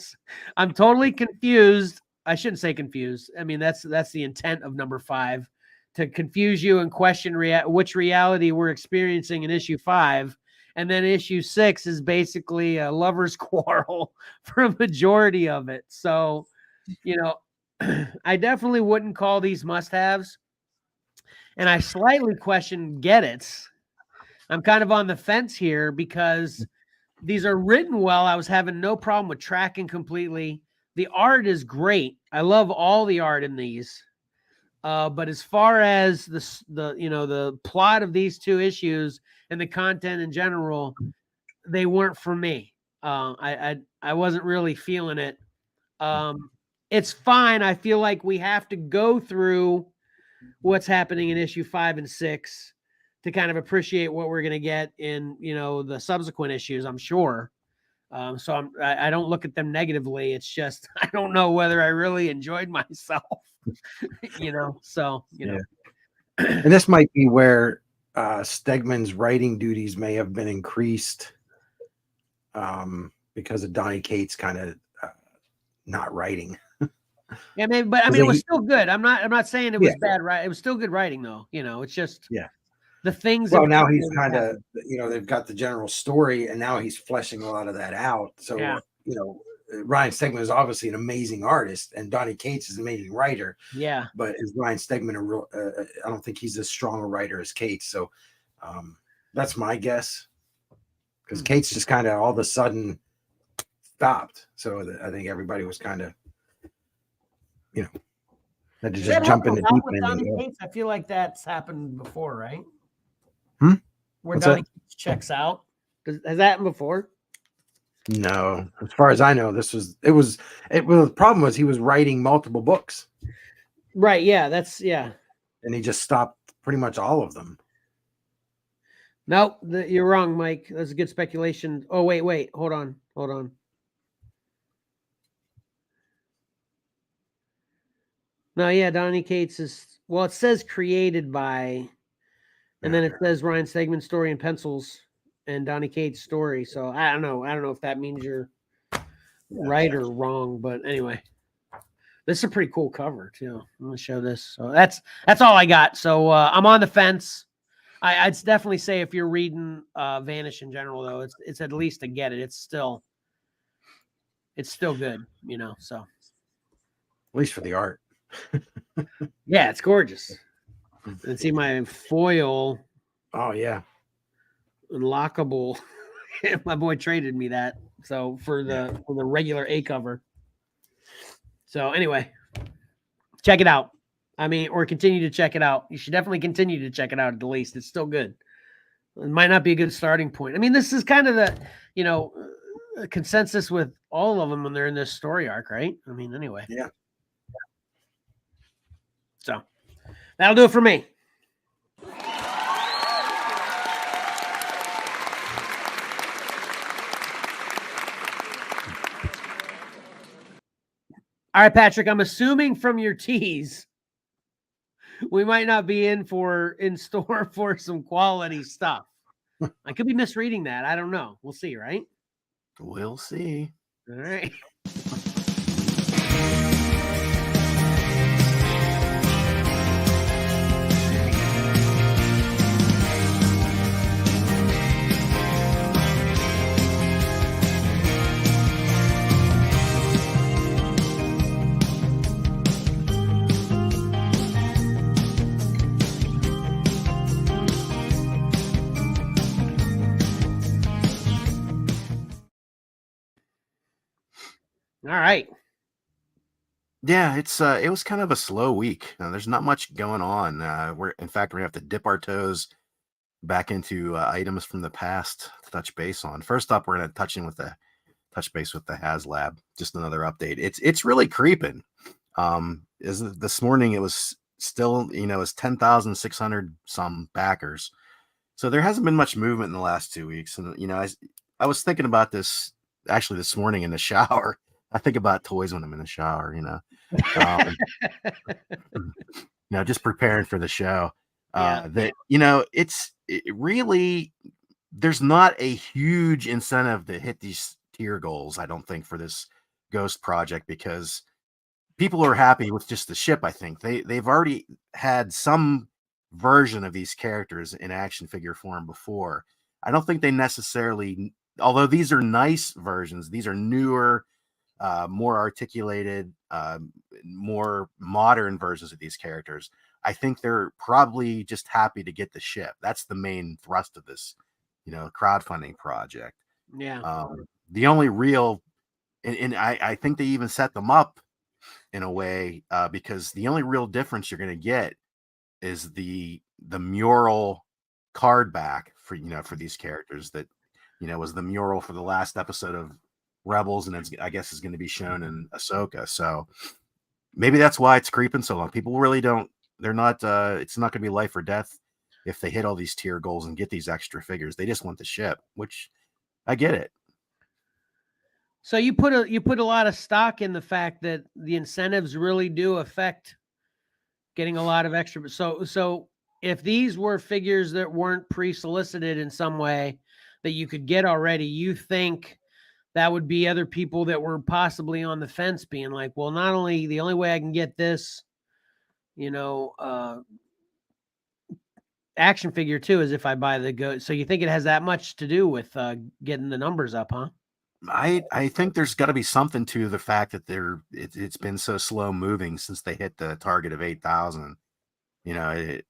I'm totally confused. I shouldn't say confused. I mean, that's the intent of number 5, to confuse you and question which reality we're experiencing in issue 5. And then issue 6 is basically a lover's quarrel for a majority of it. So, I definitely wouldn't call these must-haves. And I slightly question get-its. I'm kind of on the fence here because these are written well. I was having no problem with tracking completely. The art is great. I love all the art in these. But as far as the plot of these 2 issues and the content in general, they weren't for me. I wasn't really feeling it. It's fine. I feel like we have to go through what's happening in issue 5 and 6 to kind of appreciate what we're going to get in, the subsequent issues, I'm sure. So I don't look at them negatively. It's just, I don't know whether I really enjoyed myself, And this might be where Stegman's writing duties may have been increased because of Donny Cates kind of not writing. Yeah, maybe, but I mean, it was still good. I'm not saying it was bad, right? It was still good writing, though. It's just the things. Well, now he's kind of, they've got the general story, and now he's fleshing a lot of that out. So, Ryan Stegman is obviously an amazing artist, and Donny Cates is an amazing writer. Yeah, but is Ryan Stegman a real? I don't think he's as strong a writer as Cates. So, that's my guess. Because Cates just kind of all of a sudden stopped. So I think everybody was kind of, had to just jump in the deep end. I feel like that's happened before, right? Where What's Donny that? Cates checks out. Has that happened before? No, as far as I know, the problem was he was writing multiple books. Right. Yeah. And he just stopped pretty much all of them. Nope. You're wrong, Mike. That's a good speculation. Oh, wait. Hold on. No, yeah. Donny Cates it says created by, and then it says Ryan Stegman story and pencils and Donny Cates story. So I don't know if that means you're right or wrong, but anyway, this is a pretty cool cover too. I'm going to show this. So that's all I got. So I'm on the fence. I'd definitely say if you're reading Vanish in general, though, it's at least to get it. It's still good, so. At least for the art. Yeah, it's gorgeous. And see my foil. Oh, yeah. Unlockable. My boy traded me that. So for the regular A cover. So anyway, check it out. I mean, or continue to check it out. You should definitely continue to check it out at the least. It's still good. It might not be a good starting point. I mean, this is kind of the, consensus with all of them when they're in this story arc, right? I mean, anyway. Yeah. So that'll do it for me. All right, Patrick, I'm assuming from your tease, we might not be in store for some quality stuff. I could be misreading that. I don't know. We'll see, right? We'll see. All right. All right. Yeah, it was kind of a slow week. There's not much going on. We're gonna have to dip our toes back into items from the past to touch base on. First up, we're gonna touch base with the HasLab. Just another update. It's really creeping. this morning it was still, it's 10,600 some backers. So there hasn't been much movement in the last 2 weeks. And, I was thinking about this actually this morning in the shower. I think about toys when I'm in the shower, just preparing for the show. That, it really, there's not a huge incentive to hit these tier goals, I don't think, for this Ghost project, because people are happy with just the ship. I think they've already had some version of these characters in action figure form before. I don't think they necessarily, although these are nice versions, these are newer, more articulated, more modern versions of these characters. I think they're probably just happy to get the ship. That's the main thrust of this, crowdfunding project. Yeah. The only real, and I think they even set them up in a way, because the only real difference you're going to get is the mural card back for these characters that was the mural for the last episode of Rebels, and I guess is going to be shown in Ahsoka. So maybe that's why it's creeping so long. People really don't. They're not. It's not going to be life or death if they hit all these tier goals and get these extra figures. They just want the ship, which I get it. So you put a lot of stock in the fact that the incentives really do affect getting a lot of extra. So if these were figures that weren't pre-solicited in some way that you could get already, you think that would be other people that were possibly on the fence being like, well, not only the only way I can get this, action figure too is if I buy the Ghost. So you think it has that much to do with getting the numbers up, huh? I think there's got to be something to the fact that it's been so slow moving since they hit the target of 8,000. I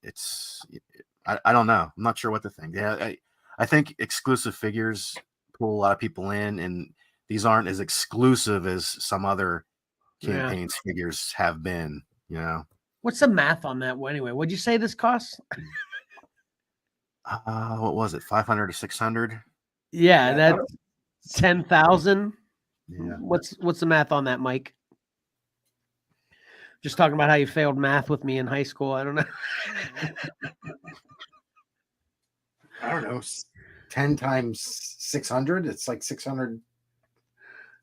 don't know. I'm not sure what to think. Yeah, I think exclusive figures pull a lot of people in, and these aren't as exclusive as some other campaigns figures have been. What's the math on that anyway? What'd you say this costs? What was it? 500 to 600? Yeah, that's 10,000. Yeah. What's the math on that, Mike? Just talking about how you failed math with me in high school. I don't know. I don't know. 10 times 600. It's like 600.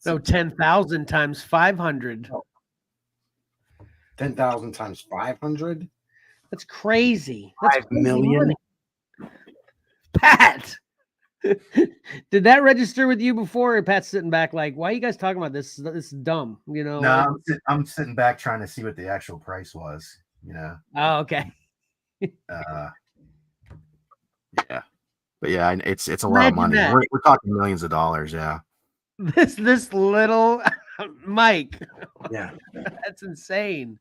No, 10,000 times 500. 10,000 times 500. That's crazy. That's 5 million. Pat, did that register with you before? Or Pat's sitting back like, why are you guys talking about this? This is dumb. No, I'm sitting back trying to see what the actual price was. Oh, okay. Yeah, but yeah, it's a lot of money. We're talking millions of dollars. Yeah. This little Mike. Yeah, that's insane.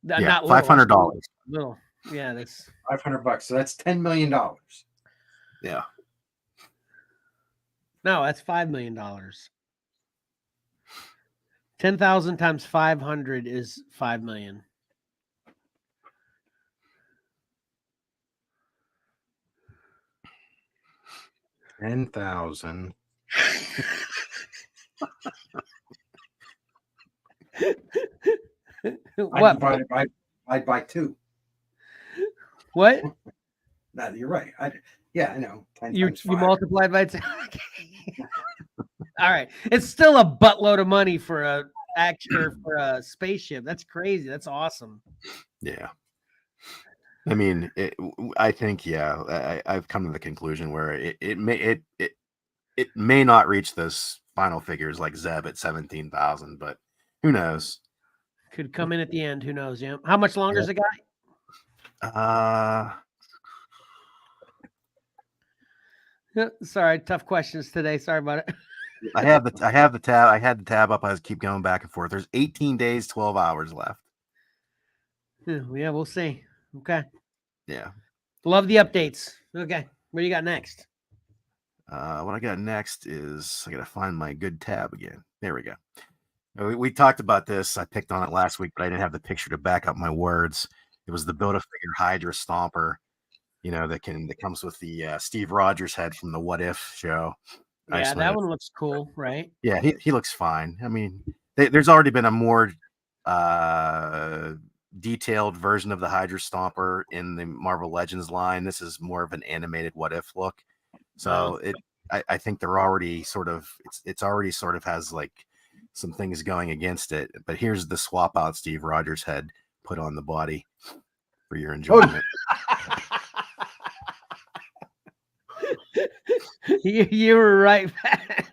Yeah, not $500. Little. Yeah, that's $500. So that's $10 million. Yeah. No, that's $5 million. 10,000 times 500 is 5 million. $10,000. What? I'd buy two. What? No, you're right. I know. 10 You times 5. multiplied by 10. All right. It's still a buttload of money for a actor for a spaceship. That's crazy. That's awesome. Yeah. I mean, I think, I've come to the conclusion where it may not reach those final figures like Zeb at 17,000, but who knows? Could come in at the end. Who knows? Yeah. How much longer is it got? Sorry, tough questions today. Sorry about it. I have the tab. I had the tab up. I was keep going back and forth. There's 18 days, 12 hours left. Yeah, we'll see. Okay. Yeah. Love the updates. Okay. What do you got next? What I got next is I got to find my good tab again. There we go. We talked about this. I picked on it last week, but I didn't have the picture to back up my words. It was the Build-A-Figure Hydra Stomper, that comes with the Steve Rogers head from the What If show. Yeah, that one looks cool, right? Yeah, he looks fine. I mean, there's already been a more detailed version of the Hydra Stomper in the Marvel Legends line. This is more of an animated What If look. So I think they're already sort of it's already sort of has like some things going against it. But here's the swap out Steve Rogers head put on the body for your enjoyment. You were right, Pat.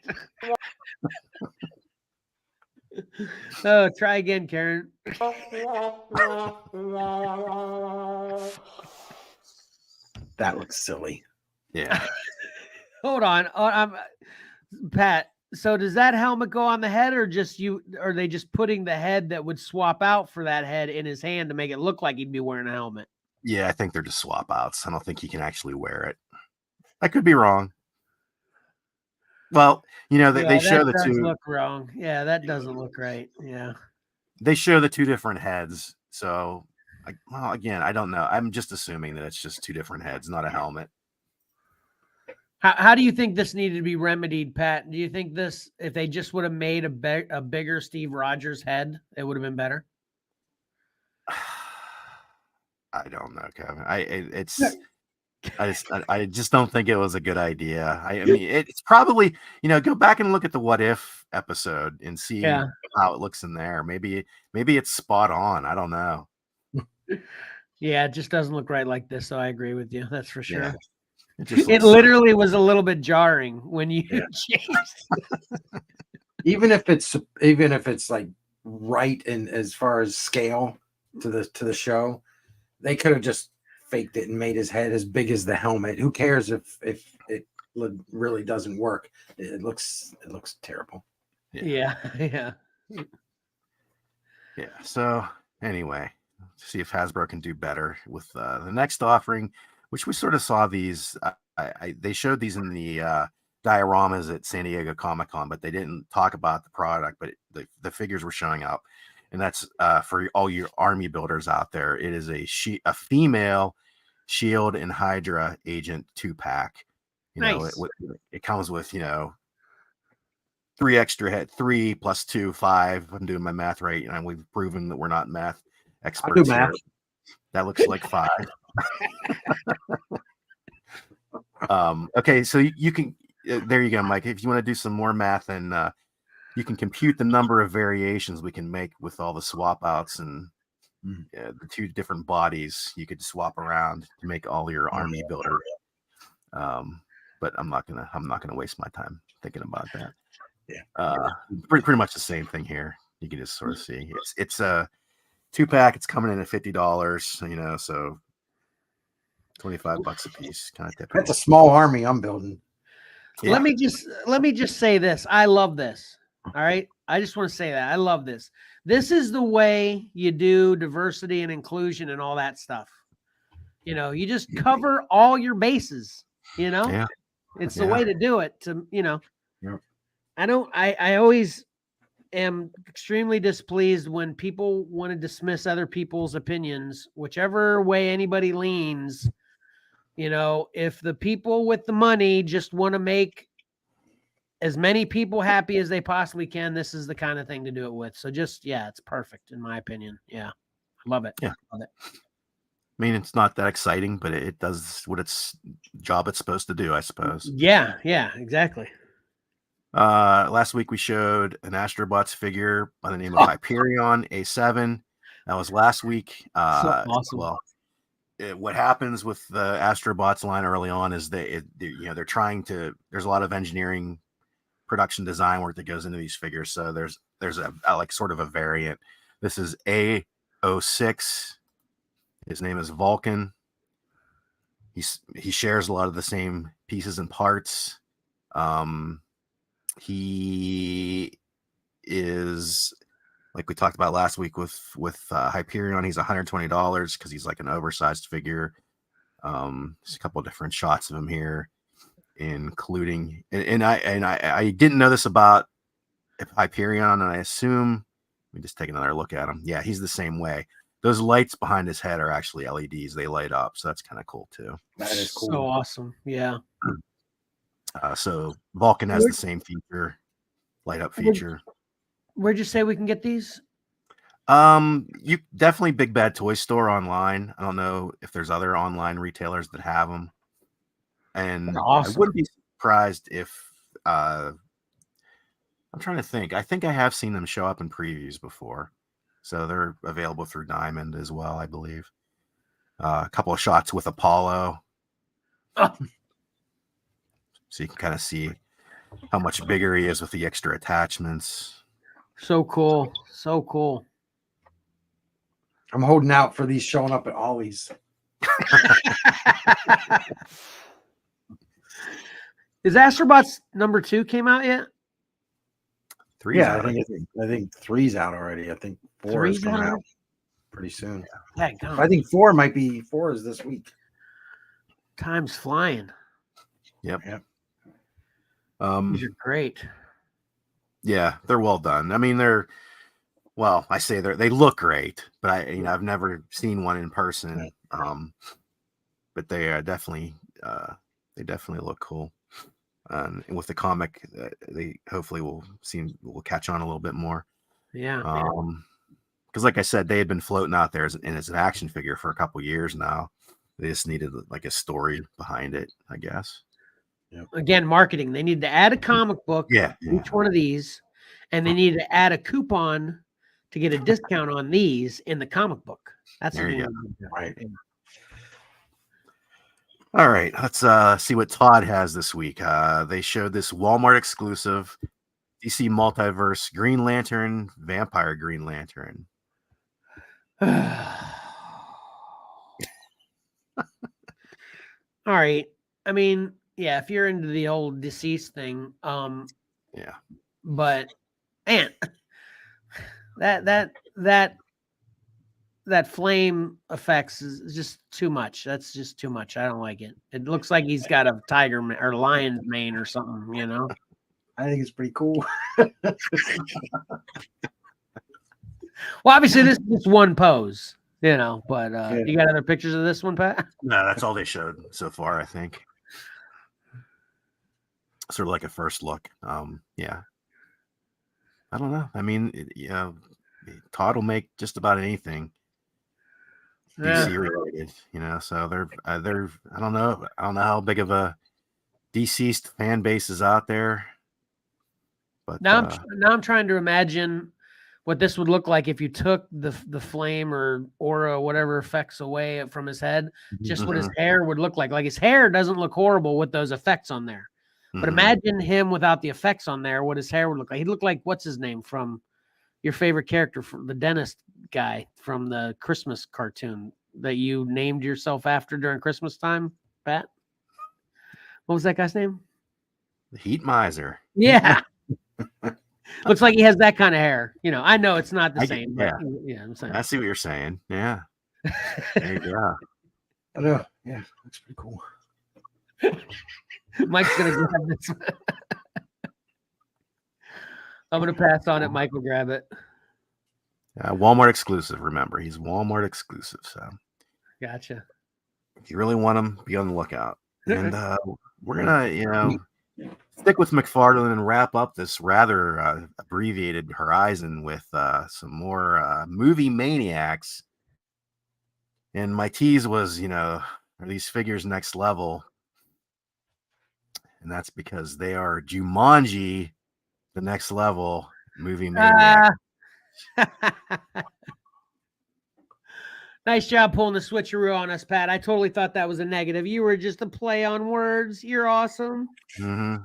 Oh, try again, Karen. That looks silly. Yeah. Hold on. Pat. So does that helmet go on the head, or are they just putting the head that would swap out for that head in his hand to make it look like he'd be wearing a helmet? Yeah, I think they're just swap outs. I don't think he can actually wear it. I could be wrong. Well, they show the two. Look wrong. Yeah, that doesn't look right. Yeah. They show the two different heads. So, again, I don't know. I'm just assuming that it's just two different heads, not a helmet. How do you think this needed to be remedied, Pat? Do you think this, if they just would have made a bigger Steve Rogers head, it would have been better? I don't know, Kevin. I just don't think it was a good idea. I mean, it's probably, go back and look at the What If episode and see how it looks in there. Maybe it's spot on. I don't know. Yeah, it just doesn't look right like this. So I agree with you. That's for sure. Yeah. It literally was a little bit jarring when you changed. even if it's like right in as far as scale to the show, they could have just faked it and made his head as big as the helmet. Who cares if it really doesn't work? It looks terrible. Yeah. So anyway, see if Hasbro can do better with the next offering, which we sort of saw these. They showed these in the dioramas at San Diego Comic-Con, but they didn't talk about the product. But the figures were showing up, and that's for all your army builders out there. It is a female Shield and Hydra agent 2-pack. Nice. It comes with 3 extra head, 3 plus 2, 5. I'm doing my math right, and we've proven that we're not math experts here. That looks like 5. Okay, so you can there you go, Mike. If you want to do some more math, and you can compute the number of variations we can make with all the swap outs and the two different bodies you could swap around to make all your army builder. But I'm not gonna waste my time thinking about that. Yeah. Pretty much the same thing here. You can just sort of see it's a 2-pack. It's coming in at $50. So $25 a piece. Kind of typical. That's a small army I'm building. Yeah. Let me just say this. I love this. All right. I just want to say that I love this. This is the way you do diversity and inclusion and all that stuff. You just cover all your bases, Yeah. It's the way to do it I always am extremely displeased when people want to dismiss other people's opinions, whichever way anybody leans. If the people with the money just want to make as many people happy as they possibly can, this is the kind of thing to do it with. So it's perfect in my opinion. Yeah. I love it. Yeah. Love it. I mean, it's not that exciting, but it does what its job it's supposed to do, I suppose. Yeah, exactly. Last week we showed an Astrobots figure by the name of Hyperion A7. That was last week. So awesome. Well, what happens with the Astrobots line early on is they're trying to. There's a lot of engineering, production design work that goes into these figures. So there's a like sort of a variant. This is A06. His name is Vulcan. He shares a lot of the same pieces and parts. He is, like we talked about last week with Hyperion. He's $120 because he's like an oversized figure. There's a couple of different shots of him here, including and I didn't know this about Hyperion, and I assume let me just take another look at him. Yeah, he's the same way. Those lights behind his head are actually LEDs. They light up, so that's kind of cool too. That is cool. So awesome. Yeah. So Vulcan has the same feature, light up feature. Where'd you say we can get these? You definitely Big Bad Toy Store online. I don't know if there's other online retailers that have them, and I Awesome. wouldn't be surprised if I'm trying to think. I think I have seen them show up in previews before, so they're available through Diamond as well, I believe. A couple of shots with Apollo, Oh, so you can kind of see how much bigger he is with the extra attachments. so cool. So cool. I'm holding out for these showing up at Ollie's. Is Astrobots #2 came out yet? 3's Yeah, out, I think 3's out already. I think 4 is 3's coming out? out pretty soon. Dadgum. I think 4 is this week. Time's flying. Yep. Yep. These are great. Yeah, they're well done. I mean, I say they look great, but I've never seen one in person. But they are definitely look cool. And with the comic, they hopefully will catch on a little bit more. Yeah. Because like I said, they had been floating out there as an action figure for a couple years now. They just needed like a story behind it, I guess. Again, marketing. They need to add a comic book. Yeah. Each one of these, and they need to add a coupon to get a discount on these in the comic book. That's There what you we go. need to do. Right. All right, let's see what Todd has this week. They showed this Walmart exclusive DC Multiverse Green Lantern, Vampire Green Lantern. All right. I mean, yeah, if you're into the whole deceased thing, Yeah. But man, that flame effects is just too much. That's just too much. I don't like it. It looks like he's got a tiger or lion's mane or something, you know. I think it's pretty cool. Well, obviously this is just one pose, you know, but you got other pictures of this one, Pat? No, that's all they showed so far, I think. Sort of like a first look. Yeah. I don't know. I mean, Todd will make just about anything DC related, so they're I don't know how big of a deceased fan base is out there. But now I'm trying to imagine what this would look like if you took the flame or aura, whatever effects away from his head, just what his hair would look like. Like his hair doesn't look horrible with those effects on there. But imagine him without the effects on there, what his hair would look like. He'd look like, what's his name from your favorite character, from the dentist guy from the Christmas cartoon that you named yourself after during Christmas time, Pat? What was that guy's name? The Heat Miser. Yeah. Looks like he has that kind of hair. I know it's not the same. Yeah. But yeah, I'm saying. I see what you're saying. Yeah. There you go. I know. Yeah, looks pretty cool. Mike's gonna grab this. I'm gonna pass on it. Mike will grab it. Walmart exclusive. Remember, he's Walmart exclusive. So, gotcha. If you really want him, be on the lookout. And we're gonna, stick with McFarlane and wrap up this rather abbreviated horizon with some more movie maniacs. And my tease was, are these figures next level? And that's because they are Jumanji, the next level movie maniac. Nice job pulling the switcheroo on us, Pat. I totally thought that was a negative. You were just a play on words. You're awesome. And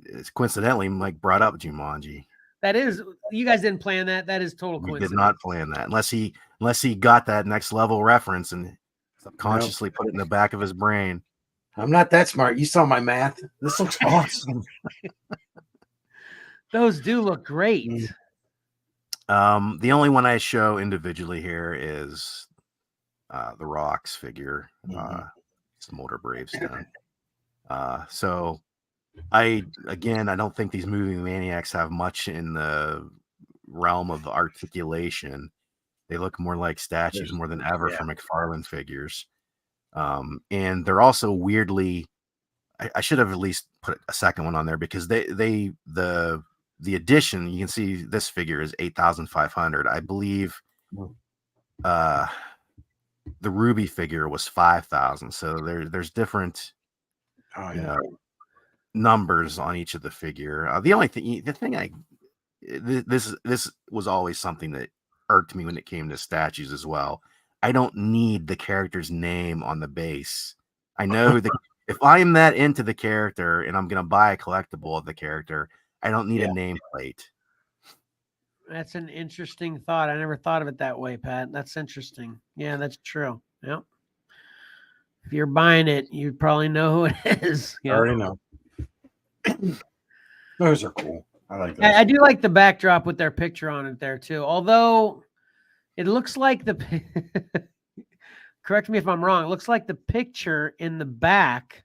it's coincidentally, Mike brought up Jumanji. That is, you guys didn't plan that. That is total coincidence. We did not plan that, unless he got that next level reference and subconsciously put it in the back of his brain. I'm not that smart. You saw my math. This looks awesome. Those do look great. The only one I show individually here is the Rock's figure, Smolder Bravestone. So I don't think these movie maniacs have much in the realm of articulation. They look more like statues more than ever for McFarlane figures. And they're also weirdly, I should have at least put a second one on there because the the edition, you can see this figure is 8,500. I believe the Ruby figure was 5,000. So there's different numbers on each of the figure. This was always something that irked me when it came to statues as well. I don't need the character's name on the base. I know that if I am that into the character and I'm going to buy a collectible of the character, I don't need a nameplate. That's an interesting thought. I never thought of it that way, Pat. That's interesting. Yeah, that's true. Yep. If you're buying it, you probably know who it is. I already know. Those are cool. I like those. I do like the backdrop with their picture on it there too. Although it looks like correct me if I'm wrong. It looks like the picture in the back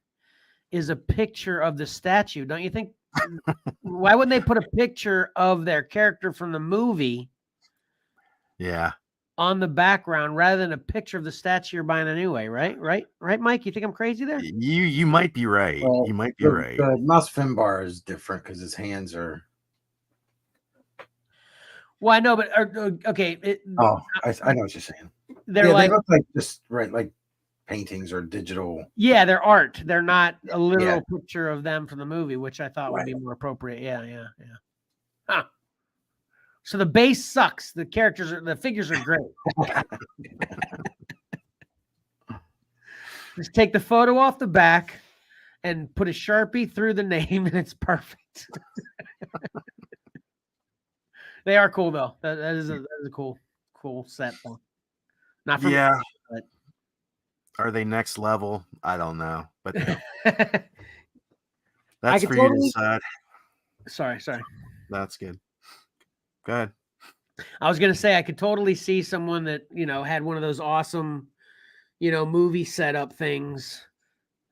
is a picture of the statue. Don't you think? Why wouldn't they put a picture of their character from the movie? Yeah. On the background rather than a picture of the statue you're buying anyway, right? Right, Mike? You think I'm crazy there? You might be right. Well, you might be right. The mouse fin bar is different because his hands are. Well, I know, but okay. I know what you're saying. They're they look like just like paintings or digital. Yeah, they're art. They're not a literal picture of them from the movie, which I thought would be more appropriate. Yeah. Huh. So the base sucks. The figures are great. Just take the photo off the back and put a Sharpie through the name, and it's perfect. They are cool though. That is a cool set though. Not for me, but are they next level? I don't know, but that's for you to decide. Sorry. That's good. Go ahead. I was gonna say I could totally see someone that had one of those awesome, movie setup things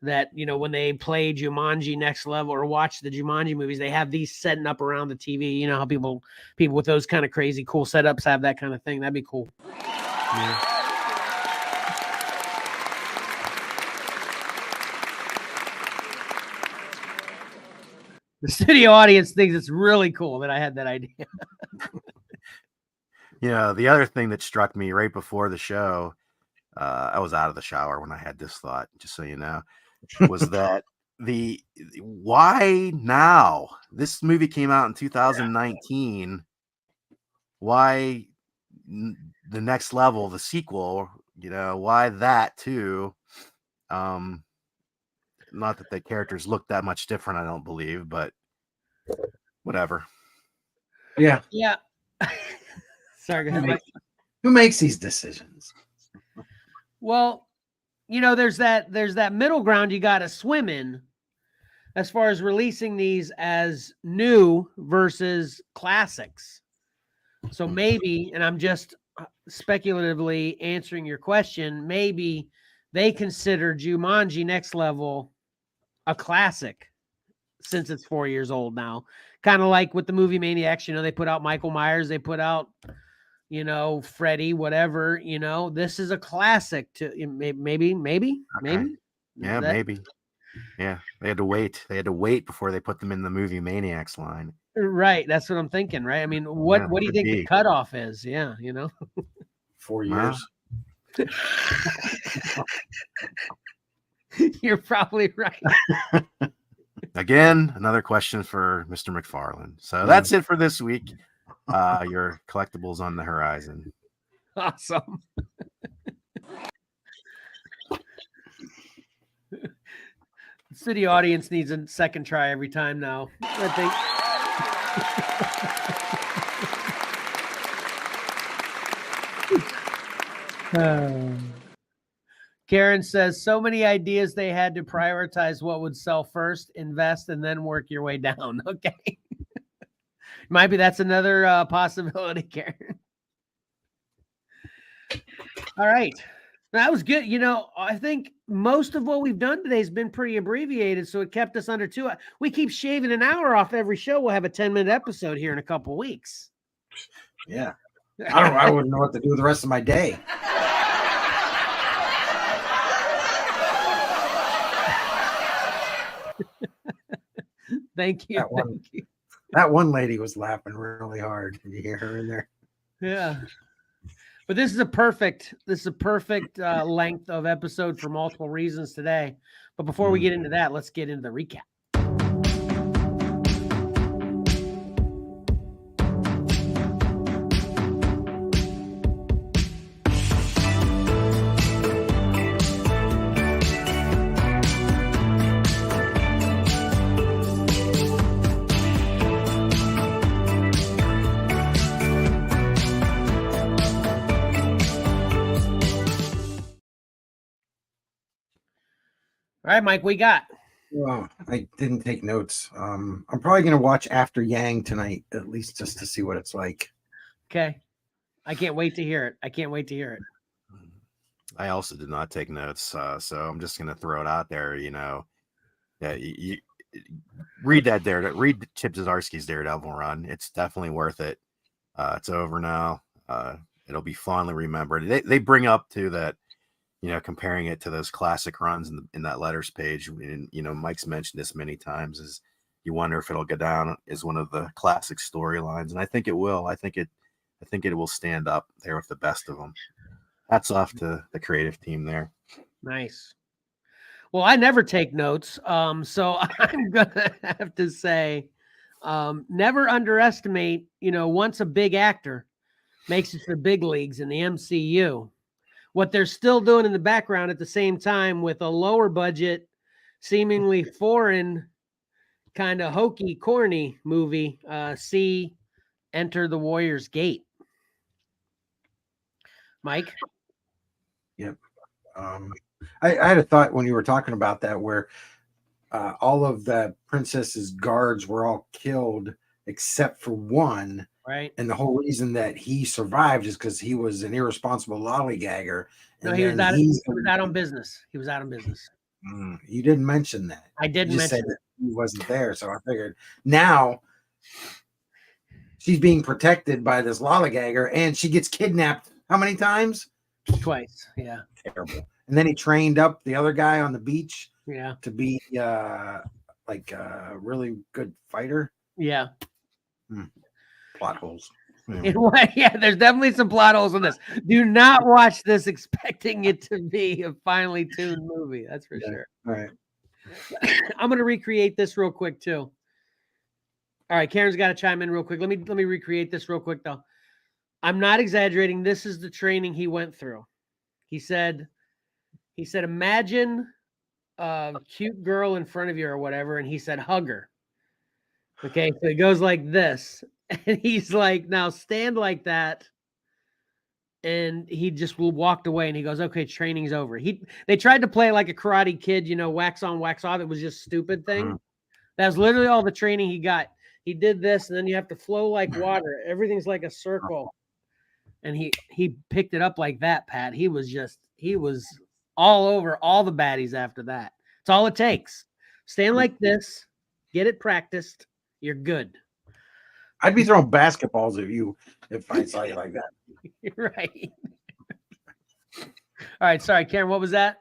that when they play Jumanji Next Level or watch the Jumanji movies, they have these setting up around the TV. You know how people with those kind of crazy cool setups have that kind of thing. That'd be cool. Yeah. The studio audience thinks it's really cool that I had that idea. The other thing that struck me right before the show, I was out of the shower when I had this thought, just so you know, was that why now? This movie came out in 2019. Why the Next Level, the sequel, why that too? Not that the characters look that much different, I don't believe, but whatever. Yeah. Sorry, go ahead. Who makes these decisions? Well, there's that middle ground you got to swim in as far as releasing these as new versus classics. So maybe, and I'm just speculatively answering your question, maybe they consider Jumanji Next Level a classic since it's 4 years old now. Kind of like with the movie Maniacs, they put out Michael Myers, they put out, Freddy, whatever, this is a classic to maybe. Yeah, maybe. Yeah, they had to wait. They had to wait before they put them in the movie Maniacs line. Right. That's what I'm thinking, right? I mean, what do you think the cutoff is? Yeah, 4 years. You're probably right. Again, another question for Mr. McFarland. So that's it for this week. Your collectibles on the horizon. Awesome. The city audience needs a second try every time now, I think. Karen says, so many ideas they had to prioritize what would sell first, invest, and then work your way down. Okay. Might be that's another possibility, Karen. All right. That was good. I think most of what we've done today has been pretty abbreviated, so it kept us under 2 hours. We keep shaving an hour off every show. We'll have a 10-minute episode here in a couple weeks. Yeah. I wouldn't know what to do with the rest of my day. Thank you. That one lady was laughing really hard. Did you hear her in there? Yeah. But this is a perfect length of episode for multiple reasons today. But before we get into that, let's get into the recap. All right, Mike, we got. Well, I didn't take notes. I'm probably going to watch After Yang tonight, at least just to see what it's like. Okay. I can't wait to hear it. I also did not take notes, so I'm just going to throw it out there. Yeah, you read that read Chip Zdarsky's Daredevil run. It's definitely worth it. It's over now. It'll be fondly remembered. They bring up too that, comparing it to those classic runs in that letters page. And, Mike's mentioned this many times, is you wonder if it'll go down as one of the classic storylines. And I think it will. I think it will stand up there with the best of them. Hats off to the creative team there. Nice. Well, I never take notes. So I'm going to have to say, never underestimate, once a big actor makes it to the big leagues in the MCU, what they're still doing in the background at the same time with a lower budget, seemingly foreign, kind of hokey, corny movie, see Enter the Warrior's Gate. Mike? Yep. I had a thought when you were talking about that, where all of the princess's guards were all killed except for one. Right. And the whole reason that he survived is because he was an irresponsible lollygagger. No, he was out on business. He was out on business. You didn't mention that. I didn't mention that he wasn't there. So I figured now she's being protected by this lollygagger, and she gets kidnapped how many times? Twice. Yeah. Terrible. And then he trained up the other guy on the beach. Yeah. To be like a really good fighter. Yeah. Plot holes. Yeah, there's definitely some plot holes in this. Do not watch this expecting it to be a finely tuned movie. That's for sure. All right. I'm going to recreate this real quick too. All right, Karen's got to chime in real quick. Let me recreate this real quick though. I'm not exaggerating. This is the training he went through. He said, imagine a cute girl in front of you or whatever, and he said, hug her. Okay, so it goes like this. And he's like, now stand like that. And he just walked away, and he goes, okay, training's over. They tried to play like a Karate Kid, wax on, wax off. It was just a stupid thing. That was literally all the training he got. He did this, and then you have to flow like water. Everything's like a circle. And he picked it up like that, Pat. He was all over all the baddies after that. It's all it takes. Stand like this, get it practiced. You're good. I'd be throwing basketballs at you if I saw you like that. Right. All right. Sorry, Karen. What was that?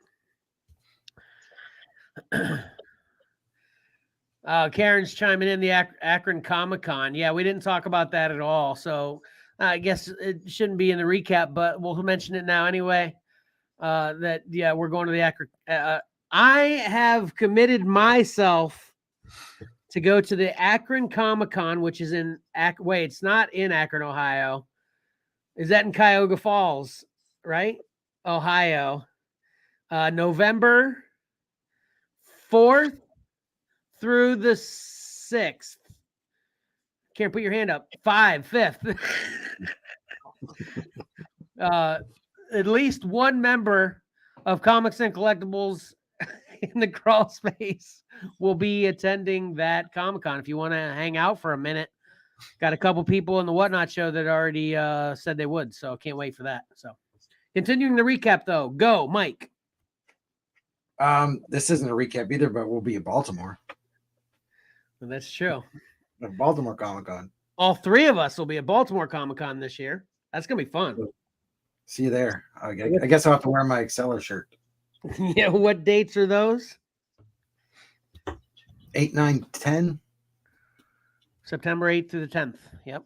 Karen's chiming in the Akron Comic-Con. Yeah, we didn't talk about that at all. So I guess it shouldn't be in the recap, but we'll mention it now anyway. We're going to the Akron. I have committed myself to go to the Akron Comic-Con, which is in it's not in Akron, Ohio. Is that in Cuyahoga Falls, right? Ohio. November 4th through the 6th. Can't put your hand up. 5th. At least one member of Comics and Collectibles in the crawl space will be attending that Comic-Con. If you want to hang out for a minute, got a couple people in the Whatnot show that already said they would. So can't wait for that. So continuing the recap though, go Mike. This isn't a recap either, but we'll be in Baltimore. Well, that's true. Baltimore Comic-Con. All three of us will be at Baltimore Comic-Con this year. That's going to be fun. See you there. I guess I'll have to wear my Xcellar shirt. Yeah. What dates are those? 8, 9, 10. September 8th through the 10th. Yep.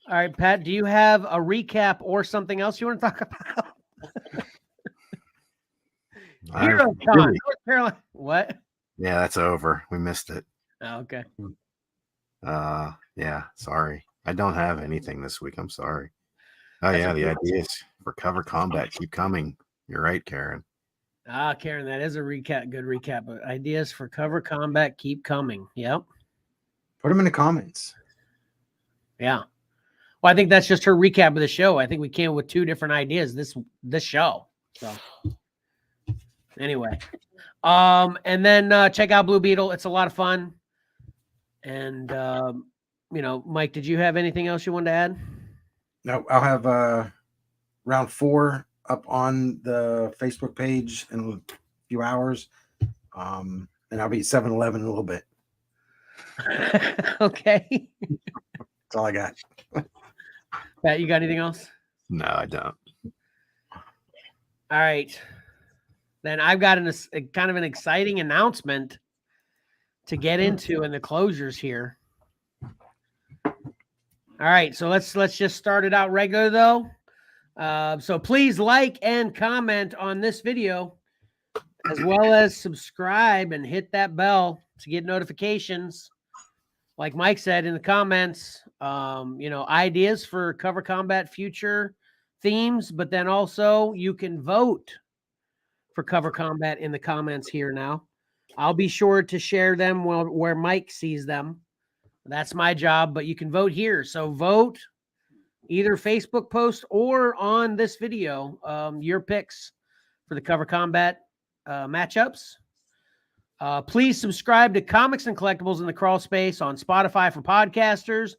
All right, Pat, do you have a recap or something else you want to talk about? HeroCon, North Carolina. What? Yeah, that's over. We missed it. Oh, okay. Yeah, sorry. I don't have anything this week. I'm sorry. Oh, That's yeah, okay. the ideas for Cover Combat keep coming. You're right, Karen. Karen, that is a recap. Good recap. But ideas for Cover Combat keep coming. Yep. Put them in the comments. Yeah. Well, I think that's just her recap of the show. I think we came with 2 different ideas this show. So anyway, and then check out Blue Beetle. It's a lot of fun. And Mike, did you have anything else you wanted to add? No, I'll have round 4 up on the Facebook page in a few hours. And I'll be at 7-Eleven in a little bit. Okay. That's all I got. Pat, you got anything else? No, I don't. All right. Then I've got a kind of an exciting announcement to get into in the closures here. All right. So let's just start it out regular though. So please like and comment on this video, as well as subscribe and hit that bell to get notifications. Like Mike said in the comments, ideas for Cover Combat future themes, but then also you can vote for Cover Combat in the comments here now. I'll be sure to share them where Mike sees them. That's my job, but you can vote here. So vote either Facebook post or on this video, your picks for the Cover Combat matchups. Please subscribe to Comics and Collectibles in the Crawl Space on Spotify for podcasters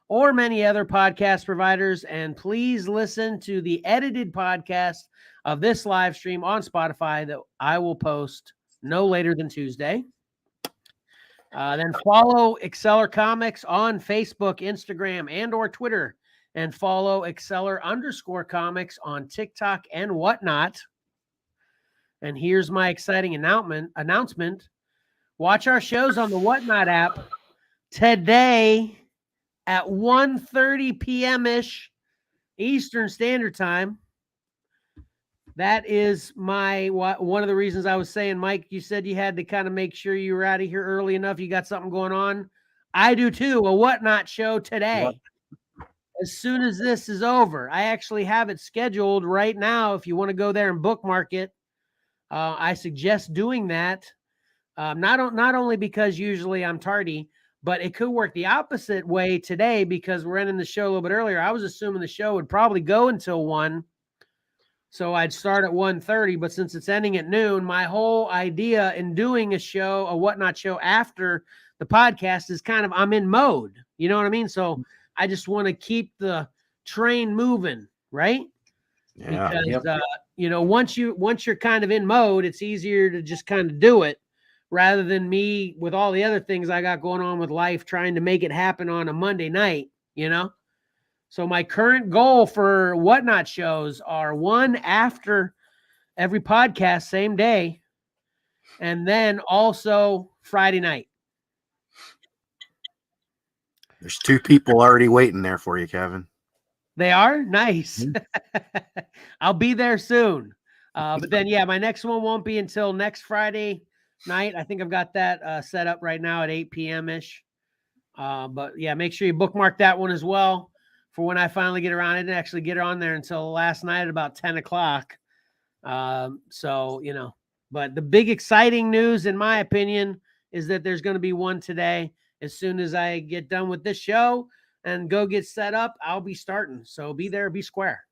or many other podcast providers. And please listen to the edited podcast of this live stream on Spotify that I will post no later than Tuesday. Then follow XcellarComics on Facebook, Instagram, and or Twitter. And follow Xcellar_comics on TikTok and whatnot. And here's my exciting announcement. Watch our shows on the Whatnot app today at 1:30 p.m.-ish Eastern Standard Time. That is one of the reasons I was saying, Mike, you said you had to kind of make sure you were out of here early enough. You got something going on. I do too. A Whatnot show today. What? As soon as this is over. I actually have it scheduled right now. If you want to go there and bookmark it, I suggest doing that. Not only because usually I'm tardy, but it could work the opposite way today because we're ending the show a little bit earlier. I was assuming the show would probably go until 1. So I'd start at 1:30, but since it's ending at noon, my whole idea in doing a Whatnot show after the podcast is kind of, I'm in mode. You know what I mean? So I just want to keep the train moving, right? Yeah. Because, once you're kind of in mode, it's easier to just kind of do it rather than me with all the other things I got going on with life, trying to make it happen on a Monday night, So my current goal for Whatnot shows are 1 after every podcast, same day, and then also Friday night. There's 2 people already waiting there for you, Kevin. They are? Nice. I'll be there soon. But then, my next one won't be until next Friday night. I think I've got that set up right now at 8 p.m.-ish. But, make sure you bookmark that one as well for when I finally get around. I didn't actually get on there until last night at about 10 o'clock. But the big exciting news, in my opinion, is that there's going to be one today. As soon as I get done with this show and go get set up, I'll be starting. So be there, be square.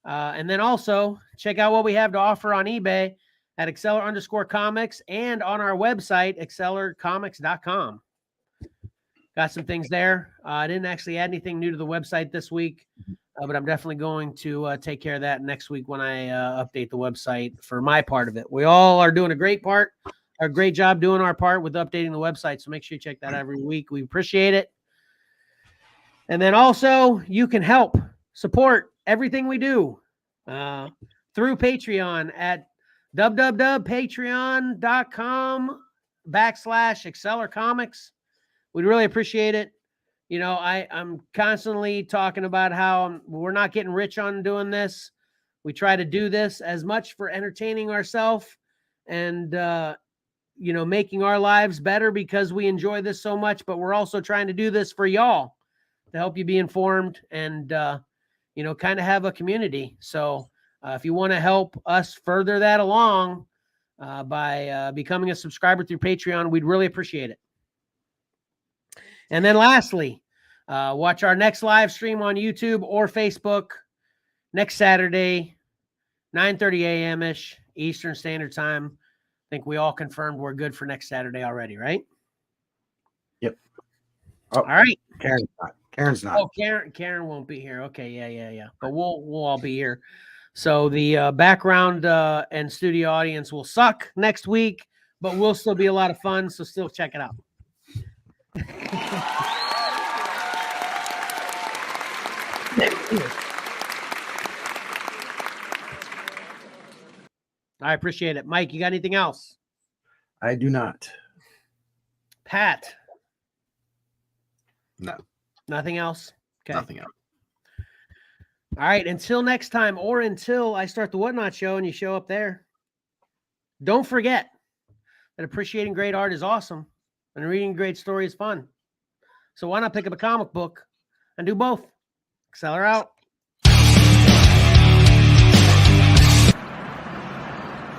And then also check out what we have to offer on eBay at Xcellar_comics and on our website, XcellarComics.com. Got some things there. I didn't actually add anything new to the website this week, but I'm definitely going to take care of that next week when I update the website for my part of it. We all are doing a great job doing our part with updating the website. So make sure you check that every week. We appreciate it. And then also you can help support everything we do through Patreon at www.patreon.com/XcellarComics. We'd really appreciate it. You know, I'm constantly talking about how we're not getting rich on doing this. We try to do this as much for entertaining ourselves and, you know, making our lives better because we enjoy this so much, but we're also trying to do this for y'all to help you be informed and, you know, kind of have a community. So if you want to help us further that along by becoming a subscriber through Patreon, we'd really appreciate it. And then lastly, watch our next live stream on YouTube or Facebook next Saturday, 9:30 a.m.-ish Eastern Standard Time. I think we all confirmed we're good for next Saturday already, right? Yep. Oh, all right. Karen's not. Oh, Karen won't be here. Okay, yeah. But we'll all be here. So the background and studio audience will suck next week, but we'll still be a lot of fun. So still check it out. I appreciate it. Mike, you got anything else? I do not. Pat? No. Nothing else? Okay. Nothing else. All right. Until next time, or until I start the Whatnot show and you show up there, don't forget that appreciating great art is awesome and reading a great story is fun. So why not pick up a comic book and do both? Xcellar out.